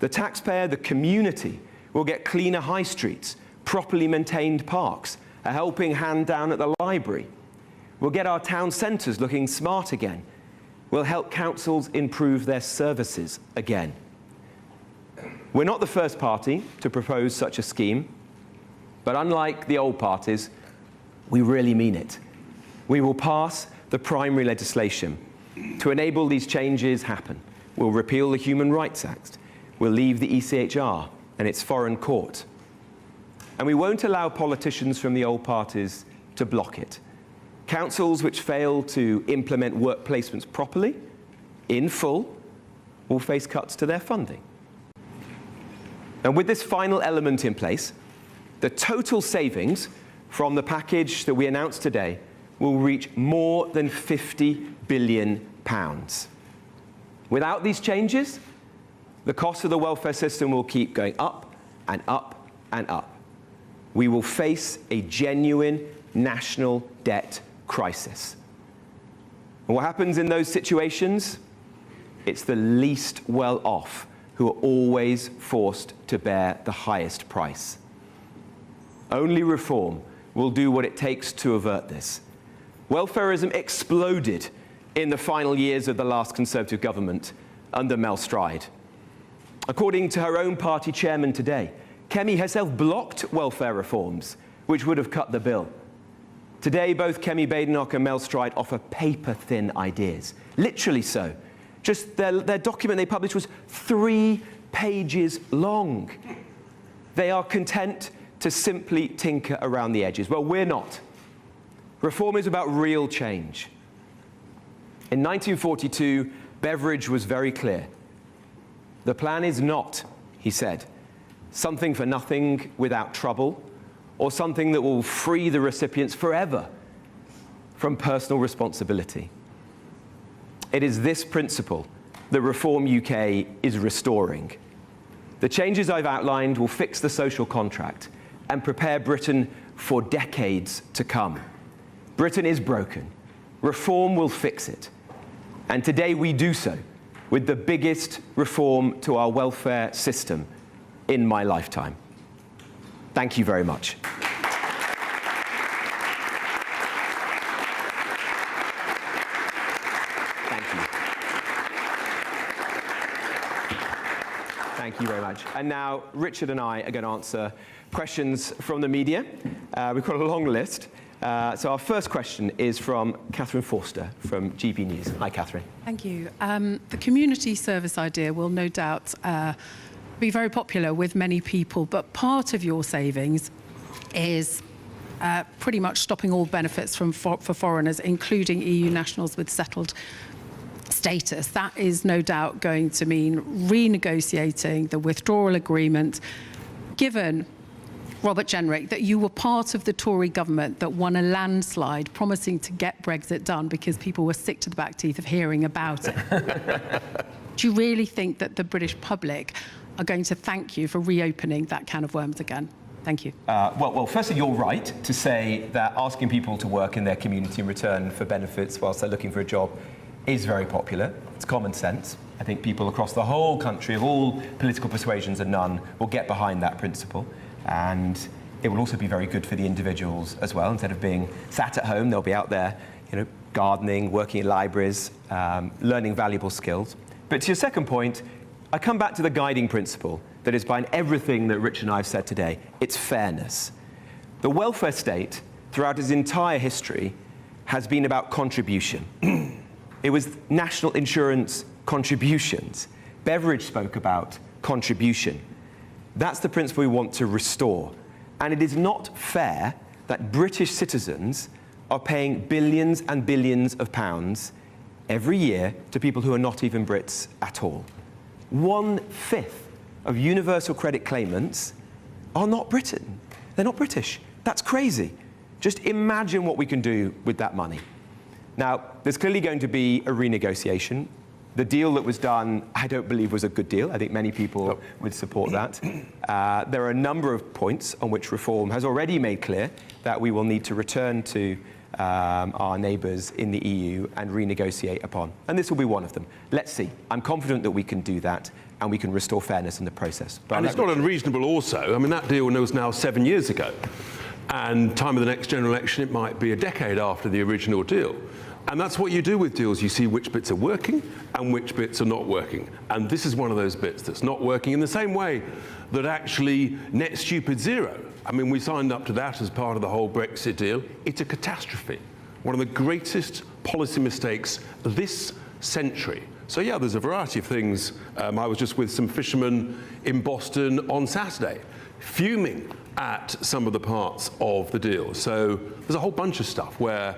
The taxpayer, the community, will get cleaner high streets, properly maintained parks, a helping hand down at the library. We'll get our town centres looking smart again. We'll help councils improve their services again. We're not the first party to propose such a scheme, but unlike the old parties, we really mean it. We will pass the primary legislation to enable these changes happen. We'll repeal the Human Rights Act. We'll leave the ECHR and its foreign court. And we won't allow politicians from the old parties to block it. Councils which fail to implement work placements properly, in full, will face cuts to their funding. And with this final element in place, the total savings from the package that we announced today will reach more than £50 billion. Without these changes, the cost of the welfare system will keep going up and up and up. We will face a genuine national debt crisis. And what happens in those situations? it's the least well off who are always forced to bear the highest price. Only reform will do what it takes to avert this. Welfarism exploded in the final years of the last Conservative government under Mel Stride. According to her own party chairman today, Kemi herself blocked welfare reforms, which would have cut the bill. Today, both Kemi Badenoch and Mel Stride offer paper-thin ideas, literally so. Just their document they published was 3 pages long. They are content to simply tinker around the edges. Well, we're not. Reform is about real change. In 1942, Beveridge was very clear. The plan is not, he said, something for nothing without trouble, or something that will free the recipients forever from personal responsibility. It is this principle that Reform UK is restoring. The changes I've outlined will fix the social contract and prepare Britain for decades to come. Britain is broken. Reform will fix it. And today we do so with the biggest reform to our welfare system in my lifetime. Thank you very much. Thank you very much. And now Richard and I are going to answer questions from the media. We've got a long list. So our first question is from Catherine Forster from GB News. Hi, Catherine. Thank you. The community service idea will no doubt be very popular with many people, but part of your savings is pretty much stopping all benefits for foreigners, including EU nationals with settled status. That is no doubt going to mean renegotiating the withdrawal agreement, given, Robert Jenrick, that you were part of the Tory government that won a landslide promising to get Brexit done because people were sick to the back teeth of hearing about it. Do you really think that the British public are going to thank you for reopening that can of worms again? Thank you. Well, firstly, you're right to say that asking people to work in their community in return for benefits whilst they're looking for a job is very popular. It's common sense. I think people across the whole country of all political persuasions and none will get behind that principle. And it will also be very good for the individuals as well. Instead of being sat at home, they'll be out there, gardening, working in libraries, learning valuable skills. But to your second point, I come back to the guiding principle that is behind everything that Rich and I have said today. It's fairness. The welfare state, throughout its entire history, has been about contribution. It was national insurance contributions. Beveridge spoke about contribution. That's the principle we want to restore. And it is not fair that British citizens are paying billions and billions of pounds every year to people who are not even Brits at all. 1/5 of universal credit claimants are not Britain. They're not British. That's crazy. Just imagine what we can do with that money. Now, there's clearly going to be a renegotiation. The deal that was done, I don't believe was a good deal. I think many people would support that. There are a number of points on which Reform has already made clear that we will need to return to our neighbours in the EU and renegotiate upon. And this will be one of them. Let's see. I'm confident that we can do that and we can restore fairness in the process. But and it's not unreasonable also. I mean, that deal was now 7 years ago. And time of the next general election, it might be a decade after the original deal. And that's what you do with deals. You see which bits are working and which bits are not working. And this is one of those bits that's not working in the same way that actually net stupid zero. I mean, we signed up to that as part of the whole Brexit deal. It's a catastrophe. One of the greatest policy mistakes this century. So yeah, there's a variety of things. I was just with some fishermen in Boston on Saturday, fuming at some of the parts of the deal. So there's a whole bunch of stuff where,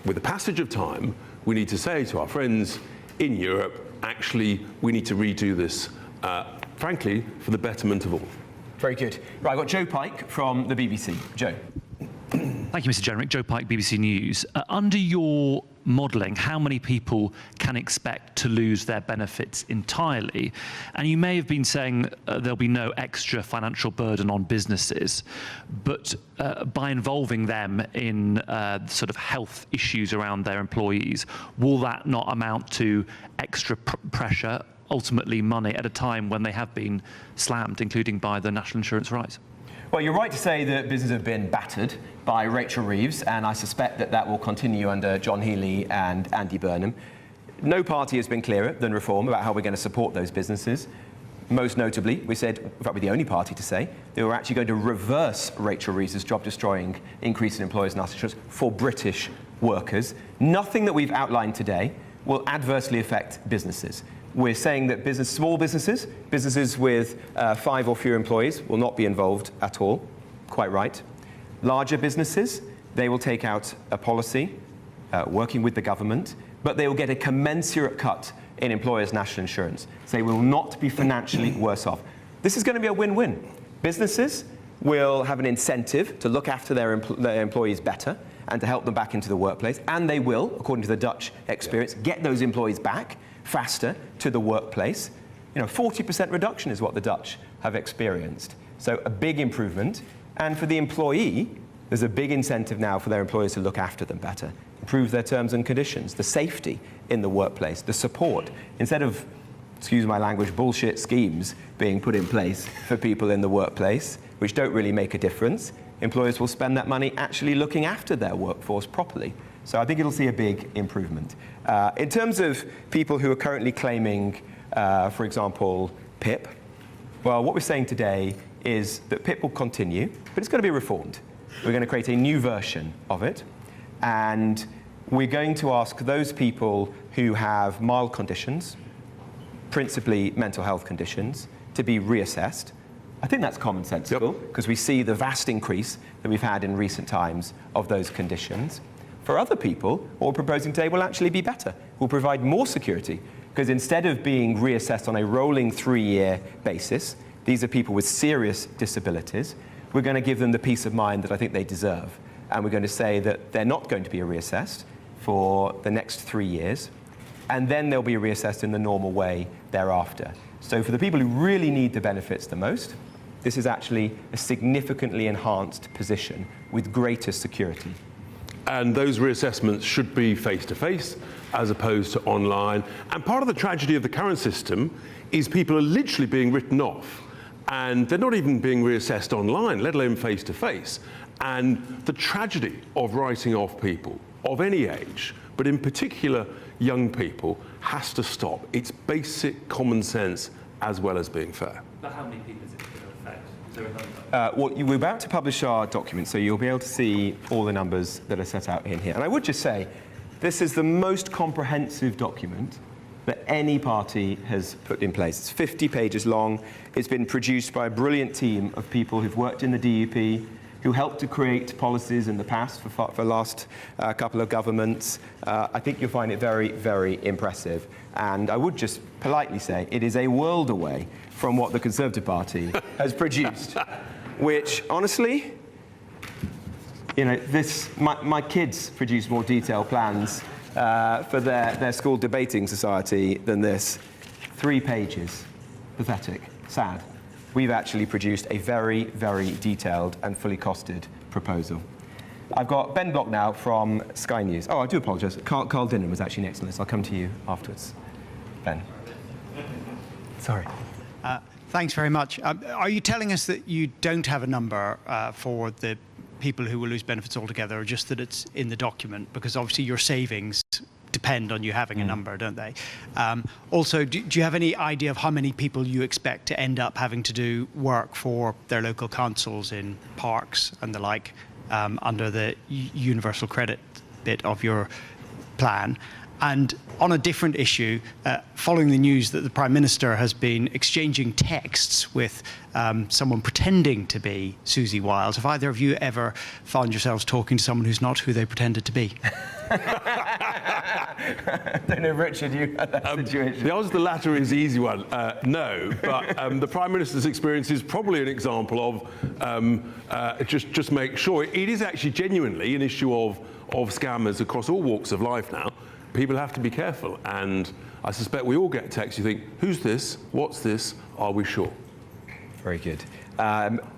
with the passage of time, we need to say to our friends in Europe, actually, we need to redo this, frankly, for the betterment of all. Very good. Right, I've got Joe Pike from the BBC. Joe. Thank you, Mr. Jenrick. Joe Pike, BBC News. Under your modelling, how many people can expect to lose their benefits entirely? And you may have been saying there'll be no extra financial burden on businesses, but by involving them in sort of health issues around their employees, will that not amount to extra pressure, ultimately money, at a time when they have been slammed, including by the national insurance rise? Well, you're right to say that businesses have been battered by Rachel Reeves, and I suspect that that will continue under John Healey and Andy Burnham. No party has been clearer than Reform about how we're going to support those businesses. Most notably, we said, in fact, we're the only party to say, that we're actually going to reverse Rachel Reeves' job-destroying increase in employers' national insurance for British workers. Nothing that we've outlined today will adversely affect businesses. We're saying that small businesses, businesses with 5 or fewer employees, will not be involved at all. Quite right. Larger businesses, they will take out a policy working with the government, but they will get a commensurate cut in employers' national insurance. So they will not be financially worse off. This is going to be a win-win. Businesses will have an incentive to look after their employees better and to help them back into the workplace, and they will, according to the Dutch experience, get those employees back faster to the workplace. 40% reduction is what the Dutch have experienced. So a big improvement. And for the employee, there's a big incentive now for their employers to look after them better, improve their terms and conditions, the safety in the workplace, the support. Instead of, excuse my language, bullshit schemes being put in place for people in the workplace, which don't really make a difference, employers will spend that money actually looking after their workforce properly. So I think it'll see a big improvement. In terms of people who are currently claiming, for example, PIP, well, what we're saying today is that PIP will continue, but it's going to be reformed. We're going to create a new version of it, and we're going to ask those people who have mild conditions, principally mental health conditions, to be reassessed. I think that's commonsensical, because we see the vast increase that we've had in recent times of those conditions. For other people, what we're proposing today will actually be better. We'll provide more security, because instead of being reassessed on a rolling 3-year basis, these are people with serious disabilities, we're going to give them the peace of mind that I think they deserve. And we're going to say that they're not going to be reassessed for the next 3 years, and then they'll be reassessed in the normal way thereafter. So for the people who really need the benefits the most, this is actually a significantly enhanced position with greater security. And those reassessments should be face-to-face as opposed to online. And part of the tragedy of the current system is people are literally being written off, and they're not even being reassessed online, let alone face-to-face. And the tragedy of writing off people of any age, but in particular young people, has to stop. It's basic common sense as well as being fair. But how many people is it going to affect? Is there a number? Well, we're about to publish our document, so you'll be able to see all the numbers that are set out in here. And I would just say, this is the most comprehensive document that any party has put in place. It's 50 pages long. It's been produced by a brilliant team of people who've worked in the DUP, who helped to create policies in the past for the last couple of governments. I think you'll find it very, very impressive. And I would just politely say it is a world away from what the Conservative Party has produced, which, honestly, my kids produce more detailed plans for their school debating society than this. 3 pages. Pathetic. Sad. We've actually produced a very, very detailed and fully costed proposal. I've got Ben Block now from Sky News. Oh, I do apologise. Carl Dinham was actually next on this. I'll come to you afterwards. Ben. Sorry. Thanks very much. Are you telling us that you don't have a number for the people who will lose benefits altogether, or just that it's in the document? Because obviously your savings depend on you having a number, don't they? Also, do you have any idea of how many people you expect to end up having to do work for their local councils in parks and the like under the universal credit bit of your plan? And on a different issue, following the news that the Prime Minister has been exchanging texts with someone pretending to be Susie Wiles, have either of you ever found yourselves talking to someone who's not who they pretended to be? I don't know, Richard, you had that situation. The answer to the latter is the easy one. No, but the Prime Minister's experience is probably an example of just make sure. It is actually genuinely an issue of scammers across all walks of life now. People have to be careful, and I suspect we all get texts. You think, who's this? What's this? Are we sure? Very good.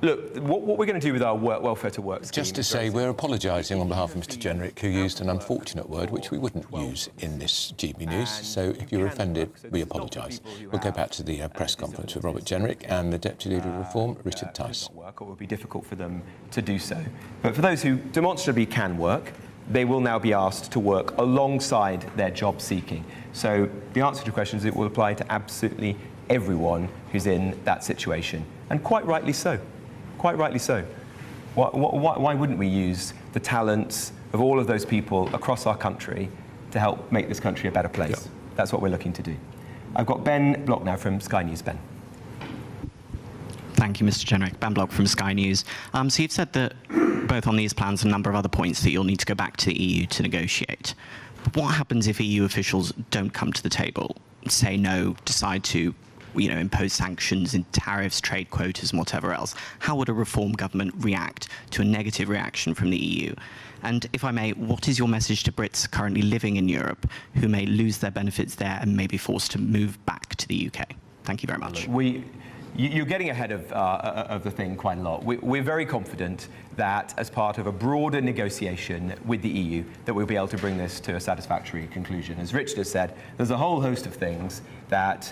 Look, what we're going to do with our welfare to work scheme... Just to say, we're apologising on behalf of Mr Jenrick, who used an unfortunate word, which we wouldn't use in this GB News. So if you're offended, we apologise. We'll go back to the press conference with Robert Jenrick and the Deputy Leader of Reform, Richard Tice. It will be difficult for them to do so. But for those who demonstrably can work, they will now be asked to work alongside their job seeking. So the answer to the question is it will apply to absolutely everyone who's in that situation. And quite rightly so. Quite rightly so. Why wouldn't we use the talents of all of those people across our country to help make this country a better place? Yep. That's what we're looking to do. I've got Ben Block now from Sky News. Ben. Thank you, Mr Jenrick. Ben Block from Sky News. So you've said that both on these plans and a number of other points that you'll need to go back to the EU to negotiate. But what happens if EU officials don't come to the table, say no, decide to impose sanctions and tariffs, trade quotas and whatever else? How would a reform government react to a negative reaction from the EU? And if I may, what is your message to Brits currently living in Europe who may lose their benefits there and may be forced to move back to the UK? Thank you very much. You're getting ahead of the thing quite a lot. We're very confident that as part of a broader negotiation with the EU that we'll be able to bring this to a satisfactory conclusion. As Richard has said, there's a whole host of things that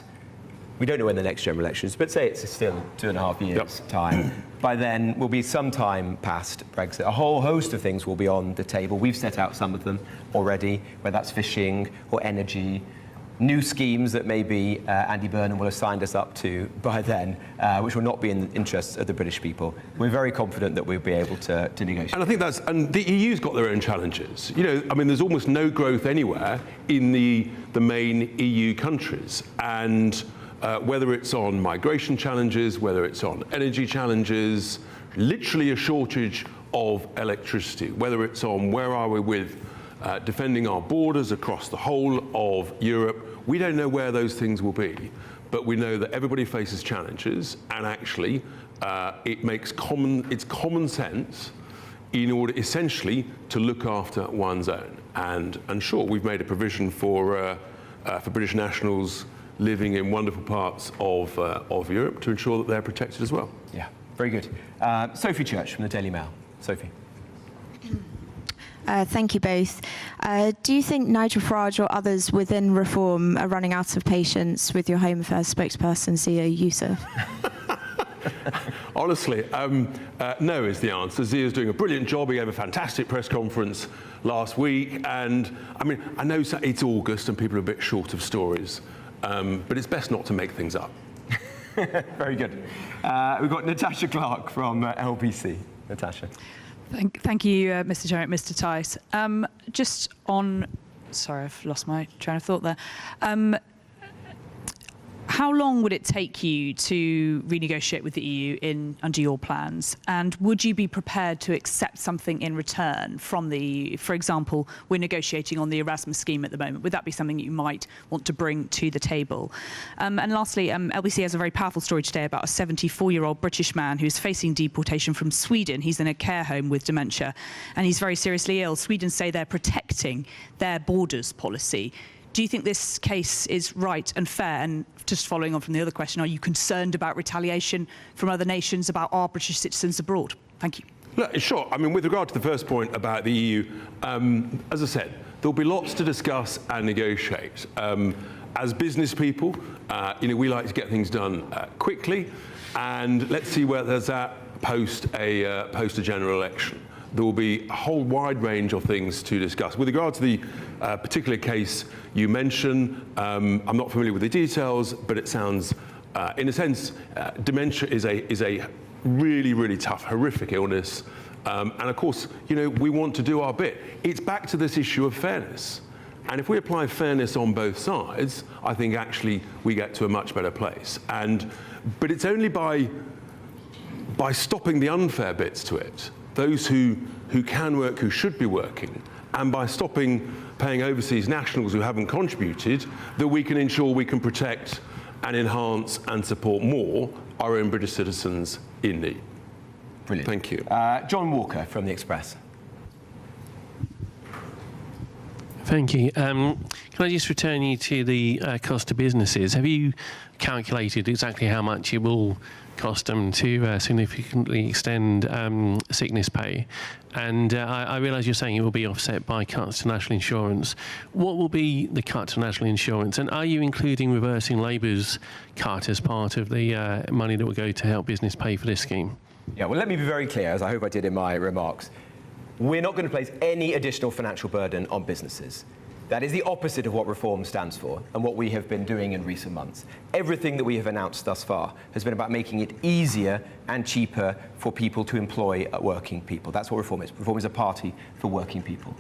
we don't know when the next general election is, but say it's still 2.5 years' time. By then, will be some time past Brexit. A whole host of things will be on the table. We've set out some of them already, whether that's fishing or energy, new schemes that maybe Andy Burnham will have signed us up to by then, which will not be in the interests of the British people. We're very confident that we'll be able to negotiate. And I think and the EU's got their own challenges. There's almost no growth anywhere in the main EU countries. And whether it's on migration challenges, whether it's on energy challenges, literally a shortage of electricity, whether it's on where are we with defending our borders across the whole of Europe. We don't know where those things will be, but we know that everybody faces challenges, and actually it's common sense in order essentially to look after one's own. And sure, we've made a provision for British nationals living in wonderful parts of Europe to ensure that they're protected as well. Yeah, very good. Sophie Church from the Daily Mail. Sophie. Thank you both. Do you think Nigel Farage or others within Reform are running out of patience with your Home Affairs spokesperson, CEO Yousaf? Honestly, no is the answer. Zia's doing a brilliant job. He gave a fantastic press conference last week. And I know it's August and people are a bit short of stories, but it's best not to make things up. Very good. We've got Natasha Clark from LBC. Natasha. Thank you, Mr. Jenrick, Mr. Tice. Just on, sorry, I've lost my train of thought there. How long would it take you to renegotiate with the EU under your plans? And would you be prepared to accept something in return from the EU? For example, we're negotiating on the Erasmus scheme at the moment. Would that be something you might want to bring to the table? And lastly, LBC has a very powerful story today about a 74-year-old British man who's facing deportation from Sweden. He's in a care home with dementia, and he's very seriously ill. Sweden say they're protecting their borders policy. Do you think this case is right and fair? And just following on from the other question, are you concerned about retaliation from other nations about our British citizens abroad? Thank you. Look, sure. With regard to the first point about the EU, as I said, there'll be lots to discuss and negotiate. As business people, we like to get things done quickly, and let's see where there's at post a general election. There will be a whole wide range of things to discuss. With regard to the particular case you mentioned, I'm not familiar with the details, but it sounds, in a sense, dementia is a really, really tough, horrific illness. And of course, we want to do our bit. It's back to this issue of fairness. And if we apply fairness on both sides, I think actually we get to a much better place. But it's only by stopping the unfair bits to it those who can work, who should be working, and by stopping paying overseas nationals who haven't contributed, that we can ensure we can protect and enhance and support more our own British citizens in need. Brilliant. Thank you. John Walker from The Express. Thank you. Can I just return you to the cost to businesses? Have you calculated exactly how much it will cost them to significantly extend sickness pay? And I realise you're saying it will be offset by cuts to national insurance. What will be the cut to national insurance? And are you including reversing Labour's cut as part of the money that will go to help business pay for this scheme? Yeah, well, let me be very clear, as I hope I did in my remarks. We're not going to place any additional financial burden on businesses. That is the opposite of what reform stands for and what we have been doing in recent months. Everything that we have announced thus far has been about making it easier and cheaper for people to employ working people. That's what reform is. Reform is a party for working people.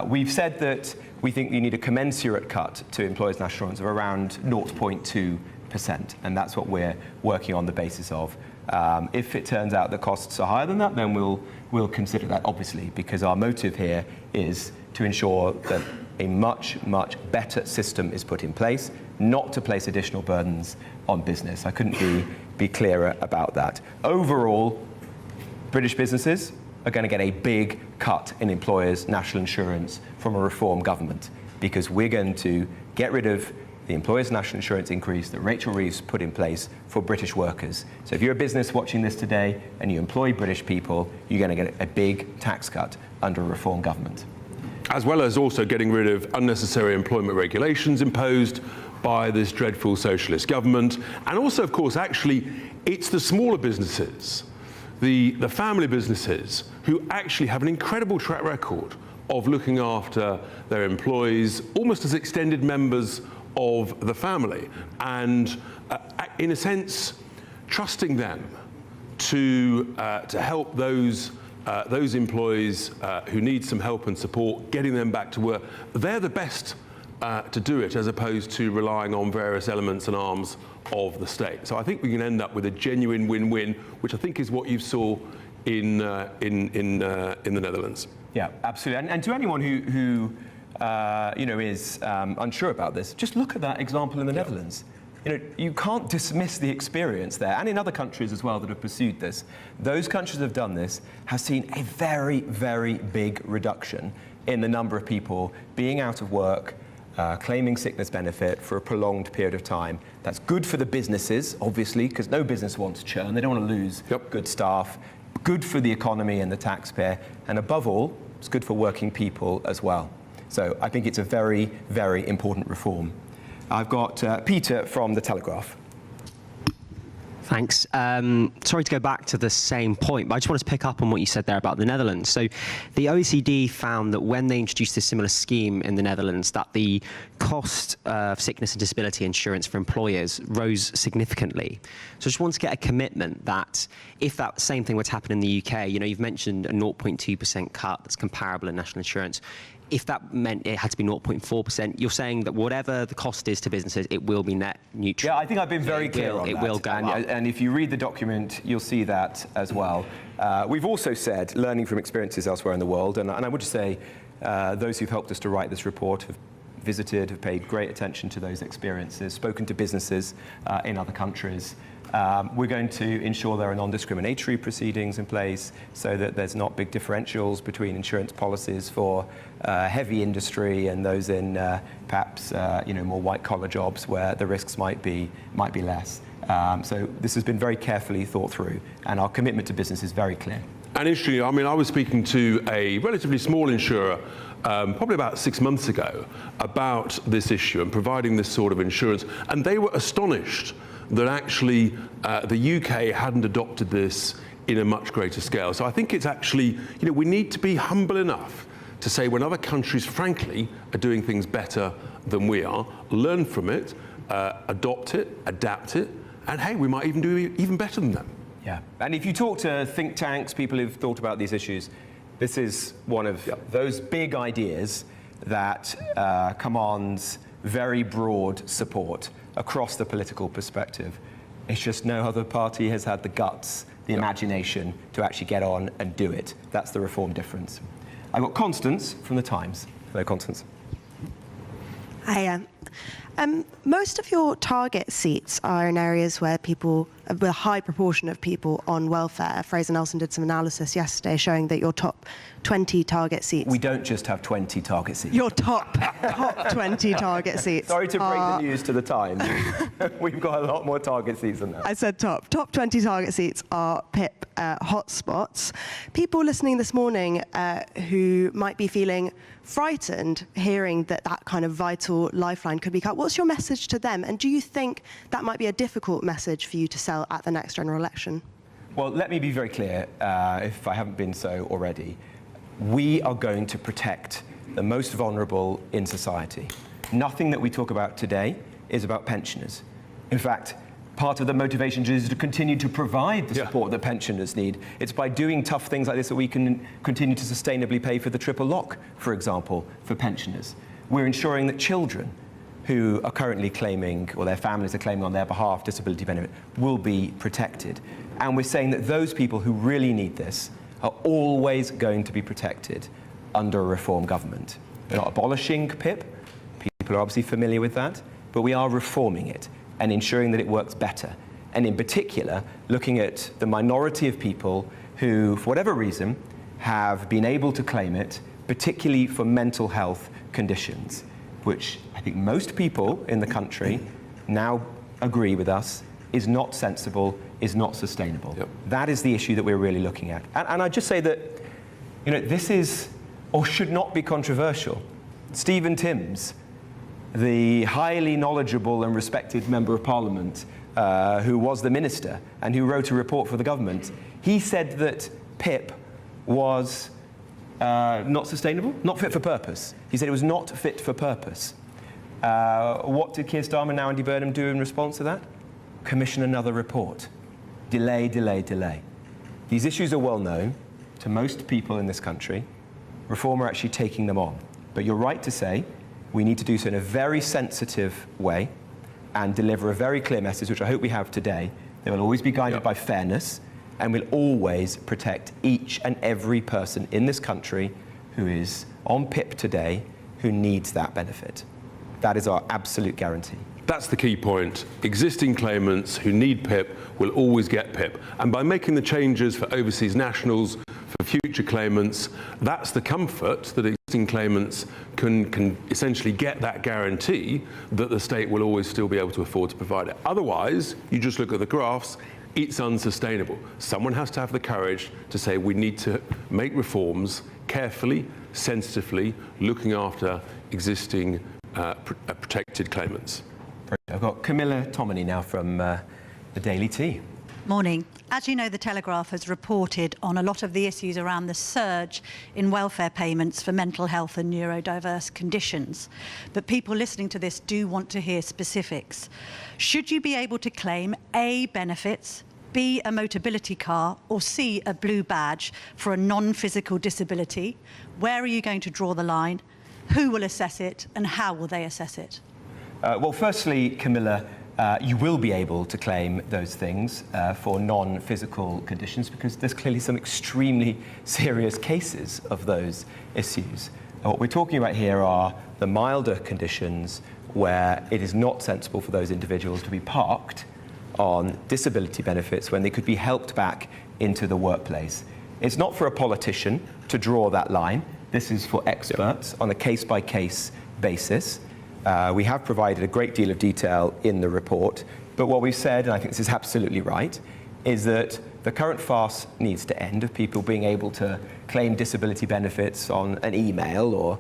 We've said that we think you need a commensurate cut to employers' national insurance of around 0.2%, and that's what we're working on the basis of. If it turns out the costs are higher than that, then we'll consider that, obviously, because our motive here is to ensure that a much better system is put in place, not to place additional burdens on business. I couldn't be clearer about that. Overall, British businesses are going to get a big cut in employers' national insurance from a reform government, because we're going to get rid of the employers' national insurance increase that Rachel Reeves put in place for British workers. So if you're a business watching this today and you employ British people, you're going to get a big tax cut under a reform government. As well as also getting rid of unnecessary employment regulations imposed by this dreadful socialist government. And also, of course, actually, it's the smaller businesses, the family businesses, who actually have an incredible track record of looking after their employees, almost as extended members of the family, and in a sense, trusting them to help those employees who need some help and support, getting them back to work. They're the best to do it, as opposed to relying on various elements and arms of the state. So I think we can end up with a genuine win-win, which I think is what you saw in the Netherlands. Yeah, absolutely. And to anyone who is unsure about this, just look at that example in the Netherlands. You can't dismiss the experience there, and in other countries as well that have pursued this. Those countries that have done this have seen a very, very big reduction in the number of people being out of work, claiming sickness benefit for a prolonged period of time. That's good for the businesses, obviously, because no business wants churn. They don't want to lose good staff. Good for the economy and the taxpayer, and above all, it's good for working people as well. So I think it's a very, very important reform. I've got Peter from The Telegraph. Thanks. Sorry to go back to the same point, but I just wanted to pick up on what you said there about the Netherlands. So the OECD found that when they introduced a similar scheme in the Netherlands, that the cost of sickness and disability insurance for employers rose significantly. So I just want to get a commitment that if that same thing were to happen in the UK, you've mentioned a 0.2% cut that's comparable in national insurance. If that meant it had to be 0.4%, you're saying that whatever the cost is to businesses, it will be net neutral. Yeah, I think I've been very clear on that. It will go up. And if you read the document, you'll see that as well. We've also said, learning from experiences elsewhere in the world, and I would just say those who've helped us to write this report have visited, have paid great attention to those experiences, spoken to businesses in other countries. We're going to ensure there are non-discriminatory proceedings in place so that there's not big differentials between insurance policies for heavy industry and those in perhaps more white-collar jobs where the risks might be less. So this has been very carefully thought through, and our commitment to business is very clear. And interestingly, I was speaking to a relatively small insurer probably about 6 months ago about this issue and providing this sort of insurance, and they were astonished that actually the UK hadn't adopted this in a much greater scale. So I think it's actually, we need to be humble enough to say when other countries, frankly, are doing things better than we are, learn from it, adopt it, adapt it, and hey, we might even do even better than them. Yeah, and if you talk to think tanks, people who've thought about these issues, this is one of those big ideas that commands very broad support across the political perspective. It's just no other party has had the guts, the imagination to actually get on and do it. That's the reform difference. I've got Constance from The Times. Hello, Constance. Hi. Most of your target seats are in areas where a high proportion of people on welfare. Fraser Nelson did some analysis yesterday showing that your top 20 target seats. We don't just have 20 target seats. Your top 20 target seats. Sorry to break the news to The Times. We've got a lot more target seats than that. I said top. Top 20 target seats are PIP hotspots. People listening this morning who might be feeling frightened hearing that kind of vital lifeline could be cut. What's your message to them? And do you think that might be a difficult message for you to sell at the next general election? Well, let me be very clear, if I haven't been so already. We are going to protect the most vulnerable in society. Nothing that we talk about today is about pensioners. In fact, part of the motivation is to continue to provide the support that pensioners need. It's by doing tough things like this that we can continue to sustainably pay for the triple lock, for example, for pensioners. We're ensuring that children who are currently claiming, or their families are claiming on their behalf, disability benefit, will be protected. And we're saying that those people who really need this are always going to be protected under a reform government. We're not abolishing PIP. People are obviously familiar with that, but we are reforming it and ensuring that it works better. And in particular, looking at the minority of people who, for whatever reason, have been able to claim it, particularly for mental health conditions, which I think most people in the country now agree with us is not sensible, is not sustainable. That is the issue that we're really looking at. And I just say that, this is, or should not be controversial. Stephen Timms, the highly knowledgeable and respected Member of Parliament, who was the minister and who wrote a report for the government, he said that PIP was not sustainable, not fit for purpose. He said it was not fit for purpose. What did Keir Starmer and now Andy Burnham do in response to that? Commission another report. Delay, delay, delay. These issues are well known to most people in this country. Reform are actually taking them on. But you're right to say we need to do so in a very sensitive way and deliver a very clear message, which I hope we have today. They will always be guided by fairness and will always protect each and every person in this country who is on PIP today who needs that benefit. That is our absolute guarantee. That's the key point. Existing claimants who need PIP will always get PIP. And by making the changes for overseas nationals, for future claimants, that's the comfort that existing claimants can essentially get that guarantee that the state will always still be able to afford to provide it. Otherwise, you just look at the graphs, it's unsustainable. Someone has to have the courage to say we need to make reforms carefully, sensitively, looking after existing protected claimants. I've got Camilla Tominey now from the Daily Tea. Morning. As you know, The Telegraph has reported on a lot of the issues around the surge in welfare payments for mental health and neurodiverse conditions. But people listening to this do want to hear specifics. Should you be able to claim A, benefits, B, a Motability car, or C, a blue badge for a non-physical disability? Where are you going to draw the line? Who will assess it, and how will they assess it? Well, firstly, Camilla, you will be able to claim those things for non-physical conditions because there's clearly some extremely serious cases of those issues. What we're talking about here are the milder conditions where it is not sensible for those individuals to be parked on disability benefits when they could be helped back into the workplace. It's not for a politician to draw that line. This is for experts on a case-by-case basis. We have provided a great deal of detail in the report, but what we've said, and I think this is absolutely right, is that the current farce needs to end of people being able to claim disability benefits on an email or,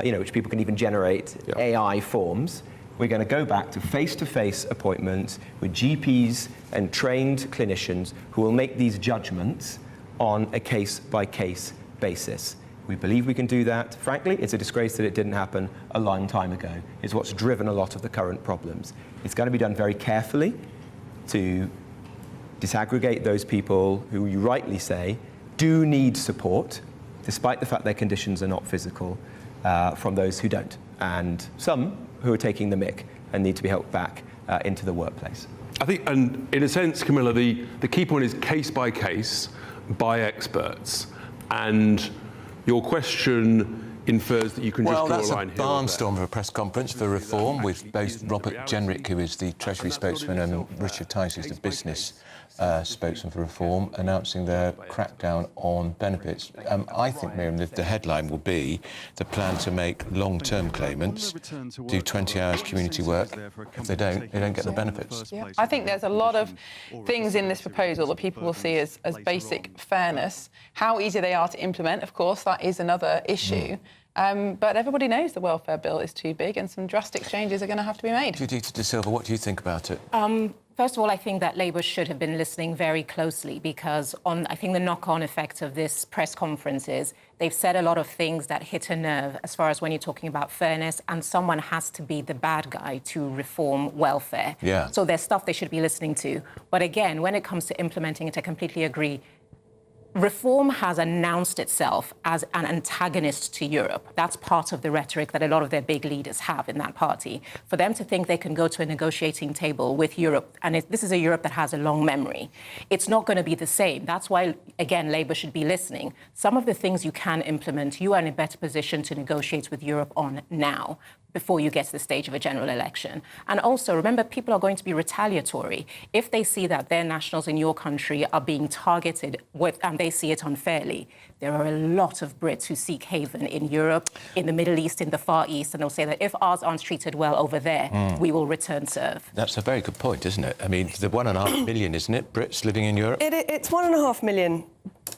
which people can even generate AI forms. We're going to go back to face-to-face appointments with GPs and trained clinicians who will make these judgments on a case-by-case basis. We believe we can do that. Frankly, it's a disgrace that it didn't happen a long time ago. It's what's driven a lot of the current problems. It's going to be done very carefully to disaggregate those people who you rightly say do need support, despite the fact their conditions are not physical, from those who don't. And some who are taking the mick and need to be helped back into the workplace. I think, and in a sense, Camilla, the key point is case by case, by experts. And your question infers that you can just draw a line here. Well, that's a barnstorm of a press conference for reform with both Robert Jenrick, who is the Treasury spokesman, and Richard Tice, who's the business spokesman for reform, announcing their crackdown on benefits. I think, Miriam, the headline will be the plan to make long-term claimants do 20 hours community work. If they don't get the benefits. Yeah. I think there's a lot of things in this proposal that people will see as basic fairness. How easy they are to implement, of course, that is another issue. But everybody knows the welfare bill is too big and some drastic changes are going to have to be made. Judith De Silva, what do you think about it? First of all, I think that Labour should have been listening very closely because I think the knock-on effect of this press conference is they've said a lot of things that hit a nerve as far as when you're talking about fairness, and someone has to be the bad guy to reform welfare. Yeah. So there's stuff they should be listening to. But again, when it comes to implementing it, I completely agree. Reform has announced itself as an antagonist to Europe. That's part of the rhetoric that a lot of their big leaders have in that party. For them to think they can go to a negotiating table with Europe, and this is a Europe that has a long memory, it's not going to be the same. That's why, again, Labour should be listening. Some of the things you can implement, you are in a better position to negotiate with Europe on now, before you get to the stage of a general election. And also, remember, people are going to be retaliatory. If they see that their nationals in your country are being targeted and they see it unfairly, there are a lot of Brits who seek haven in Europe, in the Middle East, in the Far East, and they'll say that if ours aren't treated well over there, we will return serve. That's a very good point, isn't it? I mean, the 1.5 million, isn't it, Brits living in Europe? It's 1.5 million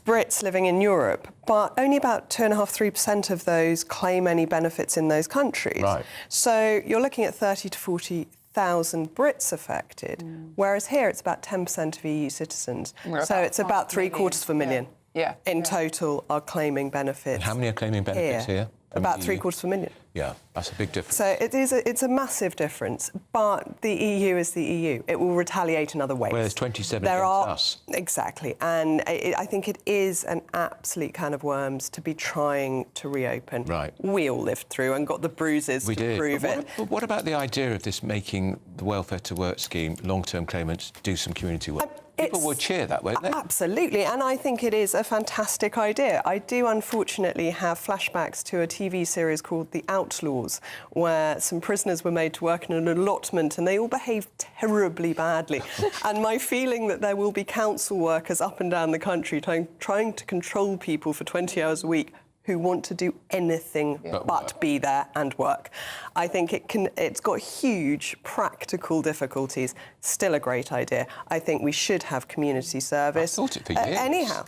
Brits living in Europe, but only about 2.5–3% of those claim any benefits in those countries. Right. So you're looking at 30 to 40,000 Brits affected, whereas here it's about 10% of EU citizens. So it's about 750,000 in total are claiming benefits. And how many are claiming benefits here? About 750,000. Yeah, that's a big difference. So it's a massive difference, but the EU is the EU. It will retaliate in other ways. Well, there's 27 against us. Exactly, and I think it is an absolute can of worms to be trying to reopen. Right. We all lived through and got the bruises to prove it. But what about the idea of this making the welfare to work scheme, long-term claimants do some community work? People will cheer that, won't they? Absolutely, and I think it is a fantastic idea. I do, unfortunately, have flashbacks to a TV series called The Outlaws, where some prisoners were made to work in an allotment and they all behaved terribly badly. And my feeling that there will be council workers up and down the country trying to control people for 20 hours a week who want to do anything but be there and work. I think it's got huge practical difficulties. Still a great idea. I think we should have community service. I thought it for years. Anyhow.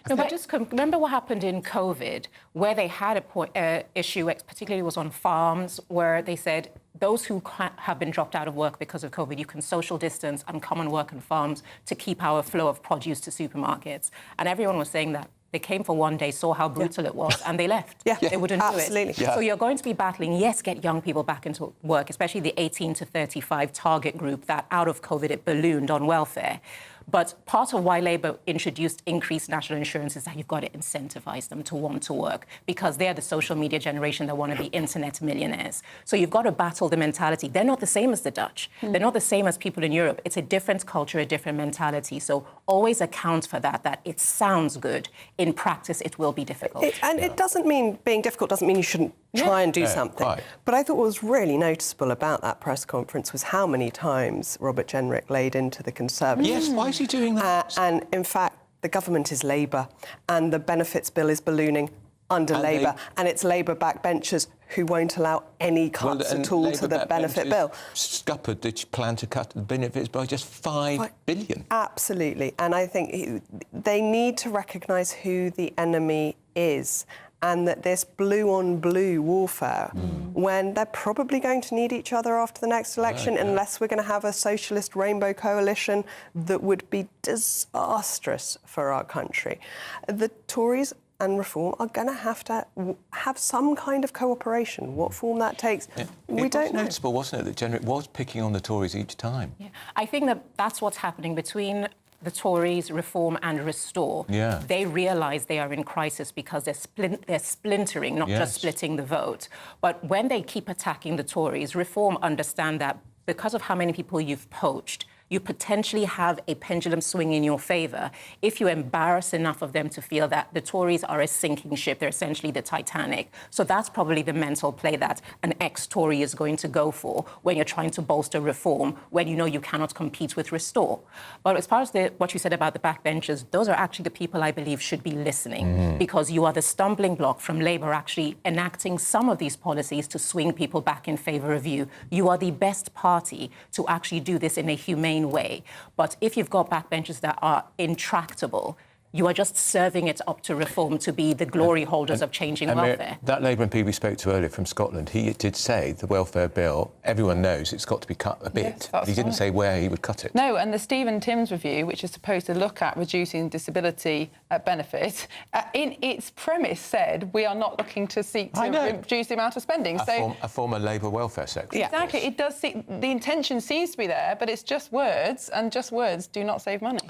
No, but just remember what happened in COVID, where they had a issue, particularly was on farms, where they said those who have been dropped out of work because of COVID, you can social distance and come and work on farms to keep our flow of produce to supermarkets. And everyone was saying that. They came for one day, saw how brutal it was, and they left. They wouldn't do it. So you're going to be battling, yes, get young people back into work, especially the 18 to 35 target group that out of COVID it ballooned on welfare. But part of why Labour introduced increased national insurance is that you've got to incentivise them to want to work because they're the social media generation that want to be internet millionaires. So you've got to battle the mentality. They're not the same as the Dutch. They're not the same as people in Europe. It's a different culture, a different mentality. So always account for that it sounds good. In practice, it will be difficult. It doesn't mean being difficult doesn't mean you shouldn't try and do something. Right. But I thought what was really noticeable about that press conference was how many times Robert Jenrick laid into the Conservatives. Yes, why is he doing that? And in fact, the government is Labour and the benefits bill is ballooning under Labour. And it's Labour backbenchers who won't allow any cuts at all to the benefit bill. Scuppered the plan to cut the benefits by just £5 billion. Absolutely. And I think they need to recognise who the enemy is and that this blue-on-blue warfare, when they're probably going to need each other after the next election, unless we're going to have a socialist rainbow coalition that would be disastrous for our country. The Tories and Reform are going to have some kind of cooperation. What form that takes, we don't know. It was noticeable, wasn't it, that Jenrick was picking on the Tories each time? Yeah. I think that's what's happening between the Tories, Reform and Restore. Yeah. They realise they are in crisis because they're splintering, not just splitting the vote. But when they keep attacking the Tories, Reform understand that because of how many people you've poached, you potentially have a pendulum swing in your favour if you embarrass enough of them to feel that the Tories are a sinking ship. They're essentially the Titanic. So that's probably the mental play that an ex-Tory is going to go for when you're trying to bolster reform, when you know you cannot compete with Restore. But as far as what you said about the backbenchers, those are actually the people I believe should be listening, because you are the stumbling block from Labour actually enacting some of these policies to swing people back in favour of you. You are the best party to actually do this in a humane way. But if you've got backbenchers that are intractable, you are just serving it up to reform to be the glory holders of changing welfare. That Labour MP we spoke to earlier from Scotland, he did say the welfare bill, everyone knows it's got to be cut a bit. Yes, he didn't say where he would cut it. No, and the Stephen Timms review, which is supposed to look at reducing disability benefit, in its premise said we are not looking to seek to reduce the amount of spending. A former Labour welfare secretary. Yeah. Exactly. It does. The intention seems to be there, but it's just words, and just words do not save money.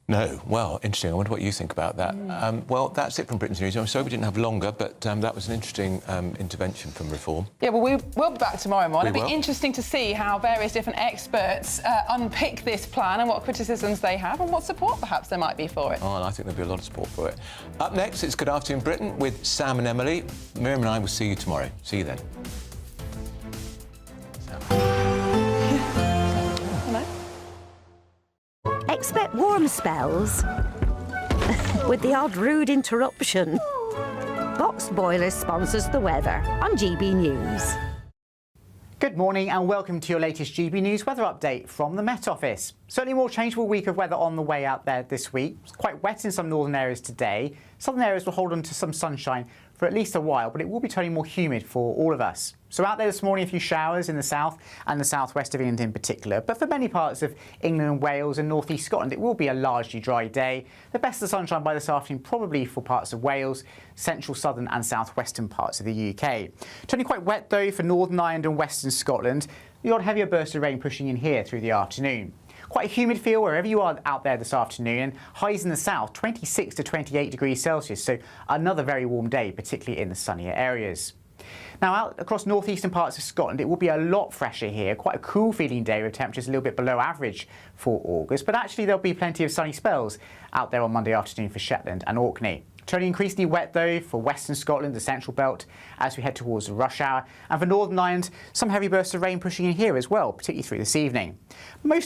No. Well, interesting. I wonder what you think about that. Well, that's it from Britain's News. I'm sorry we didn't have longer, but that was an interesting intervention from Reform. Yeah, well, we'll be back tomorrow morning. It'll be will. interesting to see how various different experts unpick this plan and what criticisms they have and what support perhaps there might be for it. Oh, and I think there'll be a lot of support for it. Up next, it's Good Afternoon Britain with Sam and Emily. Miriam and I will see you tomorrow. See you then. Expect warm spells with the odd rude interruption. Box Boilers sponsors the weather on GB News. Good morning and welcome to your latest GB News weather update from the Met Office. Certainly a more changeable week of weather on the way out there this week. It's quite wet in some northern areas today. Southern areas will hold on to some sunshine for at least a while, but it will be turning more humid for all of us. So out there this morning, a few showers in the south and the southwest of England in particular. But for many parts of England and Wales and northeast Scotland, it will be a largely dry day. The best of sunshine by this afternoon probably for parts of Wales, central, southern and southwestern parts of the UK. Turning quite wet though for Northern Ireland and western Scotland. The odd heavier burst of rain pushing in here through the afternoon. Quite a humid feel wherever you are out there this afternoon, and highs in the south 26 to 28 degrees Celsius, so another very warm day, particularly in the sunnier areas. Now out across northeastern parts of Scotland, it will be a lot fresher here, quite a cool feeling day with temperatures a little bit below average for August, but actually there'll be plenty of sunny spells out there on Monday afternoon for Shetland and Orkney. Turning increasingly wet though for western Scotland, the central belt, as we head towards the rush hour. And for Northern Ireland, some heavy bursts of rain pushing in here as well, particularly through this evening. Most